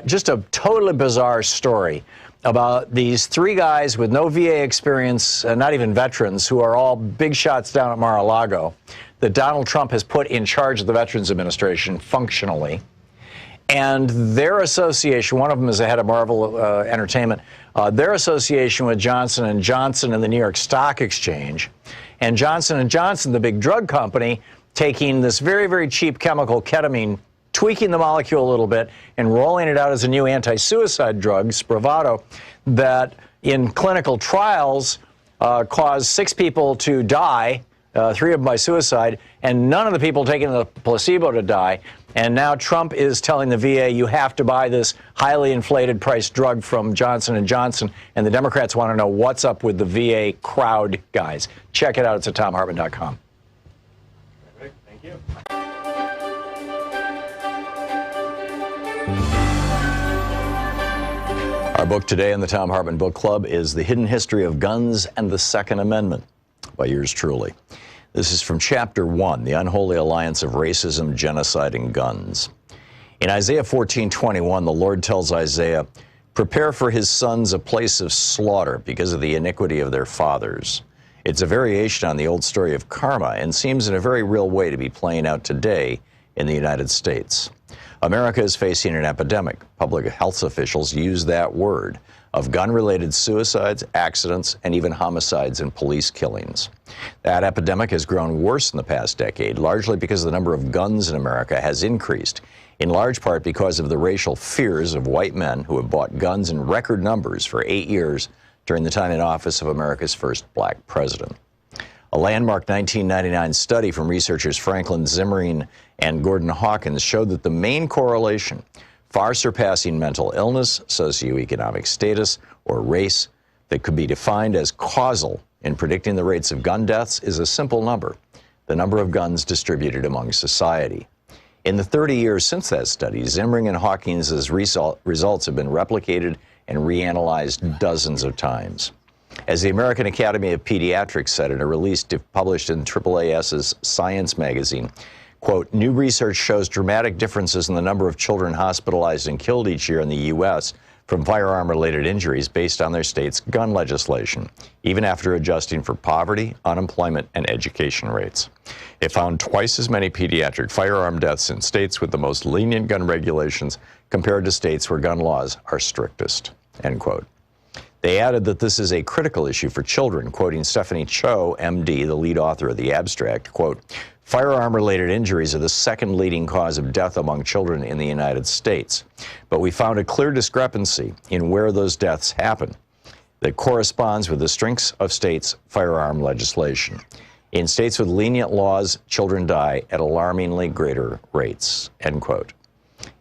just a totally bizarre story about these three guys with no VA experience, not even veterans, who are all big shots down at Mar-a-Lago, that Donald Trump has put in charge of the Veterans Administration functionally. And their association, one of them is the head of Marvel Entertainment, their association with Johnson & Johnson and the New York Stock Exchange, and Johnson & Johnson, the big drug company, taking this very, very cheap chemical, ketamine, tweaking the molecule a little bit and rolling it out as a new anti-suicide drug, Spravato, that in clinical trials caused 6 people to die, 3 of them by suicide, and none of the people taking the placebo to die. And now Trump is telling the VA, you have to buy this highly inflated price drug from Johnson & Johnson. And the Democrats want to know what's up with the VA crowd guys. Check it out. It's at ThomHartmann.com. Thank you. Our book today in the Thom Hartmann Book Club is The Hidden History of Guns and the Second Amendment by yours truly. This is from Chapter 1, The Unholy Alliance of Racism, Genocide, and Guns. In Isaiah 14:21, the Lord tells Isaiah, prepare for his sons a place of slaughter because of the iniquity of their fathers. It's a variation on the old story of karma and seems in a very real way to be playing out today in the United States. America is facing an epidemic. Public health officials use that word of gun-related suicides, accidents, and even homicides and police killings. That epidemic has grown worse in the past decade, largely because the number of guns in America has increased, in large part because of the racial fears of white men who have bought guns in record numbers for 8 years during the time in office of America's first black president. A landmark 1999 study from researchers Franklin Zimring and Gordon Hawkins showed that the main correlation, far surpassing mental illness, socioeconomic status, or race, that could be defined as causal in predicting the rates of gun deaths is a simple number, the number of guns distributed among society. In the 30 years since that study, Zimring and Hawkins' results have been replicated and reanalyzed dozens of times. As the American Academy of Pediatrics said in a release published in AAAS's Science magazine, quote, new research shows dramatic differences in the number of children hospitalized and killed each year in the U.S. from firearm-related injuries based on their state's gun legislation, even after adjusting for poverty, unemployment, and education rates. It found twice as many pediatric firearm deaths in states with the most lenient gun regulations compared to states where gun laws are strictest, end quote. They added that this is a critical issue for children, quoting Stephanie Cho, MD, the lead author of the abstract, quote, firearm-related injuries are the second leading cause of death among children in the United States. But we found a clear discrepancy in where those deaths happen that corresponds with the strengths of states' firearm legislation. In states with lenient laws, children die at alarmingly greater rates, end quote.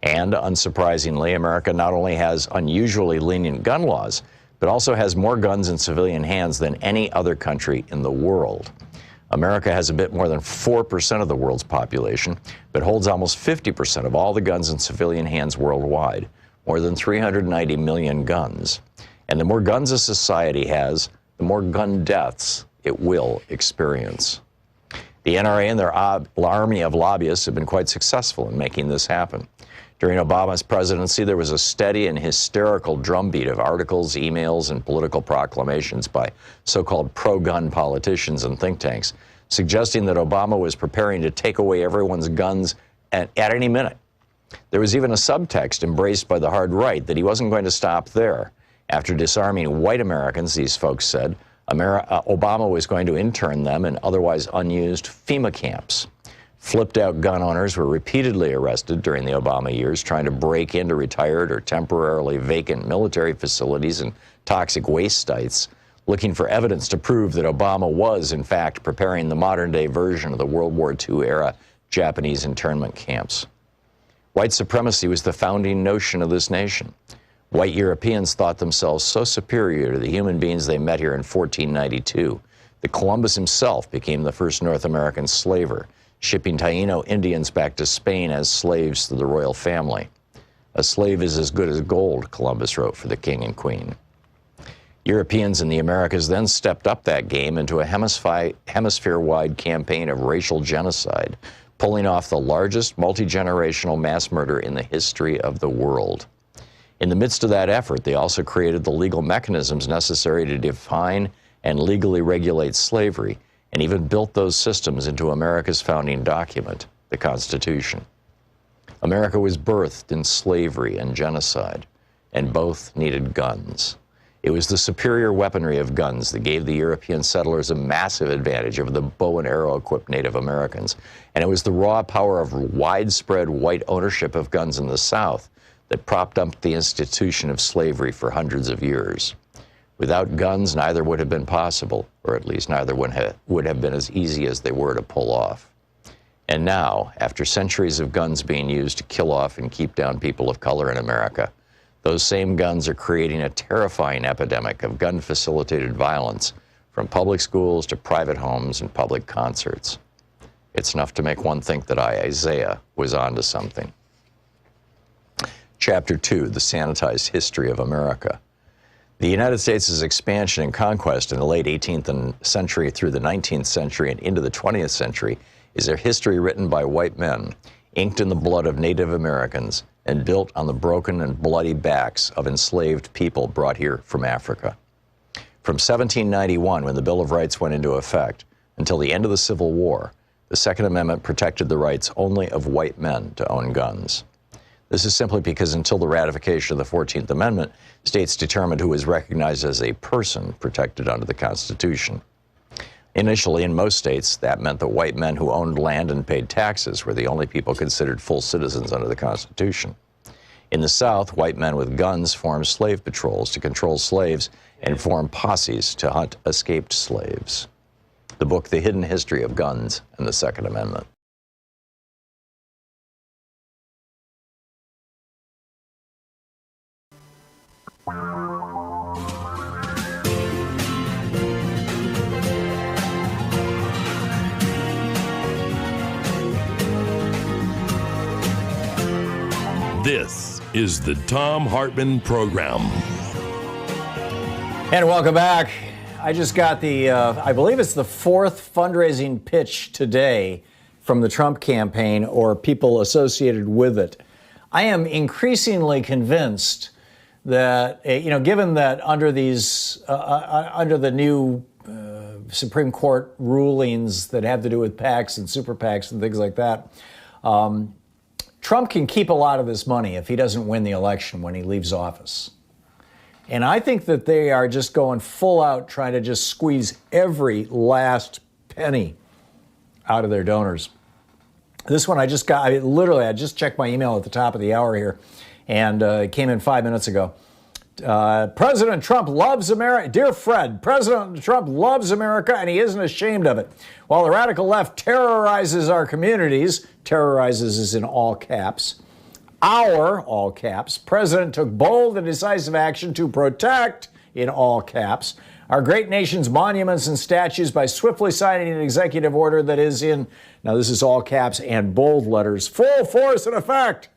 And unsurprisingly, America not only has unusually lenient gun laws, but also has more guns in civilian hands than any other country in the world. America has a bit more than 4% of the world's population, but holds almost 50% of all the guns in civilian hands worldwide, more than 390 million guns. And the more guns a society has, the more gun deaths it will experience. The NRA and their army of lobbyists have been quite successful in making this happen. During Obama's presidency, there was a steady and hysterical drumbeat of articles, emails, and political proclamations by so-called pro-gun politicians and think tanks, suggesting that Obama was preparing to take away everyone's guns at any minute. There was even a subtext embraced by the hard right that he wasn't going to stop there. After disarming white Americans, these folks said, Obama was going to intern them in otherwise unused FEMA camps. Flipped-out gun owners were repeatedly arrested during the Obama years trying to break into retired or temporarily vacant military facilities and toxic waste sites, looking for evidence to prove that Obama was, in fact, preparing the modern-day version of the World War II-era Japanese internment camps. White supremacy was the founding notion of this nation. White Europeans thought themselves so superior to the human beings they met here in 1492 that Columbus himself became the first North American slaver, shipping Taino Indians back to Spain as slaves to the royal family. A slave is as good as gold, Columbus wrote for the king and queen. Europeans in the Americas then stepped up that game into a hemisphere-wide campaign of racial genocide, pulling off the largest multi-generational mass murder in the history of the world. In the midst of that effort, they also created the legal mechanisms necessary to define and legally regulate slavery, and even built those systems into America's founding document, the Constitution. America was birthed in slavery and genocide, and both needed guns. It was the superior weaponry of guns that gave the European settlers a massive advantage over the bow and arrow-equipped Native Americans, and it was the raw power of widespread white ownership of guns in the South that propped up the institution of slavery for hundreds of years. Without guns, neither would have been possible, or at least neither would have been as easy as they were to pull off. And now, after centuries of guns being used to kill off and keep down people of color in America, those same guns are creating a terrifying epidemic of gun-facilitated violence, from public schools to private homes and public concerts. It's enough to make one think that Isaiah was onto something. Chapter 2, The Sanitized History of America. The United States' expansion and conquest in the late 18th century through the 19th century and into the 20th century is a history written by white men, inked in the blood of Native Americans, and built on the broken and bloody backs of enslaved people brought here from Africa. From 1791, when the Bill of Rights went into effect, until the end of the Civil War, the Second Amendment protected the rights only of white men to own guns. This is simply because until the ratification of the 14th Amendment, states determined who was recognized as a person protected under the Constitution. Initially, in most states, that meant that white men who owned land and paid taxes were the only people considered full citizens under the Constitution. In the South, white men with guns formed slave patrols to control slaves and formed posses to hunt escaped slaves. The book, The Hidden History of Guns and the Second Amendment. This is the Thom Hartmann Program. And welcome back. I just got the, I believe it's the fourth fundraising pitch today from the Trump campaign or people associated with it. I am increasingly convinced that, given that under these, under the new Supreme Court rulings that have to do with PACs and super PACs and things like that, Trump can keep a lot of this money if he doesn't win the election when he leaves office. And I think that they are just going full out trying to just squeeze every last penny out of their donors. This one I just got, I just checked my email at the top of the hour here, and it came in 5 minutes ago. President Trump loves America. Dear Fred, President Trump loves America and he isn't ashamed of it. While the radical left terrorizes our communities, terrorizes is in all caps, our, all caps, president took bold and decisive action to protect, in all caps, our great nation's monuments and statues by swiftly signing an executive order that is in, now this is all caps and bold letters, full force and effect.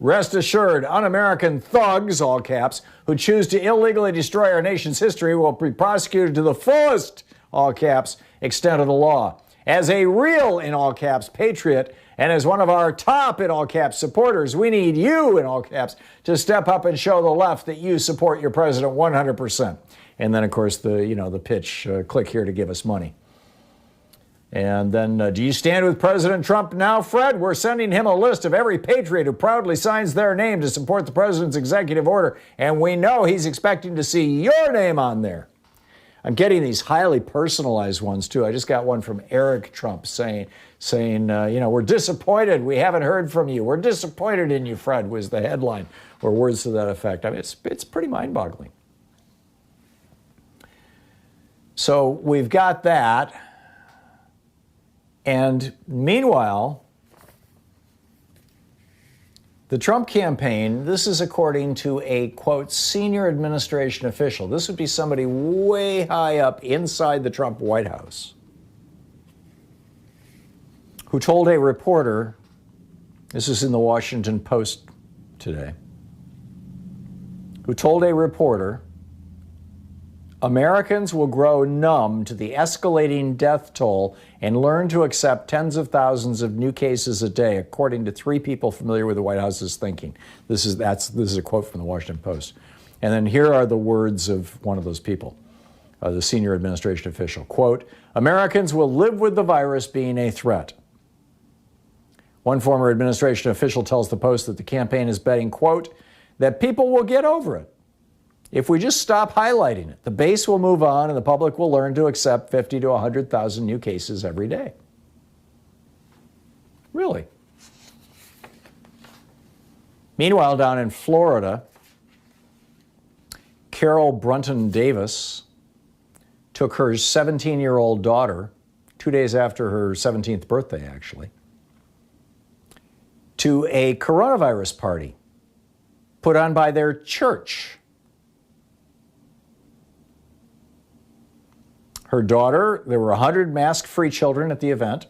Rest assured, un-American thugs, all caps, who choose to illegally destroy our nation's history will be prosecuted to the fullest, all caps, extent of the law. As a real, in all caps, patriot, and as one of our top, in all caps, supporters, we need you, in all caps, to step up and show the left that you support your president 100%. And then, of course, the pitch, click here to give us money. And then, do you stand with President Trump now, Fred? We're sending him a list of every patriot who proudly signs their name to support the president's executive order, and we know he's expecting to see your name on there. I'm getting these highly personalized ones, too. I just got one from Eric Trump saying, we're disappointed. We haven't heard from you. We're disappointed in you, Fred, was the headline, or words to that effect. I mean, it's pretty mind-boggling. So we've got that. And meanwhile, the Trump campaign, this is according to a, quote, senior administration official. This would be somebody way high up inside the Trump White House, who told a reporter, this is in the Washington Post today, who told a reporter, Americans will grow numb to the escalating death toll and learn to accept tens of thousands of new cases a day, according to 3 people familiar with the White House's thinking. This is a quote from the Washington Post. And then here are the words of one of those people, the senior administration official. Quote, Americans will live with the virus being a threat. One former administration official tells the Post that the campaign is betting, quote, that people will get over it. If we just stop highlighting it, the base will move on and the public will learn to accept 50 to 100,000 new cases every day. Really? Meanwhile, down in Florida, Carol Brunton Davis took her 17-year-old daughter, 2 days after her 17th birthday, actually, to a coronavirus party put on by their church. Her daughter, there were 100 mask-free children at the event.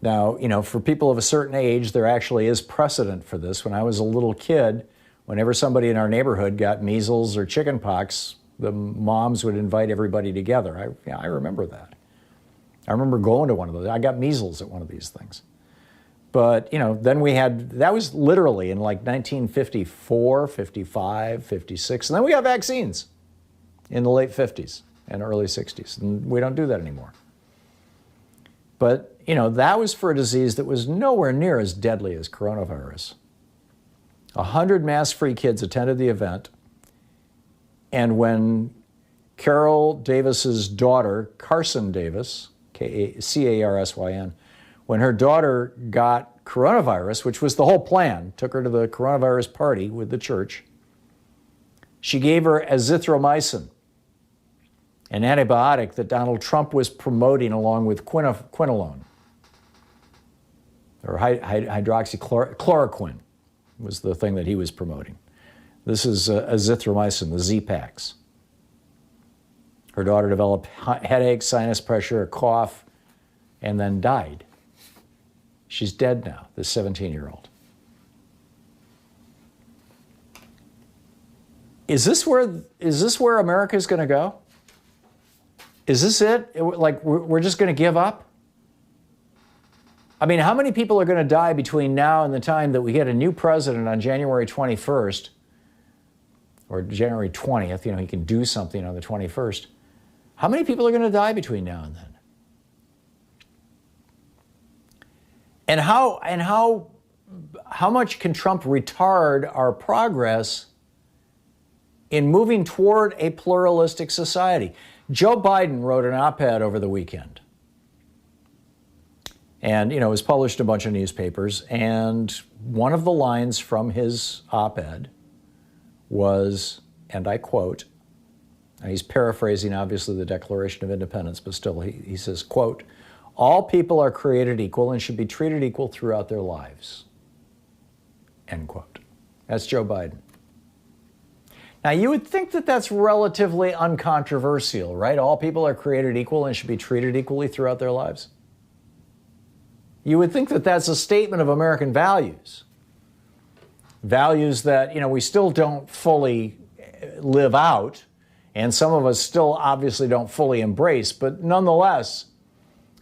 Now, for people of a certain age, there actually is precedent for this. When I was a little kid, whenever somebody in our neighborhood got measles or chicken pox, the moms would invite everybody together. I remember that. I remember going to one of those. I got measles at one of these things. But, then we had, that was literally in like 1954, 55, 56, and then we got vaccines in the late 50s and early 60s, and we don't do that anymore. But, that was for a disease that was nowhere near as deadly as coronavirus. 100 mask-free kids attended the event, and when Carol Davis's daughter, Carson Davis, Carsyn, when her daughter got coronavirus, which was the whole plan, took her to the coronavirus party with the church, she gave her azithromycin, an antibiotic that Donald Trump was promoting along with quinolone, or hydroxychloroquine was the thing that he was promoting. This is azithromycin, the Z-Paks. Her daughter developed headaches, sinus pressure, a cough, and then died. She's dead now, this 17-year-old. Is this where America's going to go? Is this it? Like, we're just going to give up? I mean, how many people are going to die between now and the time that we get a new president on January 21st or January 20th? He can do something on the 21st. How many people are going to die between now and then? And how much can Trump retard our progress in moving toward a pluralistic society? Joe Biden wrote an op-ed over the weekend. And, it was published in a bunch of newspapers. And one of the lines from his op-ed was, and I quote, and he's paraphrasing, obviously, the Declaration of Independence, but still, he says, quote, all people are created equal and should be treated equal throughout their lives, end quote. That's Joe Biden. Now, you would think that that's relatively uncontroversial, right? All people are created equal and should be treated equally throughout their lives. You would think that that's a statement of American values. Values that, we still don't fully live out, and some of us still obviously don't fully embrace, but nonetheless,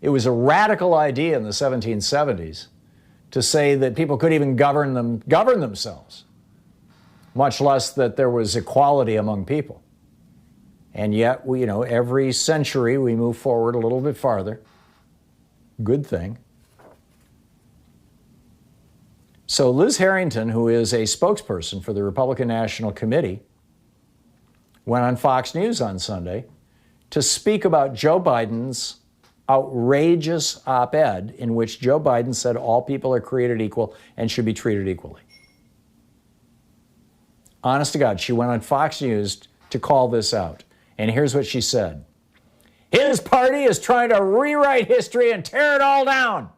it was a radical idea in the 1770s to say that people could even govern themselves, much less that there was equality among people. And yet, every century we move forward a little bit farther. Good thing. So Liz Harrington, who is a spokesperson for the Republican National Committee, went on Fox News on Sunday to speak about Joe Biden's outrageous op-ed in which Joe Biden said all people are created equal and should be treated equally. Honest to God, she went on Fox News to call this out. And here's what she said. His party is trying to rewrite history and tear it all down.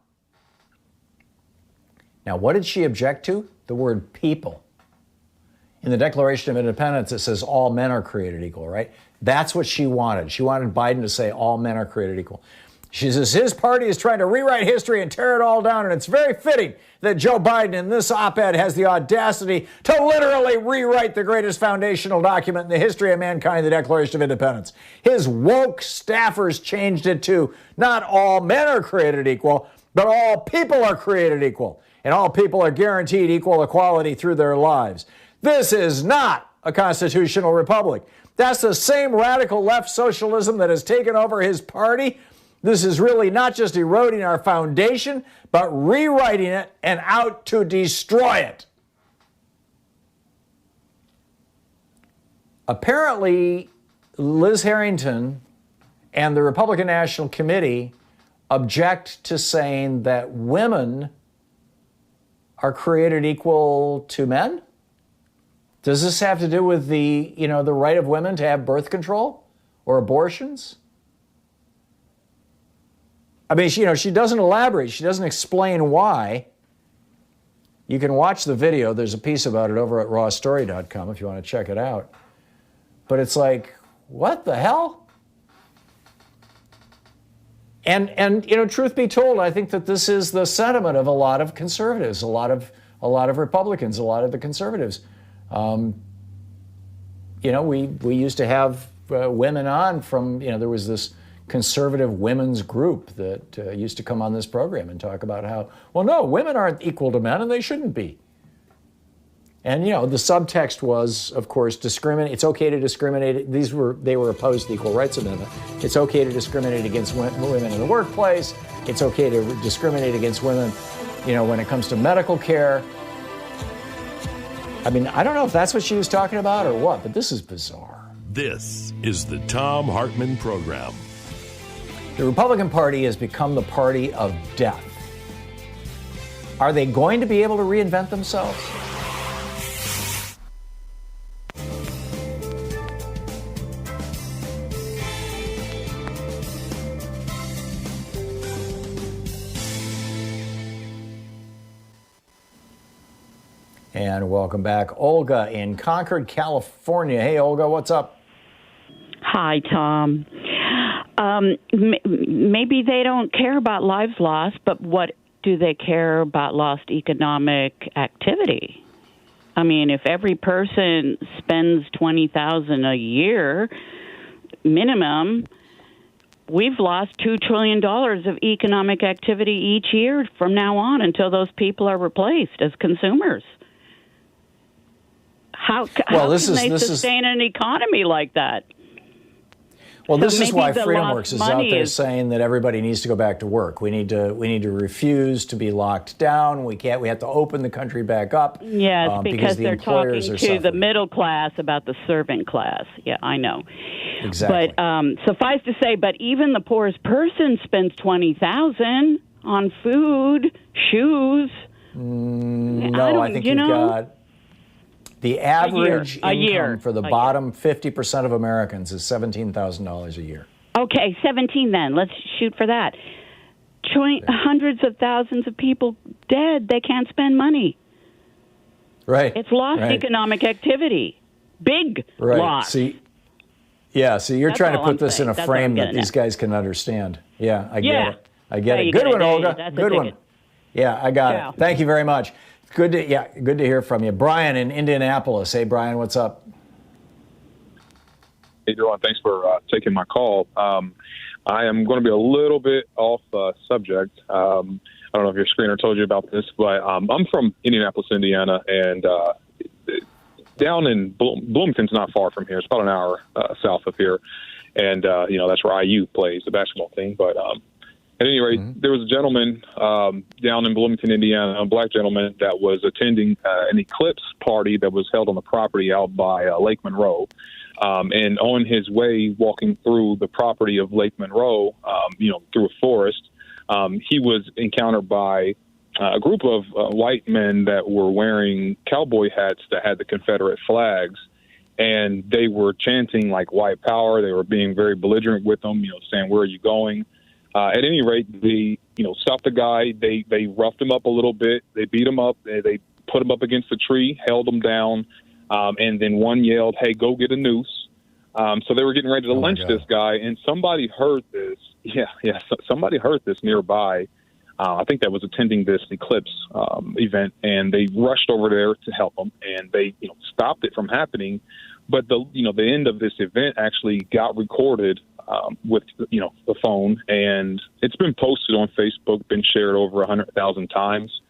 Now, what did she object to? The word people. In the Declaration of Independence, it says all men are created equal, right? That's what she wanted. She wanted Biden to say all men are created equal. She says his party is trying to rewrite history and tear it all down, and it's very fitting that Joe Biden in this op-ed has the audacity to literally rewrite the greatest foundational document in the history of mankind, the Declaration of Independence. His woke staffers changed it to not all men are created equal, but all people are created equal, and all people are guaranteed equal equality through their lives. This is not a constitutional republic. That's the same radical left socialism that has taken over his party. This is really not just eroding our foundation, but rewriting it and out to destroy it. Apparently, Liz Harrington and the Republican National Committee object to saying that women are created equal to men. Does this have to do with the right of women to have birth control or abortions? I mean, she doesn't elaborate. She doesn't explain why. You can watch the video. There's a piece about it over at rawstory.com if you want to check it out. But it's like, what the hell? And truth be told, I think that this is the sentiment of a lot of conservatives, a lot of Republicans, a lot of the conservatives. We used to have women on from, there was this conservative women's group that used to come on this program and talk about how, well, no, women aren't equal to men and they shouldn't be. And, the subtext was, of course, discriminate. It's okay to discriminate. They were opposed to the Equal Rights Amendment. It's okay to discriminate against women in the workplace. It's okay to discriminate against women, when it comes to medical care. I mean, I don't know if that's what she was talking about or what, but this is bizarre. This is the Thom Hartmann Program. The Republican Party has become the party of death. Are they going to be able to reinvent themselves? And welcome back. Olga in Concord, California. Hey, Olga, what's up? Hi, Tom. Maybe they don't care about lives lost, but what do they care about lost economic activity? I mean, if every person spends $20,000 a year minimum, we've lost $2 trillion of economic activity each year from now on until those people are replaced as consumers. How can they sustain an economy like that? Well, this is why FreedomWorks is out there saying that everybody needs to go back to work. We need to refuse to be locked down. We have to open the country back up. Yes, because they're talking to the middle class about the servant class. Yeah, I know. Exactly. But suffice to say, but even the poorest person spends $20,000 on food, shoes. No, I think you've got. The average income for the bottom 50% of Americans is $17,000 a year. Okay, 17 then. Let's shoot for that. Hundreds of thousands of people dead. They can't spend money. Right. It's lost economic activity. big right. loss. So you're That's trying to all put I'm this saying. in a That's what I'm frame that getting these at. guys can understand. Yeah, I get Yeah. it. I get Yeah, it. you Good get one, it. Olga. That's a Good one. ticket. Yeah, I got Ciao. it. Thank you very much. Good to hear from you. Brian in Indianapolis. Hey, Brian, what's up? Hey, Joanne, thanks for taking my call. I am going to be a little bit off subject. I don't know if your screener told you about this, but I'm from Indianapolis, Indiana, and down in Bloomington's not far from here. It's about an hour south of here, and that's where IU plays the basketball team. But at any rate, there was a gentleman down in Bloomington, Indiana, a black gentleman that was attending an eclipse party that was held on the property out by Lake Monroe. And on his way walking through the property of Lake Monroe, through a forest, he was encountered by a group of white men that were wearing cowboy hats that had the Confederate flags. And they were chanting like white power. They were being very belligerent with them, saying, "Where are you going?" At any rate, they, stopped the guy. They roughed him up a little bit. They beat him up. They put him up against a tree, held him down. And then one yelled, "Hey, go get a noose." So they were getting ready to lynch this guy, and somebody heard this. Somebody heard this nearby. I think that was attending this eclipse event, and they rushed over there to help him, and they stopped it from happening. But the end of this event actually got recorded with the phone, and it's been posted on Facebook, been shared over 100,000 times.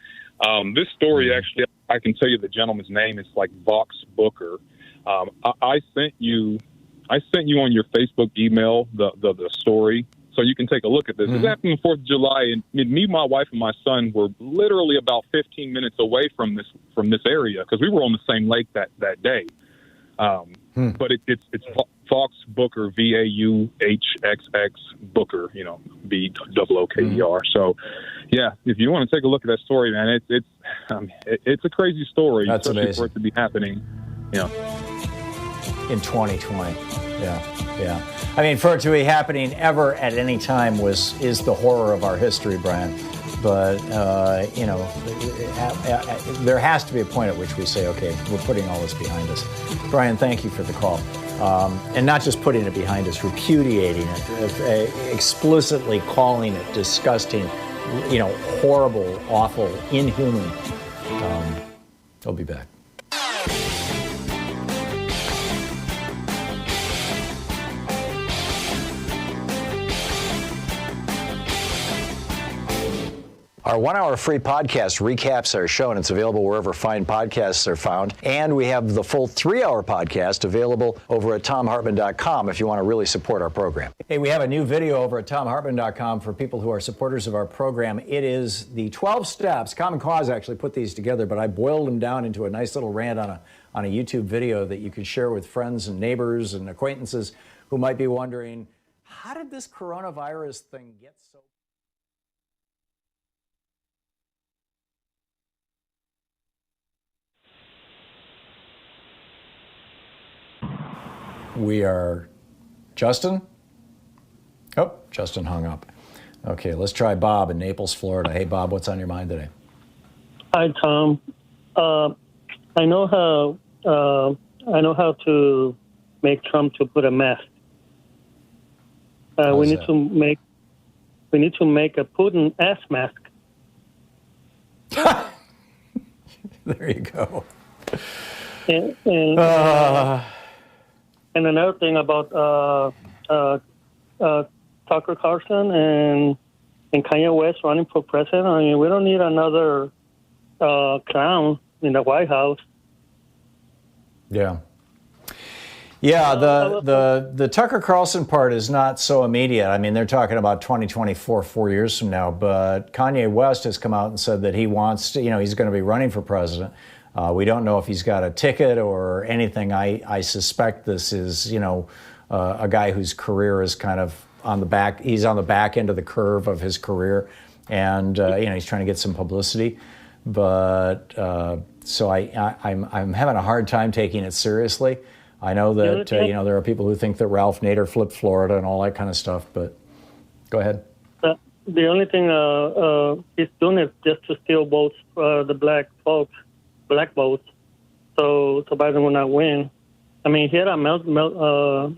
This story actually, I can tell you the gentleman's name is like Vox Booker. I sent you on your Facebook email the story, so you can take a look at this. It happened on the 4th of July, and me, my wife, and my son were literally about 15 minutes away from this area because we were on the same lake that day. But it's Vox Booker, VAUHXX Booker, BOOKER. So, yeah, if you want to take a look at that story, man, it's a crazy story. That's especially amazing. for it to be happening, in 2020. Yeah. I mean, for it to be happening ever at any time is the horror of our history, Brian. But, there has to be a point at which we say, okay, we're putting all this behind us. Brian, thank you for the call. And not just putting it behind us, repudiating it, explicitly calling it disgusting, horrible, awful, inhuman. I'll be back. Our 1-hour free podcast recaps our show, and it's available wherever fine podcasts are found. And we have the full 3-hour podcast available over at thomhartmann.com if you want to really support our program. Hey, we have a new video over at thomhartmann.com for people who are supporters of our program. It is the 12 steps. Common Cause actually put these together, but I boiled them down into a nice little rant on a YouTube video that you can share with friends and neighbors and acquaintances who might be wondering, how did this coronavirus thing get so... We are Justin. Oh, Justin hung up. Okay, let's try Bob in Naples, Florida. Hey, Bob, what's on your mind today? Hi, Tom. I know how to make Trump to put a mask. We need to make a Putin ass mask. There you go. And another thing about Tucker Carlson and Kanye West running for president. I mean, we don't need another clown in the White House. Yeah. Yeah, the Tucker Carlson part is not so immediate. I mean, they're talking about 2024, 4 years from now. But Kanye West has come out and said that he wants to, he's going to be running for president. We don't know if he's got a ticket or anything. I suspect this is, a guy whose career is kind of on the back. He's on the back end of the curve of his career, and he's trying to get some publicity. But so I'm having a hard time taking it seriously. I know that there are people who think that Ralph Nader flipped Florida and all that kind of stuff. But go ahead. The only thing he's doing is just to steal votes, the black votes, so Biden will not win. I mean, he had a meltdown.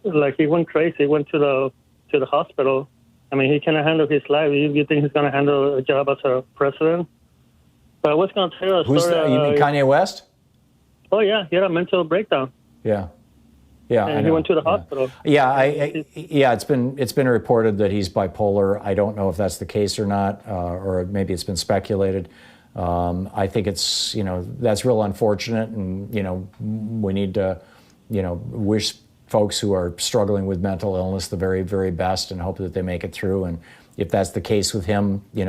Like he went crazy. He went to the hospital. I mean, he cannot handle his life. You think he's going to handle a job as a president? But I was going to tell a story. Who's that? You mean Kanye West? Oh yeah, he had a mental breakdown. Yeah. And he went to the hospital. Yeah, it's been reported that he's bipolar. I don't know if that's the case or not, or maybe it's been speculated. I think it's, that's real unfortunate, and, we need to, wish folks who are struggling with mental illness the very, very best and hope that they make it through. And if that's the case with him, he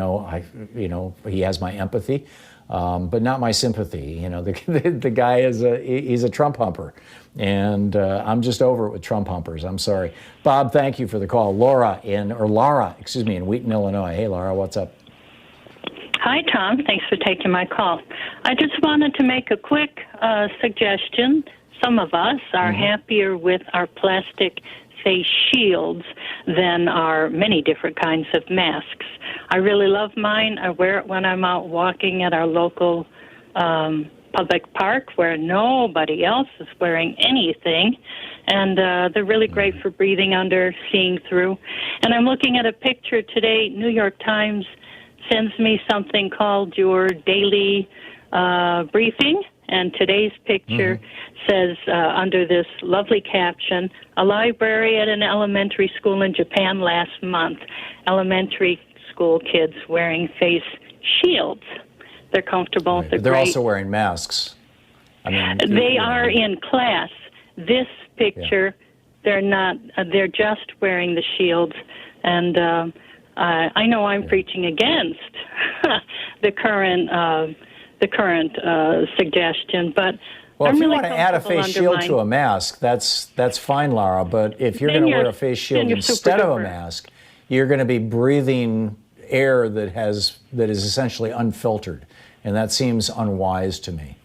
has my empathy, but not my sympathy. The guy he's a Trump humper, and I'm just over it with Trump humpers. I'm sorry. Bob, thank you for the call. Lara in Wheaton, Illinois. Hey, Lara, what's up? Hi, Tom. Thanks for taking my call. I just wanted to make a quick suggestion. Some of us are happier with our plastic face shields than our many different kinds of masks. I really love mine. I wear it when I'm out walking at our local public park where nobody else is wearing anything. And they're really great for breathing under, seeing through. And I'm looking at a picture today. New York Times sends me something called your daily briefing. And today's picture says, under this lovely caption, a library at an elementary school in Japan last month. Elementary school kids wearing face shields. They're comfortable. Right. They're They're great. also wearing masks. I mean, They are in class. This picture, they're not. They're just wearing the shields. And I know I'm preaching against the current suggestion, but well, I'm if you really want to add a face shield to a mask, that's fine, Lara. But if you're going to wear a face shield instead of a mask, you're going to be breathing air that is essentially unfiltered, and that seems unwise to me.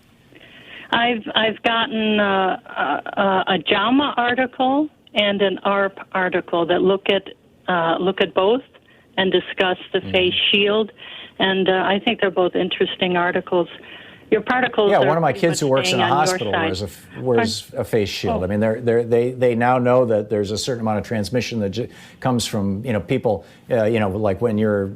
I've gotten a JAMA article and an ARP article that look at both and discuss the face shield, and I think they're both interesting articles. Your particles. Yeah, one of my kids who works in a hospital wears a face shield. I mean, they now know that there's a certain amount of transmission that comes from people. Like when you're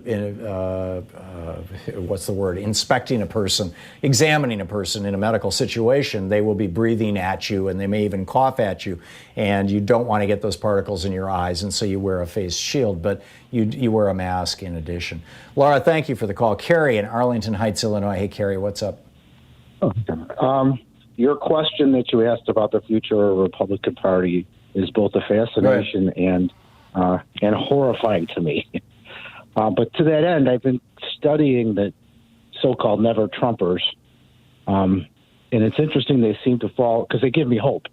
inspecting a person, examining a person in a medical situation, they will be breathing at you and they may even cough at you, and you don't want to get those particles in your eyes, and so you wear a face shield, but you wear a mask in addition. Laura, thank you for the call. Carrie in Arlington Heights, Illinois. Hey, Carrie, what's up? Your question that you asked about the future of the Republican Party is both a fascination and horrifying to me. But to that end, I've been studying the so-called never Trumpers, and it's interesting they seem to fall because they give me hope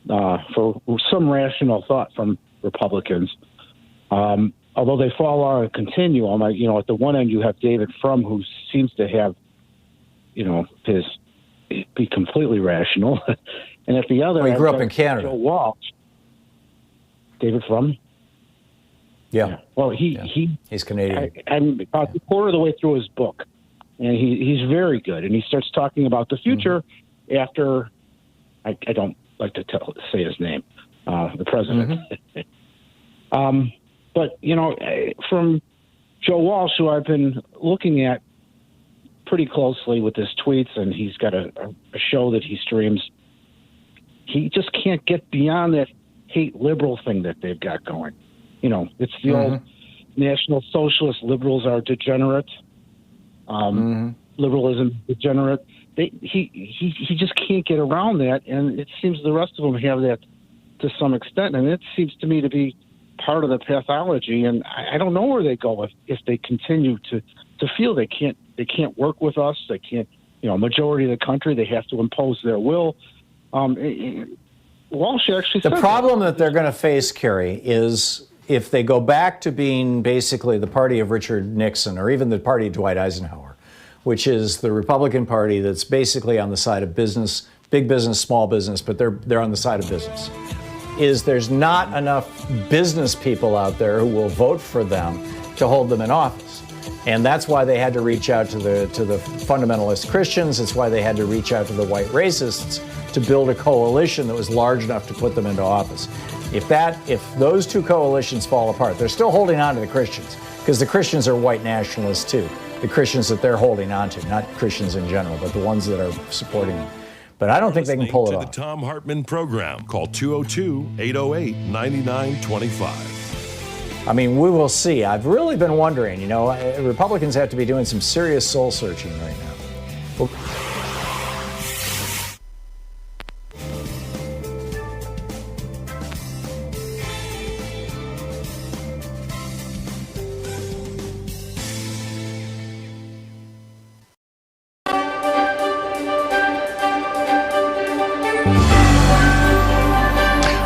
for some rational thought from Republicans. Although they fall on a continuum, at the one end you have David Frum, who seems to have be completely rational, and at the other, he grew up in Canada. Joe Walsh, David Frum. Yeah. Well, he's Canadian. I'm about a quarter of the way through his book, and he's very good. And he starts talking about the future after I don't like to say his name, the president. But from Joe Walsh, who I've been looking at pretty closely with his tweets, and he's got a show that he streams. He just can't get beyond that hate liberal thing that they've got going. It's the old National Socialist liberals are degenerate. Liberalism degenerate. He just can't get around that, and it seems the rest of them have that to some extent, and it seems to me to be part of the pathology. And I don't know where they go if they continue to feel they can't work with us. They can't, majority of the country, they have to impose their will. Walsh actually the problem that they're going to face, Kerry, is if they go back to being basically the party of Richard Nixon or even the party of Dwight Eisenhower, which is the Republican Party that's basically on the side of business, big business, small business, but they're on the side of business, is there's not enough business people out there who will vote for them to hold them in office. And that's why they had to reach out to the fundamentalist Christians. It's why they had to reach out to the white racists to build a coalition that was large enough to put them into office. If those two coalitions fall apart, they're still holding on to the Christians, because the Christians are white nationalists too. The Christians that they're holding on to, not Christians in general, but the ones that are supporting them. But I don't think they can pull it off. The Thom Hartmann Program. Call 202-808-9925. I mean, we will see. I've really been wondering, you know, Republicans have to be doing some serious soul searching right now.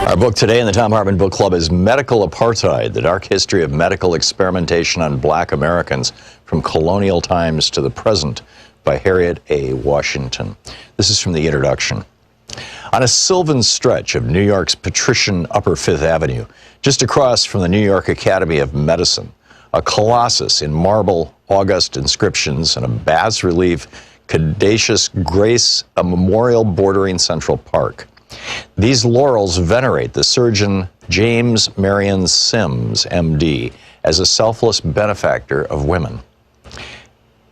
Our book today in the Thom Hartmann Book Club is Medical Apartheid, The Dark History of Medical Experimentation on Black Americans from Colonial Times to the Present by Harriet A. Washington. This is from the introduction. On a sylvan stretch of New York's patrician Upper Fifth Avenue, just across from the New York Academy of Medicine, a colossus in marble, august inscriptions, and a bas-relief caduceus grace, a memorial bordering Central Park. These laurels venerate the surgeon James Marion Sims, MD, as a selfless benefactor of women.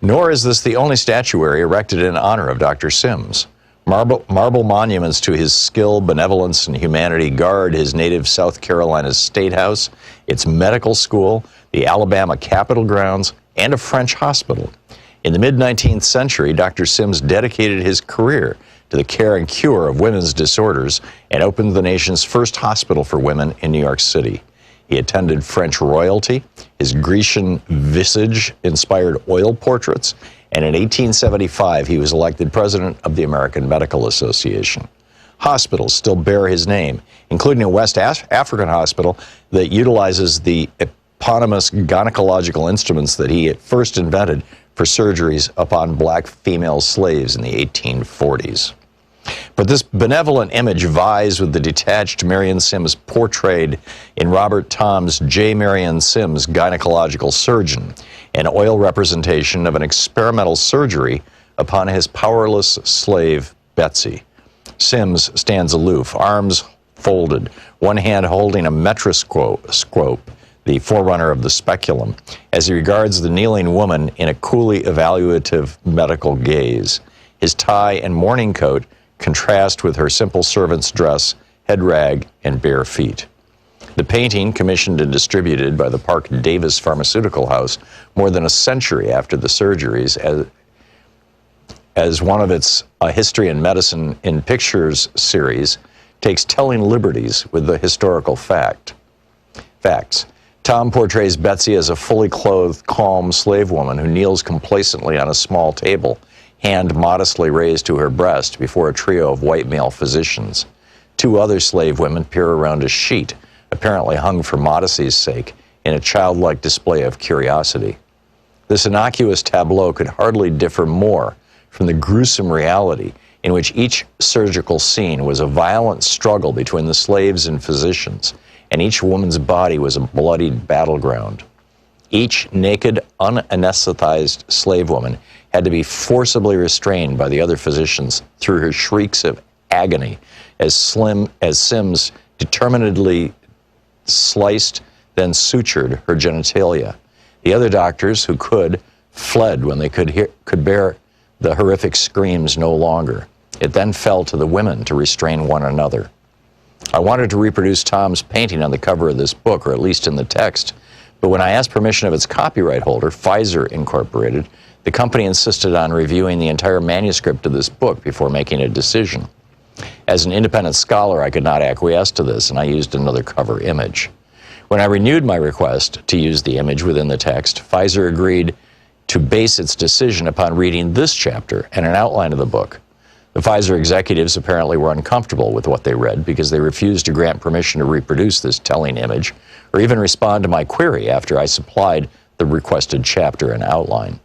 Nor is this the only statuary erected in honor of Dr. Sims. Marble monuments to his skill, benevolence, and humanity guard his native South Carolina's State House, its medical school, the Alabama Capitol grounds, and a French hospital. In the mid-19th century, Dr. Sims dedicated his career to the care and cure of women's disorders and opened the nation's first hospital for women in New York City. He attended French royalty, his Grecian visage inspired oil portraits, and in 1875 he was elected president of the American Medical Association. Hospitals still bear his name, including a West African hospital that utilizes the eponymous gynecological instruments that he first invented for surgeries upon black female slaves in the 1840s. But this benevolent image vies with the detached Marion Sims portrayed in Robert Thom's J. Marion Sims, Gynecological Surgeon, an oil representation of an experimental surgery upon his powerless slave, Betsy. Sims stands aloof, arms folded, one hand holding a metroscope, the forerunner of the speculum, as he regards the kneeling woman in a coolly evaluative medical gaze. His tie and morning coat contrast with her simple servant's dress, head rag, and bare feet. The painting, commissioned and distributed by the Park Davis Pharmaceutical House more than a century after the surgeries, as one of its History and Medicine in Pictures series, takes telling liberties with the historical facts. Thom portrays Betsy as a fully clothed, calm slave woman who kneels complacently on a small table, hand modestly raised to her breast before a trio of white male physicians. Two other slave women peer around a sheet, apparently hung for modesty's sake, in a childlike display of curiosity. This innocuous tableau could hardly differ more from the gruesome reality in which each surgical scene was a violent struggle between the slaves and physicians, and each woman's body was a bloodied battleground. Each naked, unanesthetized slave woman had to be forcibly restrained by the other physicians through her shrieks of agony as Sims determinedly sliced, then sutured her genitalia. The other doctors who could fled when they could bear the horrific screams no longer. It then fell to the women to restrain one another. I wanted to reproduce Thom's painting on the cover of this book, or at least in the text, but when I asked permission of its copyright holder, Pfizer Incorporated, the company insisted on reviewing the entire manuscript of this book before making a decision. As an independent scholar, I could not acquiesce to this, and I used another cover image. When I renewed my request to use the image within the text, Pfizer agreed to base its decision upon reading this chapter and an outline of the book. The Pfizer executives apparently were uncomfortable with what they read because they refused to grant permission to reproduce this telling image or even respond to my query after I supplied the requested chapter and outline.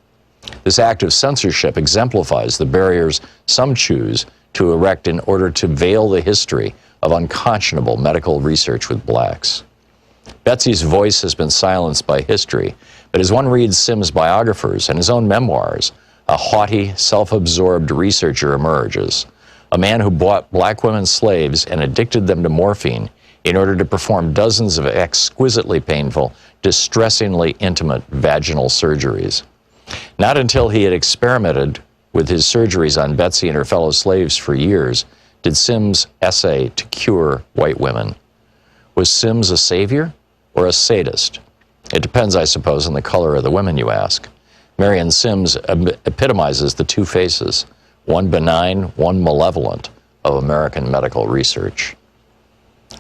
This act of censorship exemplifies the barriers some choose to erect in order to veil the history of unconscionable medical research with blacks. Betsy's voice has been silenced by history, But as one reads Sims' biographers and his own memoirs, a haughty, self-absorbed researcher emerges, a man who bought black women slaves and addicted them to morphine in order to perform dozens of exquisitely painful, distressingly intimate vaginal surgeries. Not until he had experimented with his surgeries on Betsy and her fellow slaves for years did Sims essay to cure white women. Was Sims a savior or a sadist? It depends, I suppose, on the color of the women you ask. Marion Sims epitomizes the two faces, one benign, one malevolent, of American medical research.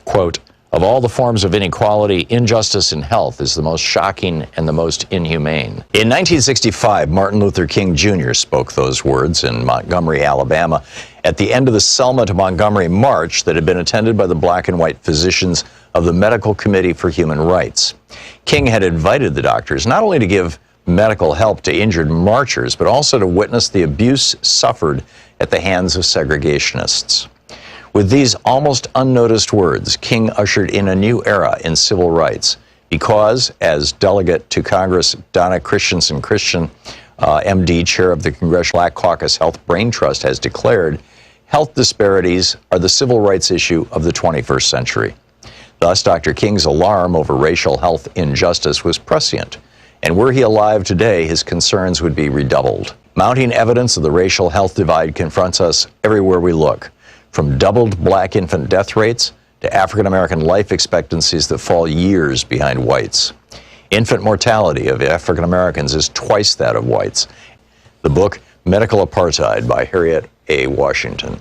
Quote, of all the forms of inequality, injustice in health is the most shocking and the most inhumane. In 1965, Martin Luther King Jr. spoke those words in Montgomery, Alabama, at the end of the Selma to Montgomery march that had been attended by the black and white physicians of the Medical Committee for Human Rights. King had invited the doctors not only to give medical help to injured marchers, but also to witness the abuse suffered at the hands of segregationists. With these almost unnoticed words, King ushered in a new era in civil rights because, as Delegate to Congress Donna Christensen Christian, MD, chair of the Congressional Black Caucus Health Brain Trust, has declared, health disparities are the civil rights issue of the 21st century. Thus, Dr. King's alarm over racial health injustice was prescient, and were he alive today, his concerns would be redoubled. Mounting evidence of the racial health divide confronts us everywhere we look, from doubled black infant death rates to African-American life expectancies that fall years behind whites. Infant mortality of African Americans is twice that of whites. The book, Medical Apartheid by Harriet A. Washington.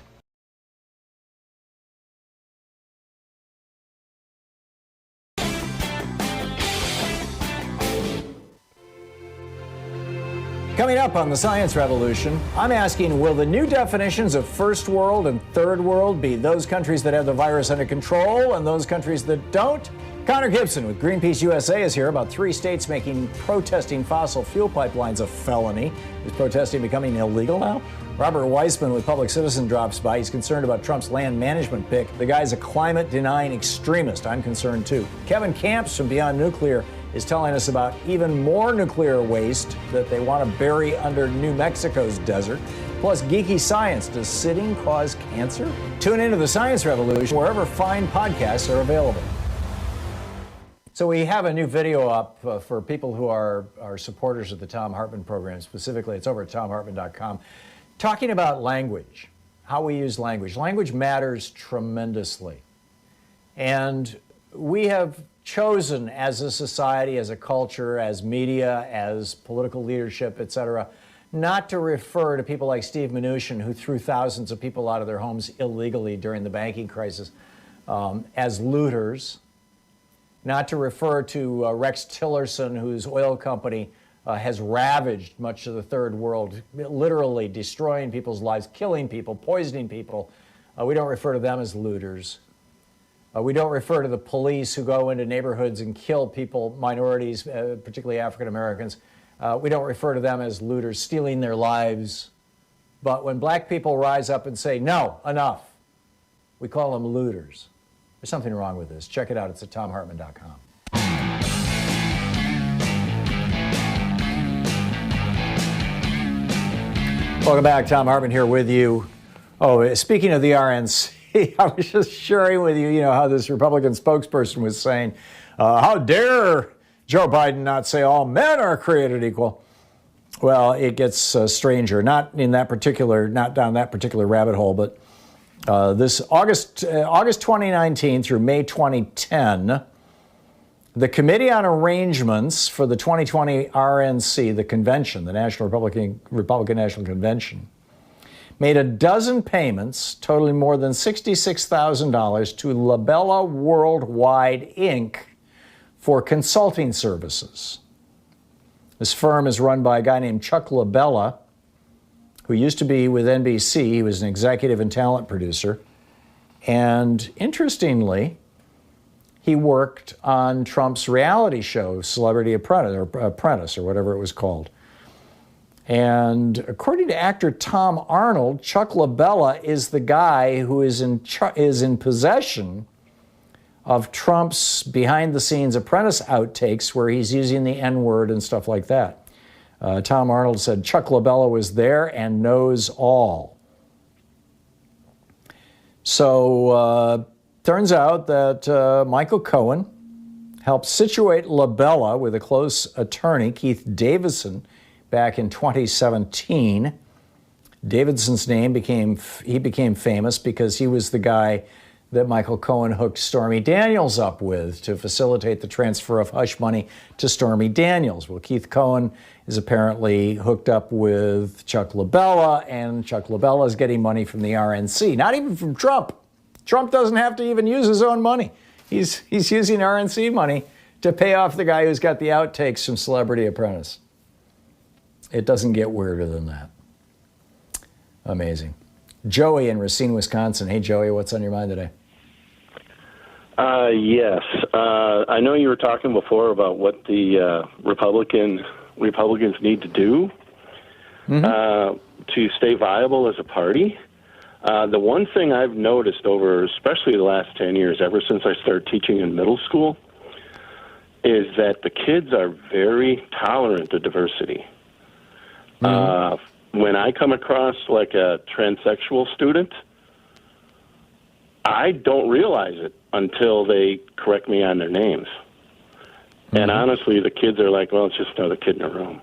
Coming up on the Science Revolution, I'm asking, will the new definitions of first world and third world be those countries that have the virus under control and those countries that don't? Connor Gibson with Greenpeace USA is here about 3 states making protesting fossil fuel pipelines a felony. Is protesting becoming illegal now? Robert Weissman with Public Citizen drops by. He's concerned about Trump's land management pick. The guy's a climate-denying extremist. I'm concerned too. Kevin Camps from Beyond Nuclear is telling us about even more nuclear waste that they want to bury under New Mexico's desert. Plus, geeky science. Does sitting cause cancer? Tune into the Science Revolution wherever fine podcasts are available. So we have a new video up for people who are supporters of the Thom Hartmann Program. Specifically, it's over at thomhartmann.com, talking about language, how we use language. Language matters tremendously. And we have chosen as a society, as a culture, as media, as political leadership, etc., not to refer to people like Steve Mnuchin, who threw thousands of people out of their homes illegally during the banking crisis, as looters, not to refer to Rex Tillerson, whose oil company has ravaged much of the third world, literally destroying people's lives, killing people, poisoning people. We don't refer to them as looters. We don't refer to the police who go into neighborhoods and kill people, minorities, particularly African Americans. We don't refer to them as looters, stealing their lives. But when black people rise up and say, no, enough, we call them looters. There's something wrong with this. Check it out. It's at thomhartmann.com. Welcome back. Thom Hartmann here with you. Oh, speaking of the RNC, I was just sharing with you, how this Republican spokesperson was saying, how dare Joe Biden not say all men are created equal? Well, it gets stranger. Not down that particular rabbit hole, but this August 2019 through May 2010, the Committee on Arrangements for the 2020 RNC, the convention, the Republican National Convention, made a dozen payments totaling more than $66,000 to Labella Worldwide, Inc. for consulting services. This firm is run by a guy named Chuck Labella, who used to be with NBC. He was an executive and talent producer. And interestingly, he worked on Trump's reality show, Celebrity Apprentice, or whatever it was called. And according to actor Tom Arnold, Chuck Labella is the guy who is in possession of Trump's behind-the-scenes Apprentice outtakes where he's using the N-word and stuff like that. Tom Arnold said Chuck LaBella was there and knows all. So turns out that Michael Cohen helped situate LaBella with a close attorney, Keith Davidson, back in 2017. Davidson's name became famous because he was the guy that Michael Cohen hooked Stormy Daniels up with to facilitate the transfer of hush money to Stormy Daniels. Well, Keith Cohen is apparently hooked up with Chuck LaBella, and Chuck LaBella is getting money from the RNC, not even from Trump. Trump doesn't have to even use his own money. He's using RNC money to pay off the guy who's got the outtakes from Celebrity Apprentice. It doesn't get weirder than that. Amazing. Joey in Racine, Wisconsin. Hey, Joey, what's on your mind today? Yes. I know you were talking before about what the Republicans need to do to stay viable as a party. The one thing I've noticed over especially the last 10 years, ever since I started teaching in middle school, is that the kids are very tolerant of diversity. When I come across like a transsexual student, I don't realize it until they correct me on their names. And honestly, the kids are like, well, it's just another kid in a room.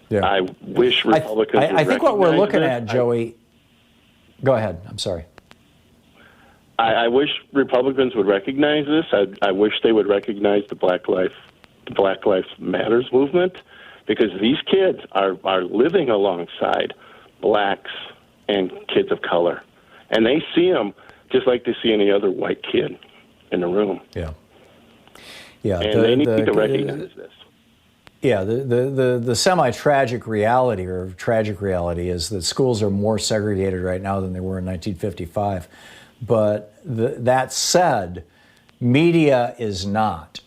Yeah. I wish Republicans would I think what we're looking this. at, Joey... Go ahead. I'm sorry. I wish Republicans would recognize this. I wish they would recognize the Black Lives Matters movement, because these kids are living alongside blacks and kids of color. And they see them just like they see any other white kid in the room. Yeah. Yeah. And they need to recognize this. Yeah, the semi-tragic reality or tragic reality is that schools are more segregated right now than they were in 1955. But that said, media is not.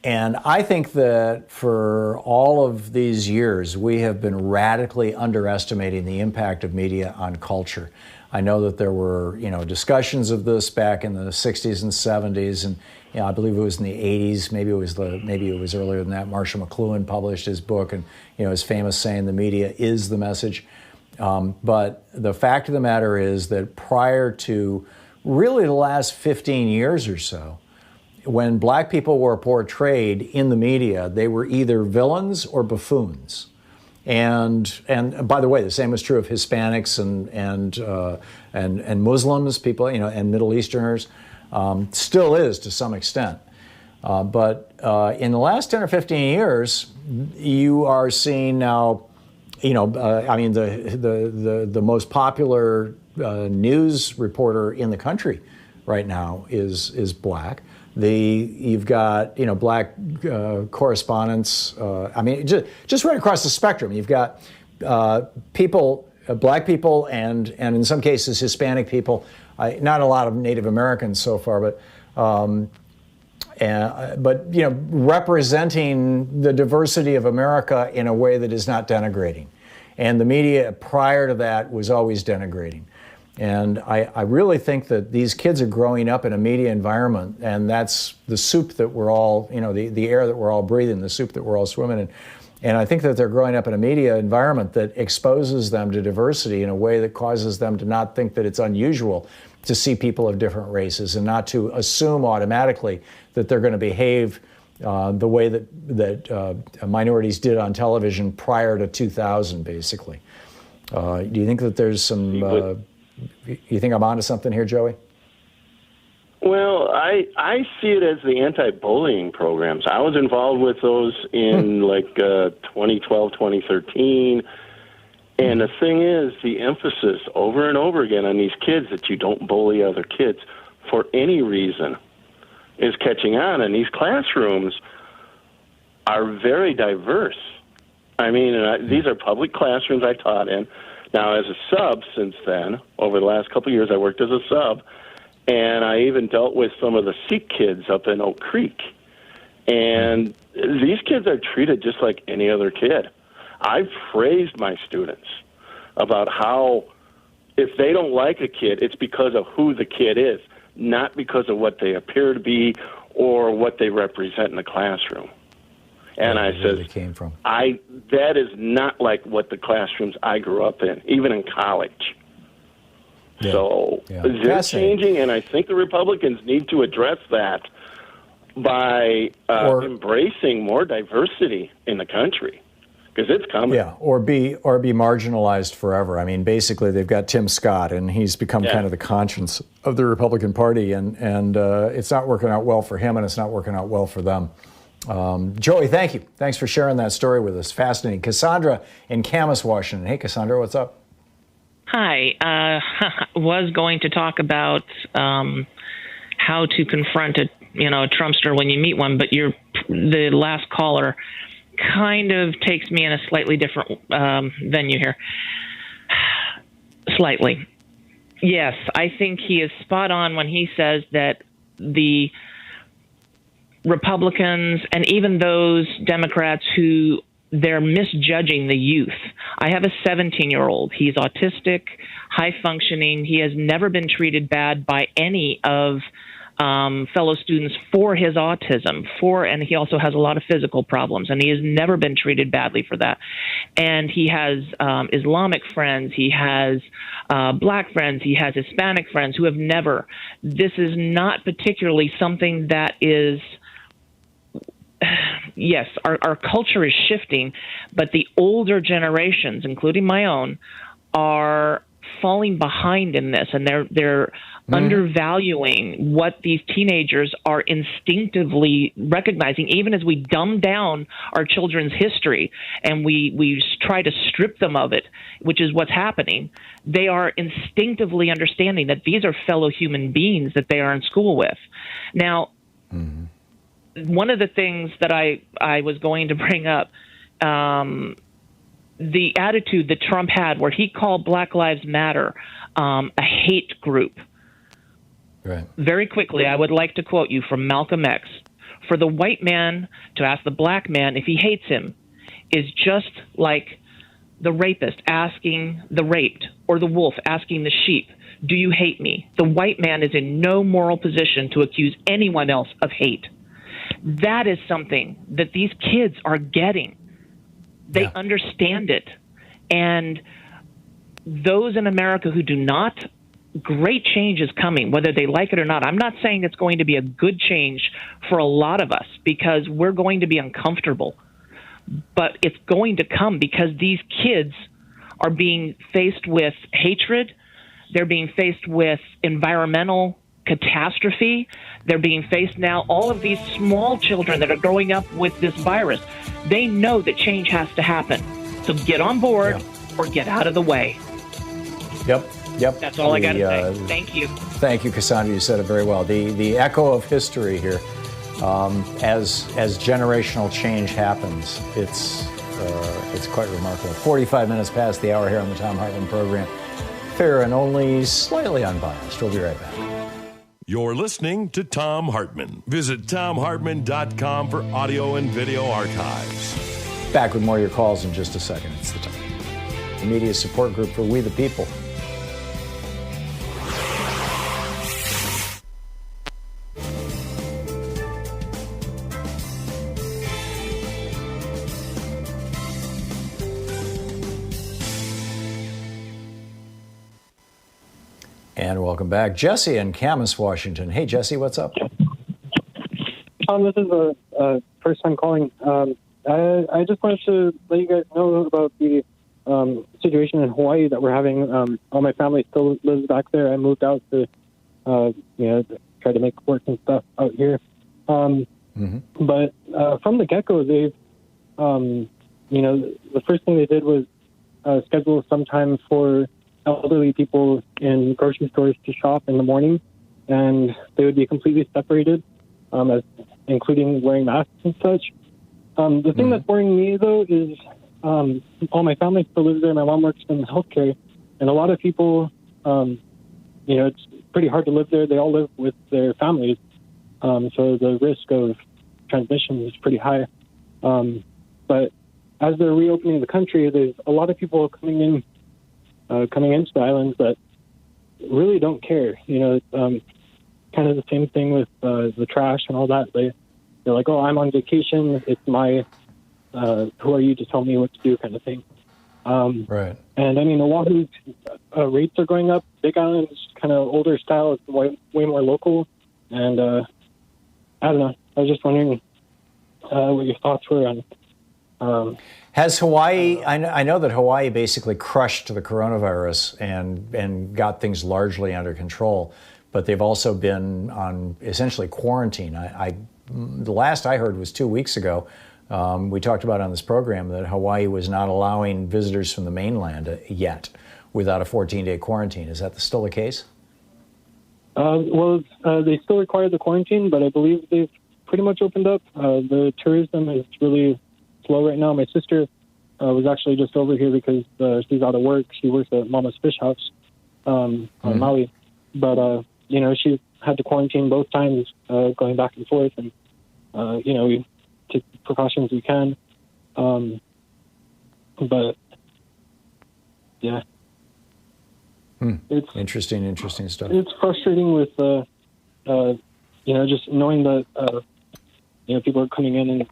And I think that for all of these years, we have been radically underestimating the impact of media on culture. I know that there were, discussions of this back in the 60s and 70s, and I believe it was in the 80s. Maybe it was earlier than that. Marshall McLuhan published his book, and his famous saying, "The media is the message." But the fact of the matter is that prior to really the last 15 years or so, when black people were portrayed in the media, they were either villains or buffoons. And by the way, the same was true of Hispanics and Muslims, people, and Middle Easterners. Still is to some extent. But in the last 10 or 15 years, you are seeing now, the most popular news reporter in the country right now is black. You've got, black correspondents. Just right across the spectrum. You've got people, black people, and in some cases Hispanic people. Not a lot of Native Americans so far, but representing the diversity of America in a way that is not denigrating. And the media prior to that was always denigrating. And I really think that these kids are growing up in a media environment, and that's the soup that we're all, the air that we're all breathing, the soup that we're all swimming in. And I think that they're growing up in a media environment that exposes them to diversity in a way that causes them to not think that it's unusual to see people of different races, and not to assume automatically that they're going to behave the way that minorities did on television prior to 2000, basically. Do you think that there's some... you think I'm onto something here, Joey? Well, I see it as the anti-bullying programs. I was involved with those in 2012, 2013. And the thing is, the emphasis over and over again on these kids that you don't bully other kids for any reason is catching on. And these classrooms are very diverse. I mean, these are public classrooms I taught in. Now, as a sub since then, over the last couple of years, I worked as a sub, and I even dealt with some of the Sikh kids up in Oak Creek. And these kids are treated just like any other kid. I've praised my students about how if they don't like a kid, it's because of who the kid is, not because of what they appear to be or what they represent in the classroom. And I said, that is not like what the classrooms I grew up in, even in college. Yeah. So they're changing, and I think the Republicans need to address that by embracing more diversity in the country, because it's coming. Yeah, or be marginalized forever. I mean, basically, they've got Tim Scott, and he's become kind of the conscience of the Republican Party, and it's not working out well for him, and it's not working out well for them. Joey, thank you. Thanks for sharing that story with us. Fascinating. Cassandra in Camas, Washington. Hey, Cassandra, what's up? Hi. Was going to talk about how to confront a Trumpster when you meet one, but the last caller kind of takes me in a slightly different venue here. Slightly. Yes, I think he is spot on when he says that the Republicans and even those Democrats who they're misjudging the youth. I have a 17-year-old. He's autistic, high functioning. He has never been treated bad by any of fellow students for his autism, and he also has a lot of physical problems, and he has never been treated badly for that. And he has Islamic friends, he has black friends, he has Hispanic friends who have never. This is not particularly something that is. Yes, our culture is shifting, but the older generations, including my own, are falling behind in this, and they're undervaluing what these teenagers are instinctively recognizing. Even as we dumb down our children's history and we try to strip them of it, which is what's happening, they are instinctively understanding that these are fellow human beings that they are in school with. Now, one of the things that I was going to bring up, the attitude that Trump had where he called Black Lives Matter a hate group. Right. Very quickly, I would like to quote you from Malcolm X. For the white man to ask the black man if he hates him is just like the rapist asking the raped or the wolf asking the sheep, do you hate me? The white man is in no moral position to accuse anyone else of hate. That is something that these kids are getting. They understand it. And those in America who do not, great change is coming, whether they like it or not. I'm not saying it's going to be a good change for a lot of us because we're going to be uncomfortable. But it's going to come because these kids are being faced with hatred. They're being faced with environmental catastrophe. They're being faced now, all of these small children that are growing up with this virus, they know that change has to happen. So get on board or get out of the way. Yep. That's all I got to say. Thank you. Thank you, Cassandra. You said it very well. The echo of history here, as generational change happens, it's quite remarkable. 45 minutes past the hour here on the Thom Hartmann Program. Fair and only slightly unbiased. We'll be right back. You're listening to Thom Hartmann. Visit thomhartmann.com for audio and video archives. Back with more of your calls in just a second. It's the time. The media support group for We the People. And welcome back. Jesse in Camas, Washington. Hey, Jesse, what's up? This is a first time calling. I just wanted to let you guys know about the situation in Hawaii that we're having. All my family still lives back there. I moved out to, try to make work and stuff out here. But from the get-go, they've, the first thing they did was schedule some time for elderly people in grocery stores to shop in the morning, and they would be completely separated, including wearing masks and such. The thing that's worrying me, though, is all my family still lives there. My mom works in healthcare, and a lot of people, it's pretty hard to live there. They all live with their families, so the risk of transmission is pretty high. But as they're reopening the country, there's a lot of people coming into the islands that really don't care. kind of the same thing with the trash and all that. They're like, oh, I'm on vacation. It's my, who are you to tell me what to do kind of thing. Right. And I mean, Oahu's rates are going up. Big Island's kind of older style. It's way more local. And I don't know. I was just wondering what your thoughts were on. Has Hawaii? I know that Hawaii basically crushed the coronavirus and got things largely under control, but they've also been on essentially quarantine. The last I heard was 2 weeks ago. We talked about on this program that Hawaii was not allowing visitors from the mainland yet without a 14-day quarantine. Is that still the case? They still require the quarantine, but I believe they've pretty much opened up. The tourism is really slow right now. My sister was actually just over here because she's out of work. She works at Mama's Fish House on Maui. But, she had to quarantine both times going back and forth. And, we take the precautions we can. But, yeah. It's interesting stuff. It's frustrating with, just knowing that, people are coming in and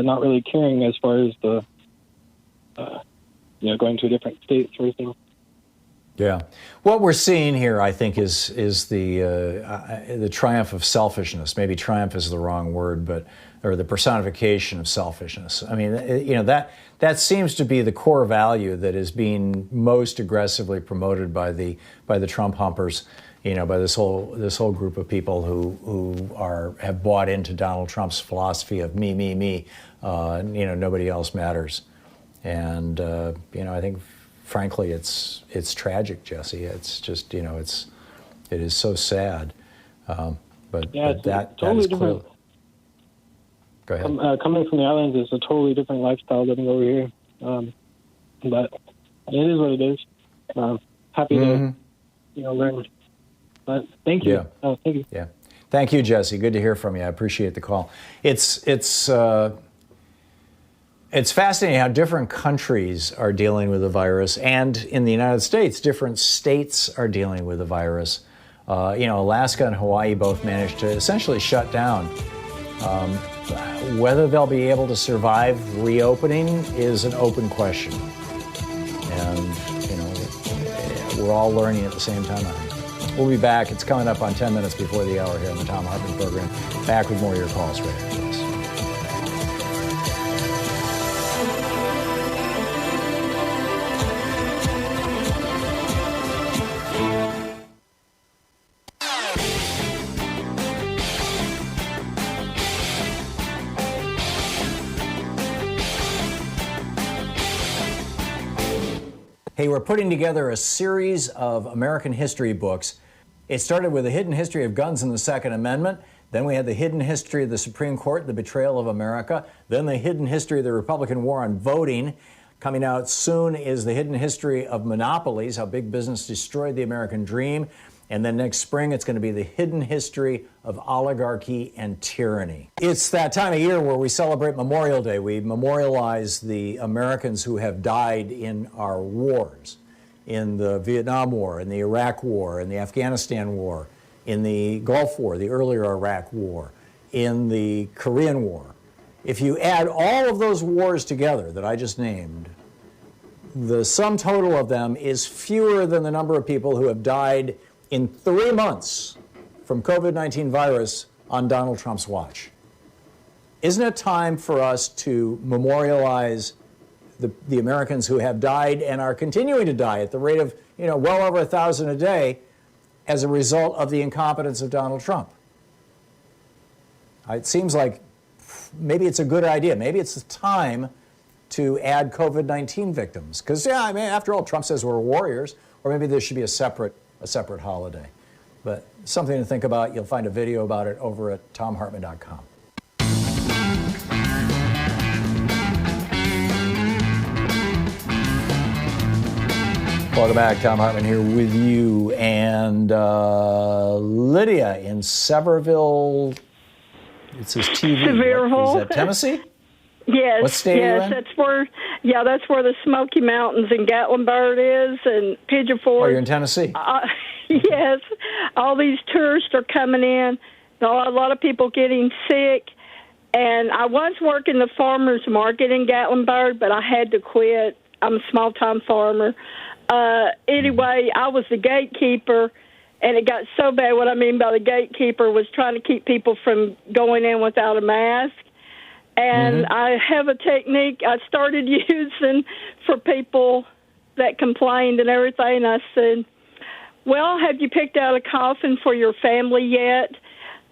not really caring as far as the, going to a different state sort of thing. Yeah. What we're seeing here, I think, is the triumph of selfishness. Maybe triumph is the wrong word, or the personification of selfishness. I mean, that seems to be the core value that is being most aggressively promoted by the Trump humpers. By this whole group of people who have bought into Donald Trump's philosophy of me. Nobody else matters. And I think, frankly, it's tragic, Jesse. It's just it is so sad. But yeah, that totally is different. Go ahead. Coming from the islands is a totally different lifestyle living over here. But it is what it is. Happy to learn. But thank you. Yeah. Oh, thank you. Yeah. Thank you, Jesse. Good to hear from you. I appreciate the call. It's fascinating how different countries are dealing with the virus, and in the United States, different states are dealing with the virus. Alaska and Hawaii both managed to essentially shut down. Whether they'll be able to survive reopening is an open question. And, we're all learning at the same time, I think. We'll be back. It's coming up on 10 minutes before the hour here on the Thom Hartmann Program. Back with more of your calls right after this. Hey, we're putting together a series of American history books. It started with the hidden history of guns and the Second Amendment. Then we had the hidden history of the Supreme Court, the betrayal of America. Then the hidden history of the Republican war on voting. Coming out soon is the hidden history of monopolies, how big business destroyed the American dream. And then next spring, it's going to be the hidden history of oligarchy and tyranny. It's that time of year where we celebrate Memorial Day. We memorialize the Americans who have died in our wars, in the Vietnam War, in the Iraq War, in the Afghanistan War, in the Gulf War, the earlier Iraq War, in the Korean War. If you add all of those wars together that I just named, the sum total of them is fewer than the number of people who have died in 3 months from COVID-19 virus on Donald Trump's watch. Isn't it time for us to memorialize the Americans who have died and are continuing to die at the rate of, well over 1,000 a day as a result of the incompetence of Donald Trump? It seems like maybe it's a good idea. Maybe it's the time to add COVID-19 victims. Because, after all, Trump says we're warriors, or maybe there should be a separate holiday. But something to think about. You'll find a video about it over at thomhartmann.com. Welcome back. Thom Hartmann here with you. And Lydia in Sevierville. It says TV. Sevierville. Is that Tennessee? Yes. What state are you in? That's where the Smoky Mountains and Gatlinburg is, and Pigeon Forge. Oh, you're in Tennessee. Yes. All these tourists are coming in. A lot of people getting sick. And I was working the farmers market in Gatlinburg, but I had to quit. I'm a small-time farmer. Anyway, I was the gatekeeper, and it got so bad. What I mean by the gatekeeper was trying to keep people from going in without a mask. And I have a technique I started using for people that complained and everything. I said, well, have you picked out a coffin for your family yet?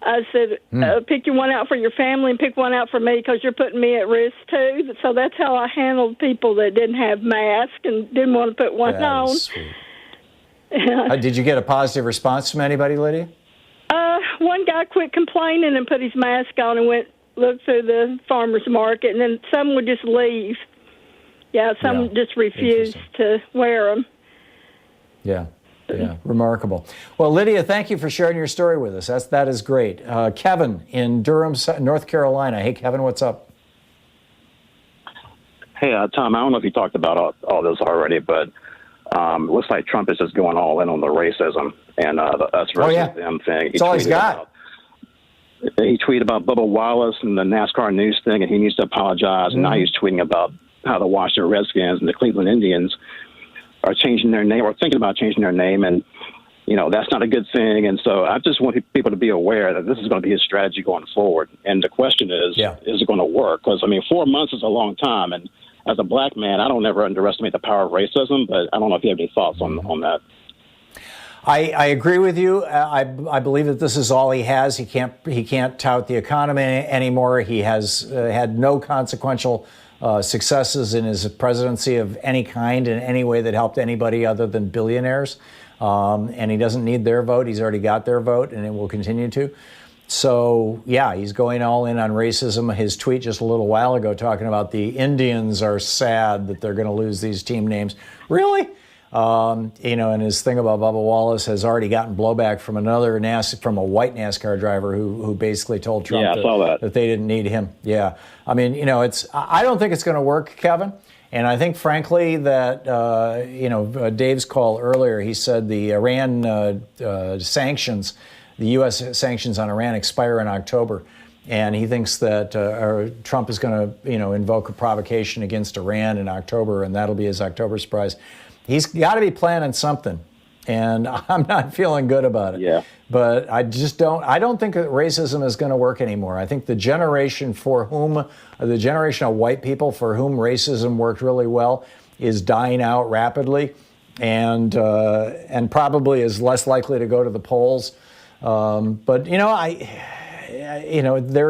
I said, pick one out for your family and pick one out for me because you're putting me at risk, too. So that's how I handled people that didn't have masks and didn't want to put one on. Sweet. Did you get a positive response from anybody, Lydia? One guy quit complaining and put his mask on and looked through the farmer's market, and then some would just leave. Yeah, some just refused to wear them. Yeah, remarkable. Well, Lydia, thank you for sharing your story with us. That is great. Kevin in Durham, North Carolina. Hey, Kevin, what's up? Hey, Tom, I don't know if you talked about all this already, but it looks like Trump is just going all in on the racism and the us versus them thing. That's all he's got. He tweeted about Bubba Wallace and the NASCAR news thing, and he needs to apologize. And now he's tweeting about how the Washington Redskins and the Cleveland Indians are changing their name or thinking about changing their name. And, that's not a good thing. And so I just want people to be aware that this is going to be his strategy going forward. And the question is it going to work? Because, 4 months is a long time. And as a black man, I don't ever underestimate the power of racism, but I don't know if you have any thoughts on that. I agree with you. I believe that this is all he has. He can't tout the economy anymore. He has had no consequential successes in his presidency of any kind in any way that helped anybody other than billionaires. And he doesn't need their vote. He's already got their vote, and it will continue to. So, he's going all in on racism. His tweet just a little while ago talking about the Indians are sad that they're going to lose these team names. Really? And his thing about Bubba Wallace has already gotten blowback from from a white NASCAR driver who basically told Trump that they didn't need him. Yeah. I don't think it's going to work, Kevin. And I think, frankly, that, Dave's call earlier, he said the Iran sanctions, the U.S. sanctions on Iran expire in October. And he thinks that Trump is going to, invoke a provocation against Iran in October, and that'll be his October surprise. He's got to be planning something, and I'm not feeling good about it. Yeah. But I don't think that racism is going to work anymore. I think the generation of white people for whom racism worked really well is dying out rapidly, and probably is less likely to go to the polls. But there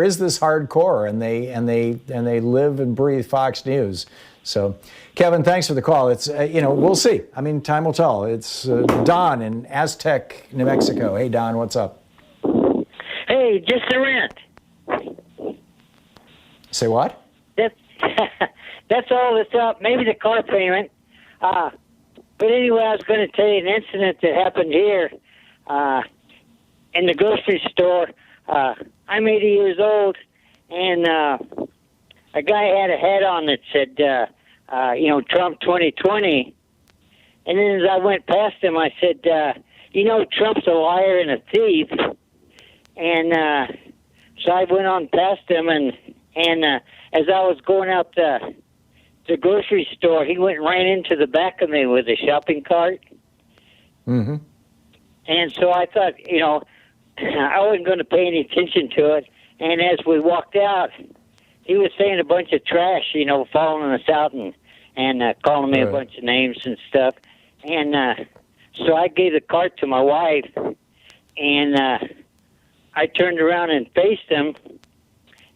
is this hardcore, and they live and breathe Fox News. So, Kevin, thanks for the call. It's we'll see. Time will tell. It's Don in Aztec, New Mexico. Hey, Don, what's up? Hey, just the rent. Say what? That's all that's up. Maybe the car payment. But anyway, I was going to tell you an incident that happened here in the grocery store. I'm 80 years old, and a guy had a hat on that said, Trump 2020. And then as I went past him, I said, Trump's a liar and a thief. And so I went on past him, and as I was going out the grocery store, he went right into the back of me with a shopping cart. Mm-hmm. And so I thought, I wasn't going to pay any attention to it. And as we walked out, he was saying a bunch of trash, following us out and calling me a bunch of names and stuff. And so I gave the cart to my wife, and I turned around and faced him.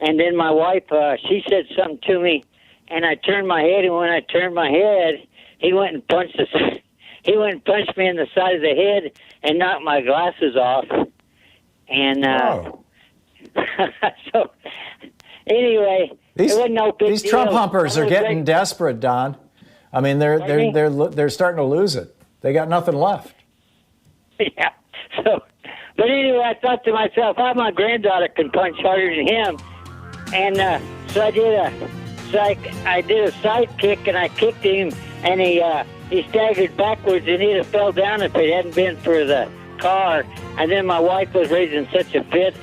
And then my wife, she said something to me, and I turned my head. And when I turned my head, he went and punched me in the side of the head and knocked my glasses off. And so. Anyway, it wasn't no big deal. These Trump humpers are getting desperate, Don. They're starting to lose it. They got nothing left. Yeah. So, but anyway, I thought to myself, my granddaughter can punch harder than him, and so I did a did a side kick and I kicked him, and he staggered backwards, and he'd have fell down if it hadn't been for the car. And then my wife was raising such a fit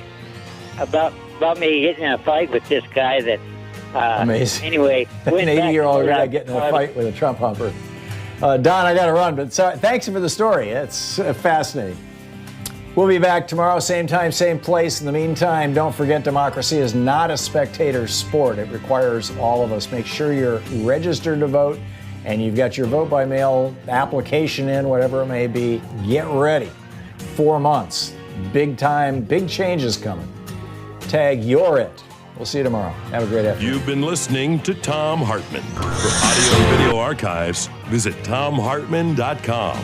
about me getting in a fight with this guy that. Amazing. Anyway, an 80-year-old guy getting in a fight with a Trump humper. Don, I got to run, but thanks for the story. It's fascinating. We'll be back tomorrow, same time, same place. In the meantime, don't forget democracy is not a spectator sport. It requires all of us. Make sure you're registered to vote and you've got your vote by mail application in, whatever it may be. Get ready. 4 months. Big time, big changes coming. Tag You're It. We'll see you tomorrow. Have a great afternoon. You've been listening to Thom Hartmann. For audio and video archives, visit thomhartmann.com.